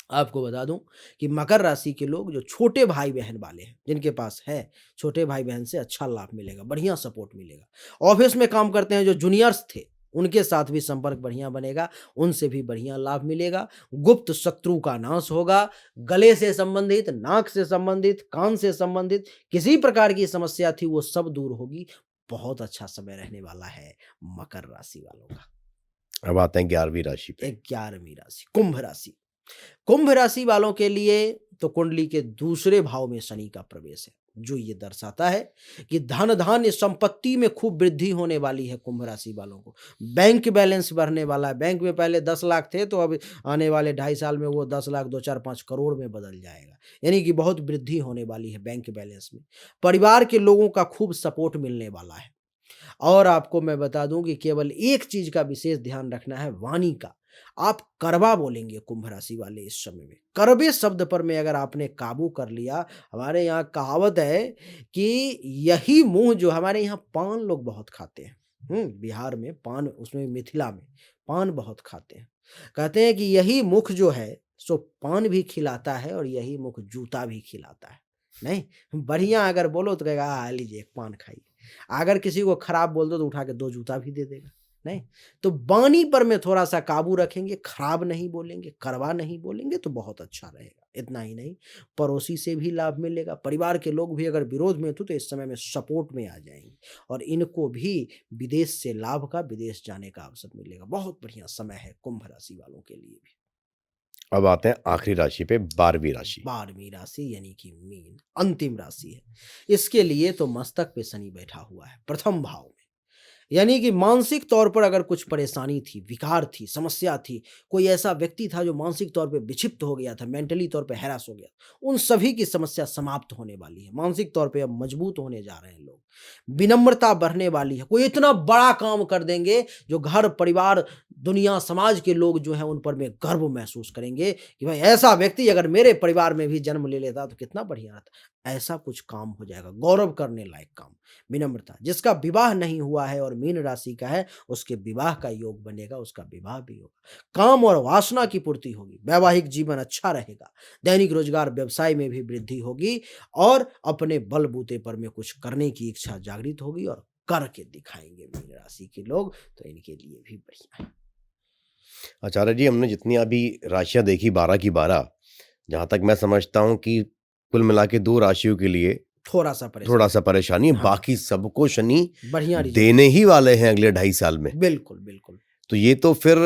आपको बता दूं कि मकर राशि के लोग जो छोटे भाई बहन वाले हैं, जिनके पास है, छोटे भाई बहन से अच्छा लाभ मिलेगा, बढ़िया सपोर्ट मिलेगा। ऑफिस में काम करते हैं जो जूनियर्स थे, उनके साथ भी संपर्क बढ़िया बनेगा, उनसे भी बढ़िया लाभ मिलेगा। गुप्त शत्रु का नाश होगा। गले से संबंधित, नाक से संबंधित, कान से संबंधित किसी प्रकार की समस्या थी वो सब दूर होगी। बहुत अच्छा समय रहने वाला है मकर राशि वालों का। अब आते हैं 11वीं राशि पे। 11वीं राशि कुंभ राशि। कुंभ राशि वालों के लिए तो कुंडली के दूसरे भाव में शनि का प्रवेश है, जो ये दर्शाता है कि धन धान्य संपत्ति में खूब वृद्धि होने वाली है। कुंभ राशि वालों को बैंक बैलेंस बढ़ने वाला है। बैंक में पहले 10 लाख थे तो अब आने वाले 2.5 साल में वो 10 लाख 2, 4, 5 करोड़ में बदल जाएगा। यानी कि बहुत वृद्धि होने वाली है बैंक बैलेंस में। परिवार के लोगों का खूब सपोर्ट मिलने वाला है। और आपको मैं बता दूं कि केवल एक चीज का विशेष ध्यान रखना है, वाणी का। आप कड़वा बोलेंगे कुंभ राशि वाले इस समय में। कड़वे शब्द पर में अगर आपने काबू कर लिया, हमारे यहाँ कहावत है कि यही मुंह, जो हमारे यहाँ पान लोग बहुत खाते हैं, बिहार में पान, उसमें मिथिला में पान बहुत खाते हैं। कहते हैं कि यही मुख जो है सो पान भी खिलाता है और यही मुख जूता भी खिलाता है। नहीं, बढ़िया अगर बोलो तो कहेगा लीजिए एक पान खाइए। अगर किसी को खराब बोल दो तो उठा के 2 जूता भी दे देगा। नहीं, तो वाणी पर में थोड़ा सा काबू रखेंगे, खराब नहीं बोलेंगे, कड़वा नहीं बोलेंगे तो बहुत अच्छा रहेगा। इतना ही नहीं, पड़ोसी से भी लाभ मिलेगा। परिवार के लोग भी अगर विरोध में थे तो इस समय में सपोर्ट में आ जाएंगे और इनको भी विदेश से लाभ का, विदेश जाने का अवसर मिलेगा। बहुत बढ़िया समय है कुंभ राशि वालों के लिए भी। अब आते हैं आखिरी राशि पे, 12वीं राशि। 12वीं राशि यानी कि मीन, अंतिम राशि है। इसके लिए तो मस्तक पे शनि बैठा हुआ है प्रथम भाव में। यानी कि मानसिक तौर पर अगर कुछ परेशानी थी, विकार थी, समस्या थी, कोई ऐसा व्यक्ति था जो मानसिक तौर पे विक्षिप्त हो गया था, मेंटली तौर पे हैरास हो गया, उन सभी की समस्या समाप्त होने वाली है। मानसिक तौर पे अब मजबूत होने जा रहे हैं लोग। विनम्रता बढ़ने वाली है। कोई इतना बड़ा काम कर देंगे जो घर परिवार दुनिया समाज के लोग जो हैं उन पर में गर्व महसूस करेंगे कि भाई ऐसा व्यक्ति अगर मेरे परिवार में भी जन्म ले लेता तो कितना बढ़िया रहता। ऐसा कुछ काम हो जाएगा, गौरव करने लायक काम। विनम्रता, जिसका विवाह नहीं हुआ है और मीन राशि का है, उसके विवाह का योग बनेगा, उसका विवाह भी होगा। काम और वासना की पूर्ति होगी, वैवाहिक जीवन अच्छा रहेगा, दैनिक रोजगार व्यवसाय में भी वृद्धि होगी और अपने बलबूते पर में कुछ करने की इच्छा जागृत होगी और करके दिखाएंगे मीन राशि के लोग, तो इनके लिए भी बढ़िया है। आचार्य जी, हमने जितनी अभी राशियां देखी 12 की 12, जहां तक मैं समझता हूं कि कुल मिला के 2 राशियों के लिए थोड़ा सा परेशानी है। हाँ। बाकी सबको शनि बढ़िया रिजल्ट देने ही वाले हैं अगले 2.5 साल में। बिल्कुल बिल्कुल तो ये तो फिर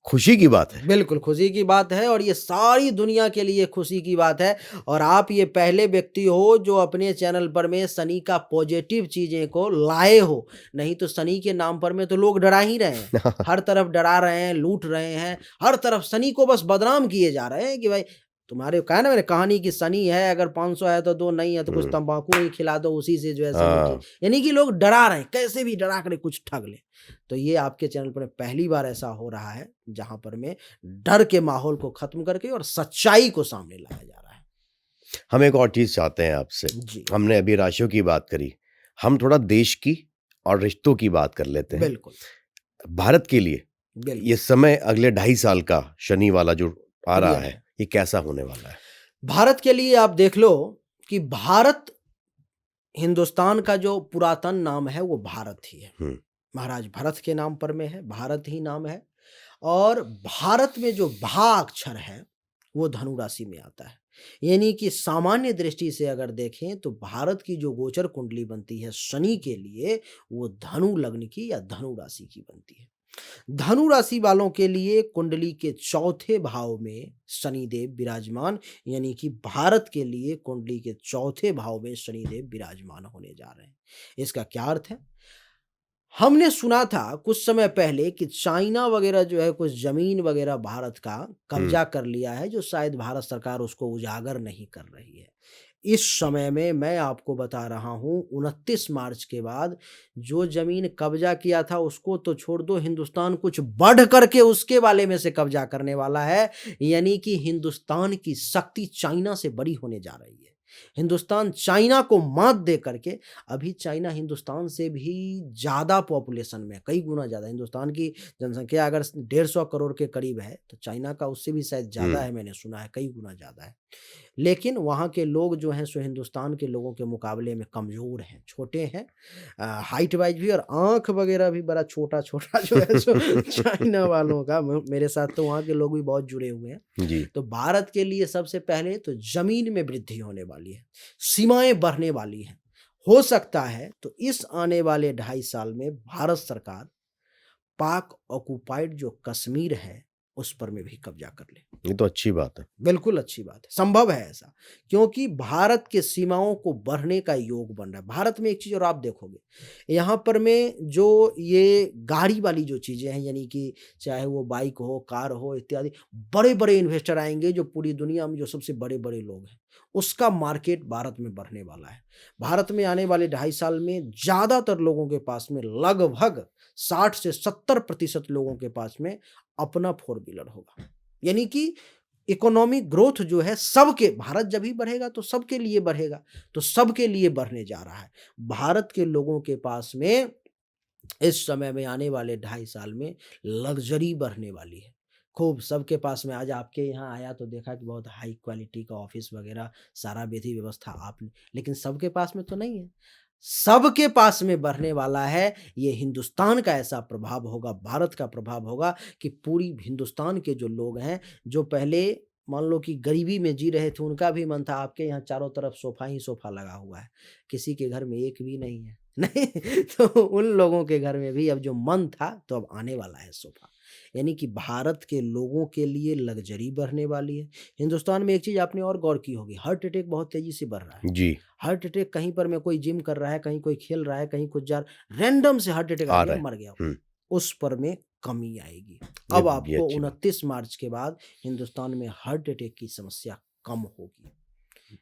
खुशी की बात है। बिल्कुल खुशी की बात है और ये सारी दुनिया के लिए खुशी की बात है। और आप ये पहले व्यक्ति हो जो अपने चैनल पर में शनि का पॉजिटिव चीजें को लाए हो। नहीं तो शनि के नाम पर में तो लोग डरा ही रहे हैं, हर तरफ डरा रहे हैं, लूट रहे हैं, हर तरफ शनि को बस बदनाम किए जा रहे हैं कि भाई तुम्हारे कहा ना मैंने कहानी की शनि है, अगर 500 है तो 2 नहीं है तो कुछ हुँ। तंबाकू ही खिला दो, उसी से जो है शनि ठीक। हाँ, यानी कि लोग डरा रहे हैं, कैसे भी डरा कर कुछ ठग लें। तो ये आपके चैनल पर पहली बार ऐसा हो रहा है, जहाँ पर मैं डर के माहौल को खत्म करके और सच्चाई को सामने लाया जा रहा है। हम एक और चीज़ चाहते हैं आपसे। जी, हमने अभी राशियों की बात करी, हम थोड़ा देश की और रिश्तों की बात कर लेते हैं। बिल्कुल, भारत के लिए ये बिल्कुल, समय अगले 2.5 साल का शनि वाला जो आ रहा पीरियड है, है। ये कैसा होने वाला है? भारत के लिए आप देख लो कि भारत हिंदुस्तान का जो पुरातन नाम है वो भारत ही है। हुँ, महाराज भरत के नाम पर में है, भारत ही नाम है। और भारत में जो भा अक्षर है, वो धनु राशि में आता है। यानी कि सामान्य दृष्टि से अगर देखें तो भारत की जो गोचर कुंडली बनती है शनि के लिए, वो धनु लग्न की या धनु राशि की बनती है। धनु राशि वालों के लिए कुंडली के चौथे भाव में शनिदेव विराजमान, यानी कि भारत के लिए कुंडली के चौथे भाव में शनिदेव विराजमान होने जा रहे हैं। इसका क्या अर्थ है? हमने सुना था कुछ समय पहले कि चाइना वगैरह जो है कुछ जमीन वगैरह भारत का हुँ। कब्जा कर लिया है, जो शायद भारत सरकार उसको उजागर नहीं कर रही है। इस समय में मैं आपको बता रहा हूँ 29 मार्च के बाद जो ज़मीन कब्ज़ा किया था उसको तो छोड़ दो, हिंदुस्तान कुछ बढ़ कर के उसके वाले में से कब्ज़ा करने वाला है। यानी कि हिंदुस्तान की शक्ति चाइना से बड़ी होने जा रही है। हिंदुस्तान चाइना को मात दे करके, अभी चाइना हिंदुस्तान से भी ज़्यादा पॉपुलेशन में, कई गुना ज़्यादा, हिंदुस्तान की जनसंख्या अगर 150 करोड़ के करीब है, तो चाइना का उससे भी शायद ज़्यादा हुँ, है, मैंने सुना है कई गुना ज़्यादा है। लेकिन वहाँ के लोग जो हैं सो हिंदुस्तान के लोगों के मुकाबले में कमज़ोर हैं, छोटे हैं, हाइट वाइज़ भी, और आँख वग़ैरह भी बड़ा छोटा-छोटा जो है सो चाइना वालों का। म मेरे साथ तो वहाँ के लोग भी बहुत जुड़े हुए हैं। जी, तो भारत के लिए सबसे पहले तो ज़मीन में वृद्धि होने वाली है, सीमाएँ बढ़ने वाली हैं। हो सकता है तो इस आने वाले 2.5 साल में भारत सरकार पाक ऑक्युपाइड जो कश्मीर है, उस पर में भी कब्ज़ा कर ले। ये तो अच्छी बात है। बिल्कुल अच्छी बात है, संभव है ऐसा, क्योंकि भारत के सीमाओं को बढ़ने का योग बन रहा है। भारत में एक चीज़ और आप देखोगे, यहाँ पर में जो ये गाड़ी वाली जो चीज़ें हैं, यानी कि चाहे वो बाइक हो, कार हो इत्यादि, बड़े-बड़े इन्वेस्टर आएँगे जो पूरी दुनिया में जो सबसे बड़े-बड़े लोग हैं, उसका मार्केट भारत में बढ़ने वाला है। भारत में आने वाले 2.5 साल में ज़्यादातर लोगों के पास में लगभग 60 से 70% लोगों के पास में अपना फ़ोर व्हीलर होगा। यानी कि इकोनॉमिक ग्रोथ जो है सबके, भारत जब ही बढ़ेगा तो सबके लिए बढ़ेगा, तो सबके लिए बढ़ने जा रहा है। भारत के लोगों के पास में इस समय में आने वाले 2.5 साल में लग्ज़री बढ़ने वाली है। खूब सबके पास में, आज आपके यहाँ आया तो देखा कि बहुत हाई क्वालिटी का ऑफ़िस वग़ैरह, सारा विधि व्यवस्था आपने, लेकिन सबके पास में तो नहीं है। सबके पास में बढ़ने वाला है। ये हिंदुस्तान का ऐसा प्रभाव होगा, भारत का प्रभाव होगा कि पूरी हिंदुस्तान के जो लोग हैं, जो पहले मान लो कि गरीबी में जी रहे थे, उनका भी मन था, आपके यहाँ चारों तरफ सोफ़ा ही सोफ़ा लगा हुआ है, किसी के घर में एक भी नहीं है। नहीं, तो उन लोगों के घर में भी अब जो मन था, तो अब आने वाला है सोफ़ा। यानी कि भारत के लोगों के लिए लग्ज़री बढ़ने वाली है। हिंदुस्तान में एक चीज़ आपने और गौर की होगी, हार्ट अटैक बहुत तेज़ी से बढ़ रहा है। जी, हार्ट अटैक कहीं पर में कोई जिम कर रहा है, कहीं कोई खेल रहा है, कहीं कुछ जा रैंडम से हार्ट अटैक आ आ गया, रहा है। मर गया वो। हुँ, उस पर में कमी आएगी। अब ये आपको अच्छी बात। 29 मार्च के बाद हिंदुस्तान में हार्ट अटैक की समस्या कम होगी।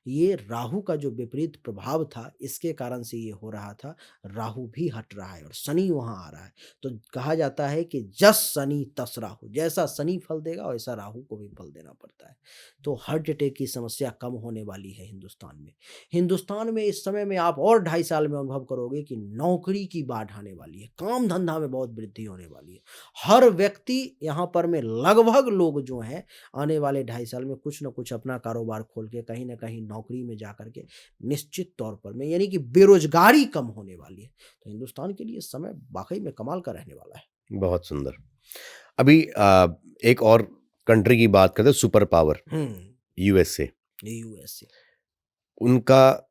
ये राहु का जो विपरीत प्रभाव था, इसके कारण से ये हो रहा था। राहु भी हट रहा है और शनि वहाँ आ रहा है। तो कहा जाता है कि जस शनि तस राहु, जैसा शनि फल देगा वैसा राहु को भी फल देना पड़ता है। तो हार्ट अटैक की समस्या कम होने वाली है हिंदुस्तान में। हिंदुस्तान में इस समय में आप और 2.5 साल में अनुभव करोगे कि नौकरी की बाढ़ आने वाली है, काम-धंधा में बहुत वृद्धि होने वाली है। हर व्यक्ति यहाँ पर में, लगभग लोग जो हैं, आने वाले 2.5 साल में कुछ न कुछ अपना कारोबार खोल के कहीं न कहीं नौकरी में जा कर के निश्चित तौर पर में, यानी कि बेरोज़गारी कम होने वाली है। तो हिंदुस्तान के लिए समय वाक़ई में कमाल का रहने वाला है। बहुत सुंदर। अभी एक और कंट्री की बात करते हैं, सुपर पावर हुँ, यूएसए। यूएसए उनका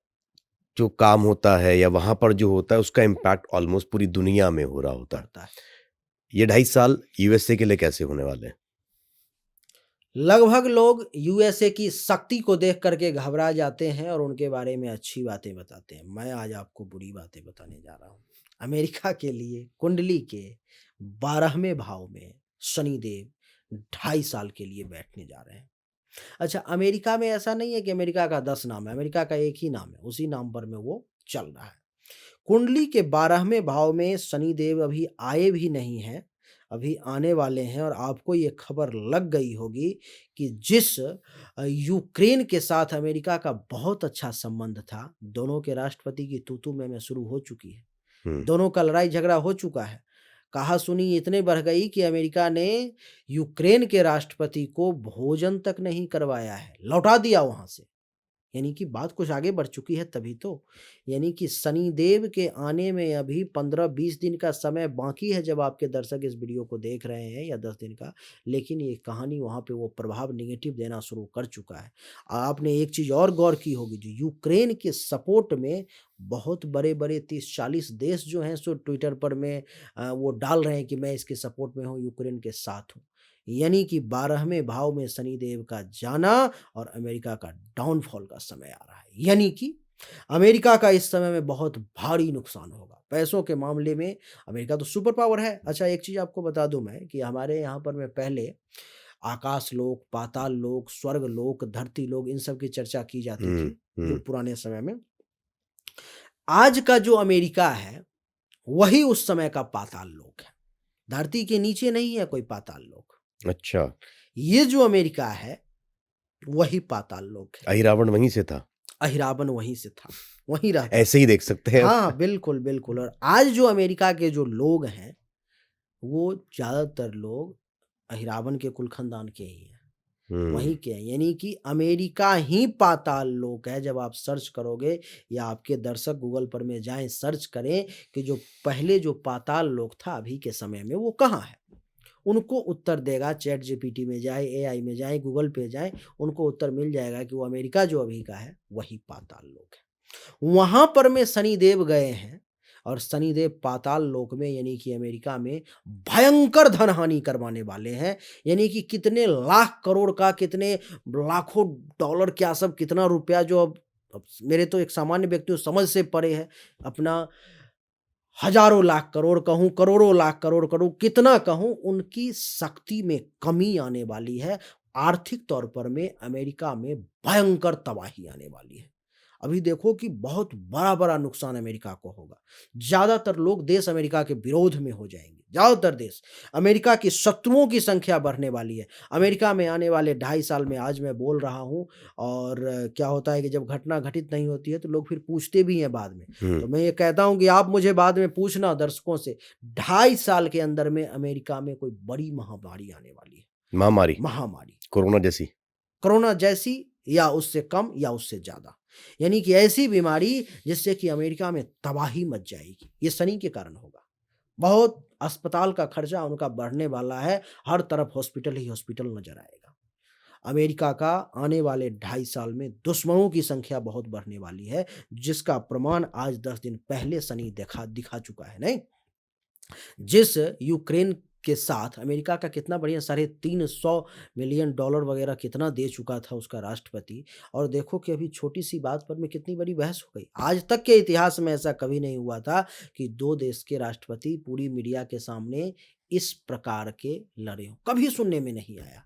जो काम होता है या वहाँ पर जो होता है उसका इम्पैक्ट ऑलमोस्ट पूरी दुनिया में हो रहा होता है। पड़ता है। ये 2.5 साल यूएसए के लिए कैसे होने वाले हैं? लगभग लोग यूएसए की शक्ति को देख कर के घबरा जाते हैं और उनके बारे में अच्छी बातें बताते हैं। मैं आज आपको बुरी बातें बताने जा रहा हूँ। अमेरिका के लिए कुंडली के 12वें भाव में शनिदेव 2.5 साल के लिए बैठने जा रहे हैं। अच्छा, अमेरिका में ऐसा नहीं है कि अमेरिका का 10 नाम है, अमेरिका का एक ही नाम है, उसी नाम पर में वो चल रहा है। कुंडली के 12वें भाव में शनिदेव अभी आए भी नहीं हैं, अभी आने वाले हैं और आपको ये खबर लग गई होगी कि जिस यूक्रेन के साथ अमेरिका का बहुत अच्छा संबंध था, दोनों के राष्ट्रपति की तू-तू मैं-मैं शुरू हो चुकी है। हुँ, दोनों का लड़ाई-झगड़ा हो चुका है। कहा-सुनी इतने बढ़ गई कि अमेरिका ने यूक्रेन के राष्ट्रपति को भोजन तक नहीं करवाया है, लौटा दिया वहाँ से। यानी कि बात कुछ आगे बढ़ चुकी है तभी तो। यानी कि शनिदेव के आने में अभी 15-20 दिन का समय बाकी है जब आपके दर्शक इस वीडियो को देख रहे हैं या 10 दिन का, लेकिन ये कहानी वहाँ पे वो प्रभाव नेगेटिव देना शुरू कर चुका है। आपने एक चीज़ और गौर की होगी जो यूक्रेन के सपोर्ट में बहुत बड़े-बड़े 30-40 देश जो हैं सो ट्विटर पर में वो डाल रहे हैं कि मैं इसके सपोर्ट में हूँ, यूक्रेन के साथ हूँ। यानी कि 12वें भाव में शनिदेव का जाना और अमेरिका का डाउनफॉल का समय आ रहा है। यानी कि अमेरिका का इस समय में बहुत भारी नुकसान होगा। पैसों के मामले में अमेरिका तो सुपर पावर है। अच्छा, एक चीज़ आपको बता दूँ मैं कि हमारे यहाँ पर में पहले आकाश लोक, पाताल लोक, स्वर्ग लोक, धरती लोक इन सब की चर्चा की जाती हुँ, थी, जो हुँ। पुराने समय में। आज का जो अमेरिका है, वही उस समय का पाताल लोक है। धरती के नीचे नहीं है कोई पाताल लोक। अच्छा, ये जो अमेरिका है, वही पाताल लोक है। अहिरावण वहीं से था। अहिरावण वहीं से था, वहीं रहता ऐसे था। ही देख सकते हैं हाँ, आप। हाँ, बिल्कुल, बिल्कुल और आज जो अमेरिका के जो लोग हैं, वो ज़्यादातर लोग अहिरावण के कुल खानदान के ही हैं, हुँ, वहीं के हैं। यानी कि अमेरिका ही पाताल लोक है, जब आप सर्च करोगे या आपके दर्शक गूगल पर में जाएँ, सर्च करें कि जो पहले जो पाताल लोक था, अभी के समय में वो कहाँ है? उनको उत्तर देगा चैट जीपीटी में जाएँ, एआई में जाएँ, गूगल पे जाएँ, उनको उत्तर मिल जाएगा कि वो अमेरिका जो अभी का है, वही पाताल लोक है। वहाँ पर में शनिदेव गए हैं और शनिदेव पाताल लोक में यानी कि अमेरिका में भयंकर धन-हानि करवाने वाले हैं। यानी कि कितने लाख करोड़ का, कितने लाखों डॉलर क्या सब कितना रुपया जो अब मेरे तो एक सामान्य व्यक्ति को समझ से परे है। अपना हज़ारों लाख करोड़ कहूँ, करोड़ों लाख करोड़ कहूँ, कितना कहूँ, उनकी शक्ति में कमी आने वाली है। आर्थिक तौर पर में अमेरिका में भयंकर तबाही आने वाली है। अभी देखो कि बहुत बड़ा-बड़ा नुकसान अमेरिका को होगा। ज़्यादातर लोग देश अमेरिका के विरोध में हो जाएँगे, ज़्यादातर देश। अमेरिका के शत्रुओं की संख्या बढ़ने वाली है। अमेरिका में आने वाले 2.5 साल में आज मैं बोल रहा हूँ और क्या होता है कि जब घटना घटित नहीं होती है तो लोग फिर पूछते भी हैं बाद में। हुँ। तो मैं ये कहता हूँ कि आप मुझे बाद में पूछना दर्शकों से, 2.5 साल के अंदर में अमेरिका में कोई बड़ी महामारी आने वाली है। महामारी, महामारी, कोरोना जैसी। कोरोना जैसी या उससे कम या उससे ज़्यादा। यानी कि ऐसी बीमारी जिससे कि अमेरिका में तबाही मच जाएगी। ये शनि के कारण होगा। बहुत अस्पताल का खर्चा उनका बढ़ने वाला है, हर तरफ हॉस्पिटल ही हॉस्पिटल नज़र आएगा। अमेरिका का आने वाले 2.5 साल में दुश्मनों की संख्या बहुत बढ़ने वाली है, जिसका प्रमाण आज 10 दिन पहले शनि दिखा चुका है, नहीं? जिस यूक्रेन के साथ अमेरिका का कितना बढ़िया $350 मिलियन डॉलर वगैरह कितना दे चुका था उसका राष्ट्रपति और देखो कि अभी छोटी-सी बात पर में कितनी बड़ी बहस हो गई। आज तक के इतिहास में ऐसा कभी नहीं हुआ था कि 2 देश के राष्ट्रपति पूरी मीडिया के सामने इस प्रकार के लड़े हों, कभी सुनने में नहीं आया।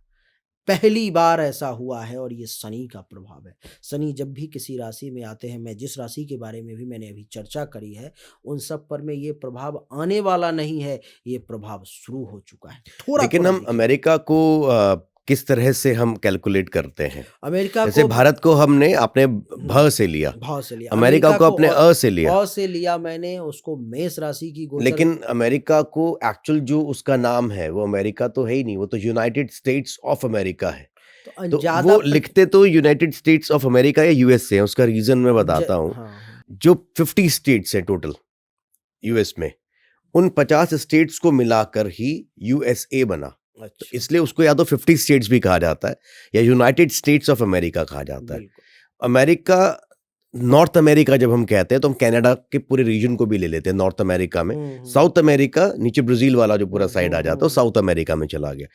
पहली बार ऐसा हुआ है और ये शनि का प्रभाव है। शनि जब भी किसी राशि में आते हैं, मैं जिस राशि के बारे में भी मैंने अभी चर्चा करी है, उन सब पर में ये प्रभाव आने वाला नहीं है, ये प्रभाव शुरू हो चुका है। लेकिन थोड़ा-थोड़ा हम दिखेगा। अमेरिका को किस तरह से हम कैलकुलेट करते हैं? अमेरिका जैसे को भारत को हमने आपने हुँ, भ से लिया, भाव से लिया। अमेरिका अमेरिका को को अपने अ से लिया। से लिया मैंने, उसको मेष राशि की गोचर लेकिन अमेरिका को एक्चुअल जो उसका नाम है, वो अमेरिका तो है ही नहीं, वो तो यूनाइटेड स्टेट्स ऑफ अमेरिका है। तो तो ज़्यादा वो लिखते तो यूनाइटेड स्टेट्स ऑफ अमेरिका या यूएसए हैं, उसका रीज़न मैं बताता हूँ। हाँ, हाँ। जो 50 स्टेट्स हैं टोटल यूएस में, उन 50 स्टेट्स को मिलाकर ही यूएसए बना। तो अच्छा, इसलिए उसको या तो 50 स्टेट्स भी कहा जाता है या यूनाइटेड स्टेट्स ऑफ अमेरिका कहा जाता है। बिल्कुल। अमेरिका नॉर्थ अमेरिका जब हम कहते हैं तो हम कनाडा के पूरे रीजन को भी ले लेते हैं नॉर्थ अमेरिका में। हुँ, हुँ। साउथ अमेरिका नीचे ब्राज़ील वाला जो पूरा हुँ, साइड हुँ, आ जाता है वो हुँ। साउथ अमेरिका में चला गया।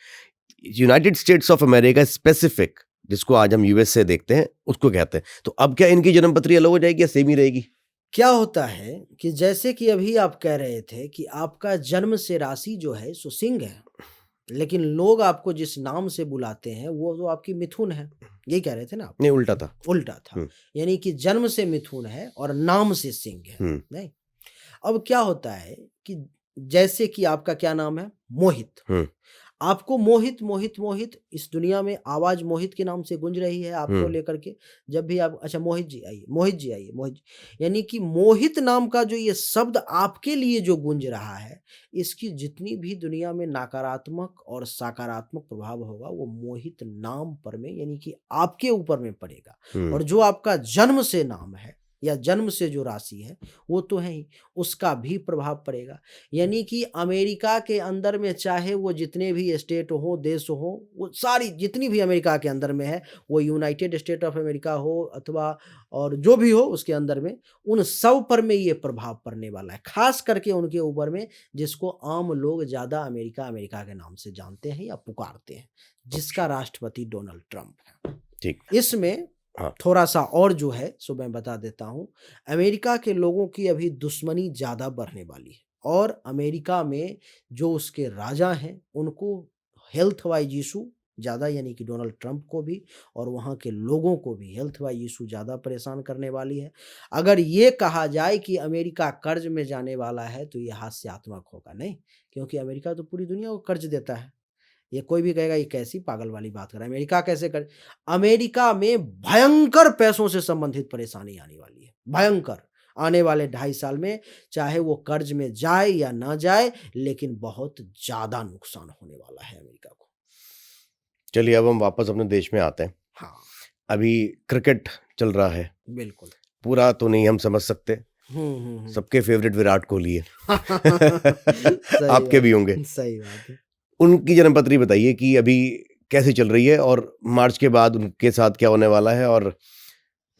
United states of America specific जिसको आज हम यूएसए देखते हैं उसको कहते हैं। तो अब क्या इनकी जन्मपत्री अलग हो जाएगी या सेम ही रहेगी? क्या होता है कि जैसे कि अभी आप कह रहे थे कि आपका जन्म से राशि जो है सो सिंह है। लेकिन लोग आपको जिस नाम से बुलाते हैं वो तो आपकी मिथुन है, यही कह रहे थे ना आप? नहीं, उल्टा था। उल्टा था, हुँ, यानी कि जन्म से मिथुन है और नाम से सिंह है, हुँ, नहीं? अब क्या होता है कि जैसे कि आपका क्या नाम है? मोहित। हुँ, आपको मोहित, मोहित, मोहित इस दुनिया में आवाज़ मोहित के नाम से गूँज रही है आपको हुँ, लेकर के। जब भी आप अच्छा मोहित जी आइए, मोहित जी आइए, मोहित जी यानी कि मोहित नाम का जो ये शब्द आपके लिए जो गूँज रहा है, इसकी जितनी भी दुनिया में नकारात्मक और सकारात्मक प्रभाव होगा, वो मोहित नाम पर में यानी कि आपके ऊपर में पड़ेगा। हुँ, और जो आपका जन्म से नाम है या जन्म से जो राशि है, वो तो है ही, उसका भी प्रभाव पड़ेगा। यानी कि अमेरिका के अंदर में चाहे वो जितने भी स्टेट हों, देश हों, वो सारी जितनी भी अमेरिका के अंदर में है, वो यूनाइटेड स्टेट ऑफ अमेरिका हो अथवा और जो भी हो उसके अंदर में, उन सब पर में ये प्रभाव पड़ने वाला है। ख़ास करके उनके ऊपर में जिसको आम लोग ज़्यादा अमेरिका, अमेरिका के नाम से जानते हैं या पुकारते हैं, जिसका राष्ट्रपति डोनाल्ड ट्रंप है। ठीक। इसमें हाँ, थोड़ा-सा और जो है सो मैं बता देता हूँ, अमेरिका के लोगों की अभी दुश्मनी ज़्यादा बढ़ने वाली है और अमेरिका में जो उसके राजा हैं, उनको हेल्थ वाइज़ इश्यू ज़्यादा यानी कि डोनाल्ड ट्रंप को भी और वहाँ के लोगों को भी हेल्थ वाइज़ इश्यू ज़्यादा परेशान करने वाली है। अगर ये कहा जाए कि अमेरिका कर्ज़ में जाने वाला है, तो ये हास्यात्मक होगा, नहीं? क्योंकि अमेरिका तो पूरी दुनिया को कर्ज़ देता है। ये कोई भी कहेगा ये कैसी पागल वाली बात कर रहा है, अमेरिका कैसे कर अमेरिका में भयंकर पैसों से संबंधित परेशानी आने वाली है, भयंकर। आने वाले 2.5 साल में चाहे वो कर्ज में जाए या ना जाए, लेकिन बहुत ज़्यादा नुकसान होने वाला है अमेरिका को। चलिए अब हम वापस अपने देश में आते हैं। हाँ, अभी क्रिकेट चल रहा है, बिल्कुल। पूरा तो नहीं हम समझ सकते, हुँ। सबके फ़ेवरेट विराट कोहली है। सही आपके बात भी होंगे। सही बात है। उनकी जन्मपत्री बताइए कि अभी कैसी चल रही है और मार्च के बाद उनके साथ क्या होने वाला है और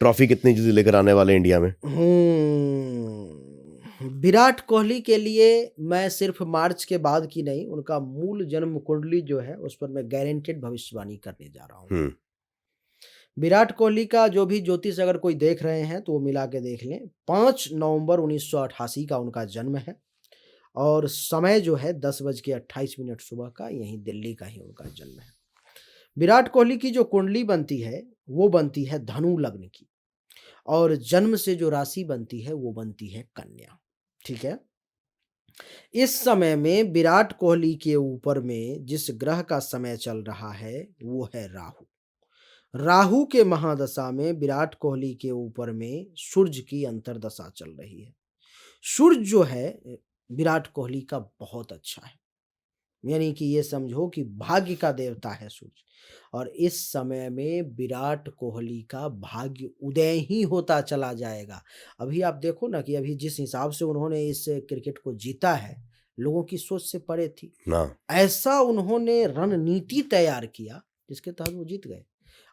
ट्रॉफी कितनी जल्दी लेकर आने वाले हैं इंडिया में? विराट कोहली के लिए मैं सिर्फ़ मार्च के बाद की नहीं, उनका मूल जन्म कुंडली जो है, उस पर मैं गारंटीड भविष्यवाणी करने जा रहा हूँ। हुँ, विराट कोहली का जो भी ज्योतिष अगर कोई देख रहे हैं तो वो मिला के देख लें। 5 नवंबर 1988 का उनका जन्म है और समय जो है 10 बज के 28 मिनट सुबह का, यहीं दिल्ली का ही उनका जन्म है। विराट कोहली की जो कुंडली बनती है, वो बनती है धनु लग्न की और जन्म से जो राशि बनती है, वो बनती है कन्या। ठीक है? इस समय में विराट कोहली के ऊपर में जिस ग्रह का समय चल रहा है, वो है राहु। राहु के महादशा में विराट कोहली के ऊपर में सूर्य की अंतर्दशा चल रही है। सूर्य जो है विराट कोहली का बहुत अच्छा है। यानी कि ये समझो कि भाग्य का देवता है सूर्य और इस समय में विराट कोहली का भाग्य उदय ही होता चला जाएगा। अभी आप देखो ना कि अभी जिस हिसाब से उन्होंने इस क्रिकेट को जीता है, लोगों की सोच से परे थी। हाँ, ऐसा उन्होंने रणनीति तैयार किया जिसके तहत वो जीत गए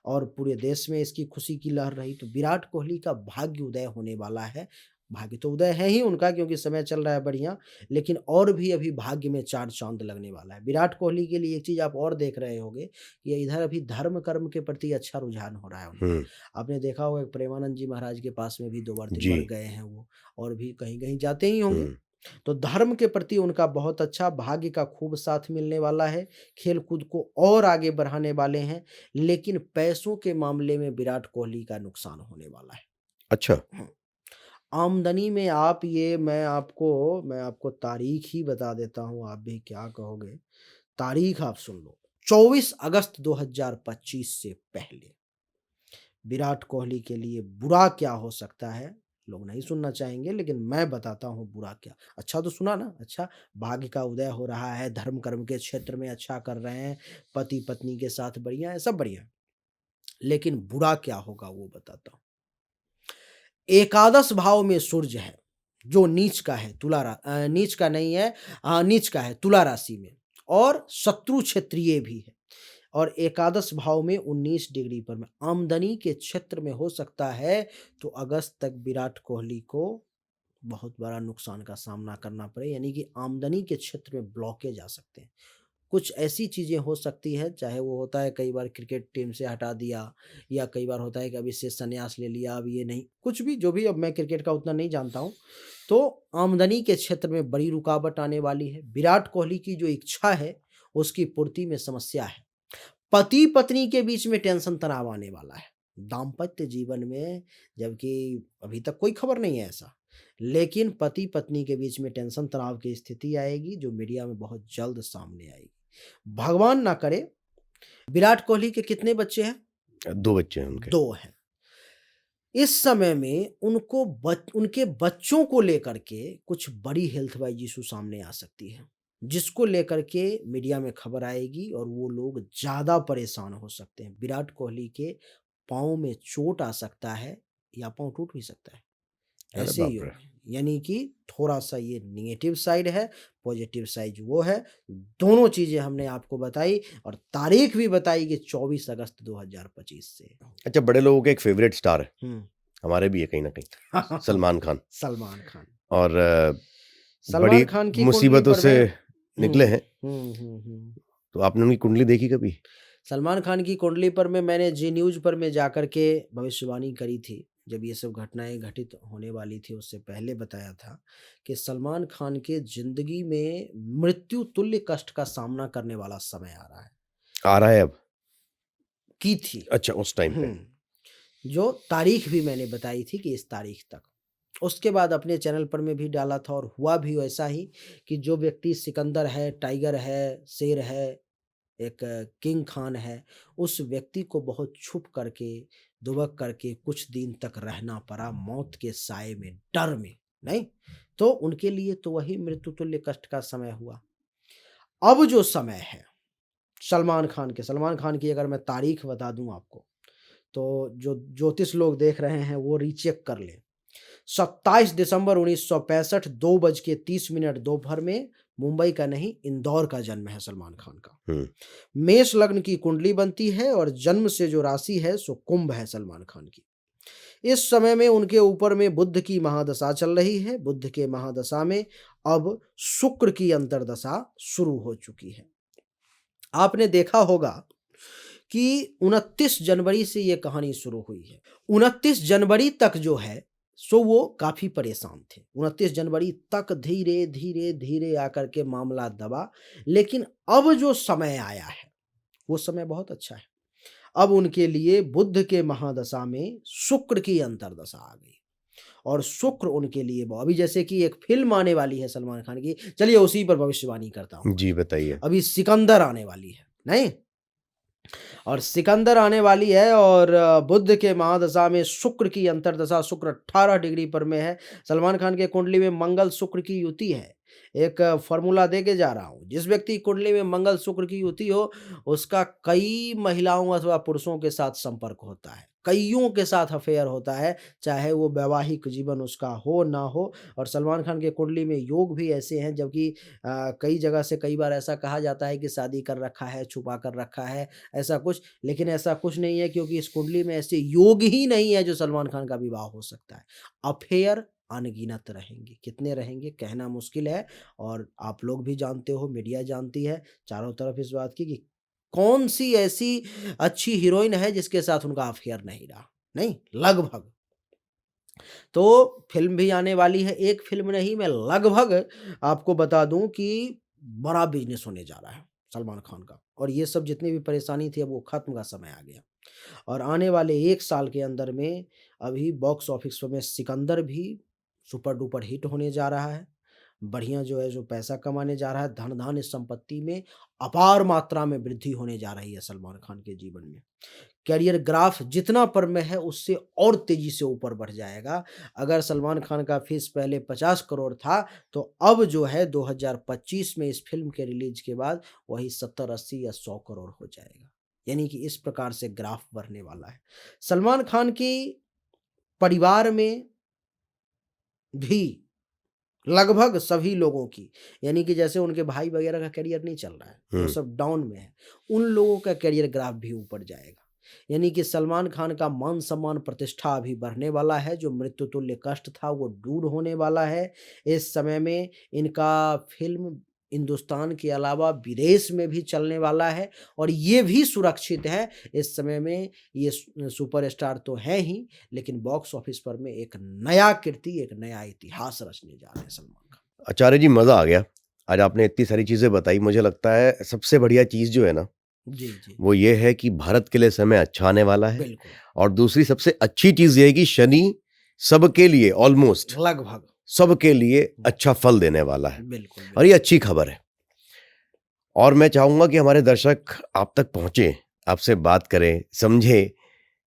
और पूरे देश में इसकी खुशी की लहर रही। तो विराट कोहली का भाग्य उदय होने वाला है। भाग्य तो उदय है ही उनका क्योंकि समय चल रहा है बढ़िया, लेकिन और भी अभी भाग्य में 4 चाँद लगने वाला है। विराट कोहली के लिए एक चीज़ आप और देख रहे होंगे कि इधर अभी धर्म कर्म के प्रति अच्छा रुझान हो रहा है उनका। हुँ, आपने देखा होगा कि प्रेमानंद जी महाराज के पास में भी 2 बार 3 जी, बार गए हैं वो और भी कहीं-कहीं जाते ही होंगे। हुँ, तो धर्म के प्रति उनका बहुत अच्छा भाग्य का खूब साथ मिलने वाला है, खेल-कूद को और आगे बढ़ाने वाले हैं, लेकिन पैसों के मामले में विराट कोहली का नुकसान होने वाला है। अच्छा, हुँ, आमदनी में आप ये मैं आपको तारीख ही बता देता हूँ, आप भी क्या कहोगे? तारीख आप सुन लो, 24 अगस्त 2025 से पहले विराट कोहली के लिए बुरा क्या हो सकता है? लोग नहीं सुनना चाहेंगे लेकिन मैं बताता हूँ बुरा क्या। अच्छा तो सुना ना? अच्छा भाग्य का उदय हो रहा है, धर्म कर्म के क्षेत्र में अच्छा कर रहे हैं, पति-पत्नी के साथ बढ़िया है, सब बढ़िया है। लेकिन बुरा क्या होगा वो बताता हूँ। एकादश भाव में सूर्य है, जो नीच का है नीच का नहीं है नीच का है तुला राशि में और शत्रु क्षेत्रीय भी है। और एकादश भाव में 19 डिग्री पर में आमदनी के क्षेत्र में हो सकता है तो अगस्त तक विराट कोहली को बहुत बड़ा नुकसान का सामना करना पड़े यानी कि आमदनी के क्षेत्र में ब्लॉकेज आ सकते हैं। कुछ ऐसी चीज़ें हो सकती है चाहे वो होता है कई बार क्रिकेट टीम से हटा दिया या कई बार होता है कि अब इससे संन्यास ले लिया अब ये नहीं कुछ भी जो भी अब मैं क्रिकेट का उतना नहीं जानता हूँ। तो आमदनी के क्षेत्र में बड़ी रुकावट आने वाली है। विराट कोहली की जो इच्छा है उसकी पूर्ति में समस्या है। पति पत्नी के बीच में टेंशन तनाव आने वाला है दाम्पत्य जीवन में, जबकि अभी तक कोई खबर नहीं है ऐसा, लेकिन पति पत्नी के बीच में टेंशन तनाव की स्थिति आएगी जो मीडिया में बहुत जल्द सामने आएगी। भगवान ना करे। विराट कोहली के कितने बच्चे हैं? 2 बच्चे हैं उनके। 2 हैं। इस समय में उनके बच्चों को लेकर के कुछ बड़ी हेल्थ वाइज इशू सामने आ सकती है, जिसको लेकर के मीडिया में खबर आएगी और वो लोग ज़्यादा परेशान हो सकते हैं। विराट कोहली के पाँव में चोट आ सकता है या पाँव टूट भी सकता है। अरे ऐसे बाप योग रे! है। यानी कि थोड़ा-सा ये नेगेटिव साइड है, पॉजिटिव साइड वो है। दोनों चीज़ें हमने आपको बताई और तारीख भी बताई कि 24 अगस्त 2025 से। अच्छा, बड़े लोगों के एक फ़ेवरेट स्टार है, हुँ। हमारे भी है कहीं न कहीं, सलमान खान। सलमान खान। और सलमान बड़ी खान की कुंडली मुसीबतों पर से मैं निकले हैं, हुँ। तो आपने उनकी कुंडली देखी कभी? सलमान खान की कुंडली पर मैंने जी न्यूज़ पर मैं जाकर के भविष्यवाणी करी थी। जब ये सब घटनाएँ घटित होने वाली थी उससे पहले बताया था कि सलमान खान के ज़िंदगी में मृत्यु तुल्य कष्ट का सामना करने वाला समय आ रहा है। आ रहा है अब? की थी। अच्छा, उस टाइम पे। जो तारीख भी मैंने बताई थी कि इस तारीख तक। उसके बाद अपने चैनल पर मैं भी डाला था और हुआ भी वैसा ही कि जो व्यक्ति सिकंदर है, टाइगर है, शेर है, एक किंग खान है, उस व्यक्ति को बहुत छुप करके, दुबक करके कुछ दिन तक रहना पड़ा मौत के साए में, डर में, नहीं? तो उनके लिए तो वही मृत्यु तुल्य कष्ट का समय हुआ। अब जो समय है सलमान खान की अगर मैं तारीख बता दूँ आपको, तो जो ज्योतिष लोग देख रहे हैं वो रीचेक कर लें। 27 दिसंबर 1965 2:30 दोपहर में मुंबई का नहीं इंदौर का जन्म है सलमान खान का। हुँ। मेष लग्न की कुंडली बनती है और जन्म से जो राशि है सो कुंभ है सलमान खान की। इस समय में उनके ऊपर में बुध की महादशा चल रही है। बुध के महादशा में अब शुक्र की अंतर्दशा शुरू हो चुकी है। आपने देखा होगा कि 29 जनवरी से ये कहानी शुरू हुई है। 29 जनवरी तक जो है सो वो काफ़ी परेशान थे। 29 जनवरी तक धीरे, धीरे, धीरे आकर के मामला दबा, लेकिन अब जो समय आया है, वो समय बहुत अच्छा है। अब उनके लिए बुध के महादशा में शुक्र की अंतर्दशा आ गई और शुक्र उनके लिए अभी जैसे कि एक फ़िल्म आने वाली है सलमान खान की, चलिए उसी पर भविष्यवाणी करता हूँ। जी, बताइए। अभी सिकंदर आने वाली है, नहीं? और सिकंदर आने वाली है और बुध के महादशा में शुक्र की अंतर्दशा, शुक्र 18 डिग्री पर में है। सलमान खान के कुंडली में मंगल शुक्र की युति है। एक फ़ॉर्मूला दे के जा रहा हूँ, जिस व्यक्ति की कुंडली में मंगल शुक्र की युति हो, उसका कई महिलाओं अथवा पुरुषों के साथ संपर्क होता है, कइयों के साथ अफ़ेयर होता है, चाहे वो वैवाहिक जीवन उसका हो, ना हो। और सलमान खान के कुंडली में योग भी ऐसे हैं जबकि कई जगह से कई बार ऐसा कहा जाता है कि शादी कर रखा है, छुपा कर रखा है, ऐसा कुछ, लेकिन ऐसा कुछ नहीं है क्योंकि इस कुंडली में ऐसे योग ही नहीं है जो सलमान खान का विवाह हो सकता है। अफेयर अनगिनत रहेंगे, कितने रहेंगे कहना मुश्किल है और आप लोग भी जानते हो, मीडिया जानती है चारों तरफ इस बात की कि कौन-सी ऐसी अच्छी हीरोइन है जिसके साथ उनका अफेयर नहीं रहा, नहीं? लगभग। तो फ़िल्म भी आने वाली है, एक फ़िल्म नहीं मैं लगभग आपको बता दूँ कि बड़ा बिज़नेस होने जा रहा है सलमान खान का और ये सब जितनी भी परेशानी थी अब वो ख़त्म का समय आ गया। और आने वाले 1 साल के अंदर में अभी बॉक्स ऑफिस में सिकंदर भी सुपर डुपर हिट होने जा रहा है। बढ़िया जो है जो पैसा कमाने जा रहा है, धन-धान्य संपत्ति में अपार मात्रा में वृद्धि होने जा रही है सलमान खान के जीवन में। करियर ग्राफ जितना पर में है उससे और तेज़ी से ऊपर बढ़ जाएगा। अगर सलमान खान का फ़ीस पहले 50 करोड़ था, तो अब जो है 2025 में इस फ़िल्म के रिलीज़ के बाद वही 70, 80 या 100 करोड़ हो जाएगा। यानी कि इस प्रकार से ग्राफ बढ़ने वाला है। सलमान खान की परिवार में भी लगभग सभी लोगों की, यानी कि जैसे उनके भाई वगैरह का करियर नहीं चल रहा है, वो हुँ। सब डाउन में है, उन लोगों का करियर ग्राफ भी ऊपर जाएगा। यानी कि सलमान खान का मान-सम्मान, प्रतिष्ठा अभी बढ़ने वाला है, जो मृत्यु तुल्य कष्ट था वो दूर होने वाला है। इस समय में इनका फ़िल्म हिंदुस्तान के अलावा विदेश में भी चलने वाला है और ये भी सुरक्षित है। इस समय में ये सुपरस्टार तो हैं ही, लेकिन बॉक्स ऑफिस पर में एक नया कीर्ति, एक नया इतिहास रचने जा रहे हैं सलमान खान। आचार्य जी, मज़ा आ गया। आज आपने इतनी सारी चीज़ें बताई, मुझे लगता है सबसे बढ़िया चीज़ जो है ना, जी, जी। वो ये है कि भारत के लिए समय अच्छा आने वाला है। बिल्कुल, और दूसरी सबसे अच्छी चीज़ ये है कि शनि सबके लिए ऑलमोस्ट लगभग। सबके लिए अच्छा फल देने वाला है, बिल्कुल, और बिल्कुल। ये अच्छी खबर है। और मैं चाहूँगा कि हमारे दर्शक आप तक पहुँचे, आपसे बात करें, समझें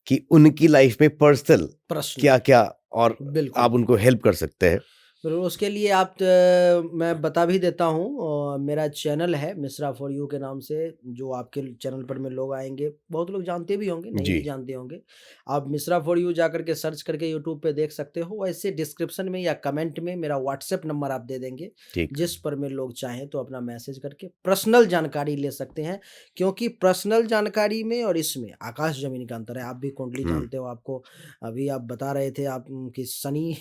कि उनकी लाइफ में पर्सनल प्रश्न क्या-क्या और बिल्कुल। आप उनको हेल्प कर सकते हैं। ज़रूर, उसके लिए आप मैं बता भी देता हूँ मेरा चैनल है मिश्रा फॉर यू के नाम से, जो आपके चैनल पर में लोग आएँगे, बहुत लोग जानते भी होंगे, नहीं जी, भी जानते होंगे। आप मिश्रा फॉर यू जाकर के सर्च करके यूट्यूब पे देख सकते हो, वैसे डिस्क्रिप्शन में या कमेंट में मेरा व्हाट्सएप नंबर आप दे देंगे, ठीक। जिस पर में लोग चाहें तो अपना मैसेज करके पर्सनल जानकारी ले सकते हैं। क्योंकि पर्सनल जानकारी में और इसमें आकाश-ज़मीन का अंतर है। आप भी कुंडली हुँ, जानते हो, आपको अभी आप बता रहे थे आप कि शनि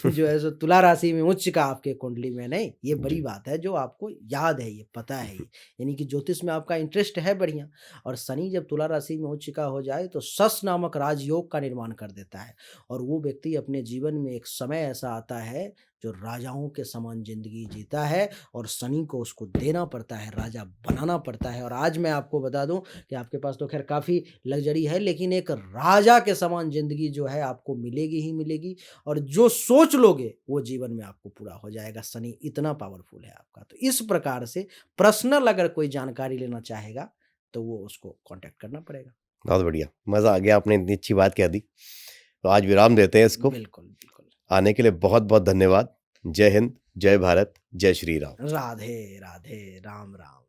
जो है सो तुला राशि में उच्च का आपके कुंडली में नहीं, ये बड़ी जी। बात है जो आपको याद है, ये पता है ये। यानी कि ज्योतिष में आपका इंटरेस्ट है बढ़िया। और शनि जब तुला राशि में उच्च का हो जाए तो शश नामक राजयोग का निर्माण कर देता है, और वो व्यक्ति अपने जीवन में एक समय ऐसा आता है जो राजाओं के समान ज़िंदगी जीता है, और शनि को उसको देना पड़ता है, राजा बनाना पड़ता है। और आज मैं आपको बता दूँ कि आपके पास तो ख़ैर काफ़ी लग्ज़री है, लेकिन एक राजा के समान ज़िंदगी जो है आपको मिलेगी ही मिलेगी, और जो सोच लोगे वो जीवन में आपको पूरा हो जाएगा। शनि इतना पावरफुल है आपका। तो इस प्रकार से पर्सनल अगर कोई जानकारी लेना चाहेगा तो वो उसको कांटेक्ट करना पड़ेगा। बहुत बढ़िया, मज़ा आ गया, आपने इतनी अच्छी बात कह दी। तो आज विराम देते हैं इसको। बिल्कुल, बिल्कुल। आने के लिए बहुत-बहुत धन्यवाद। जय हिंद, जय भारत, जय श्री राम। राधे, राधे, राम, राम।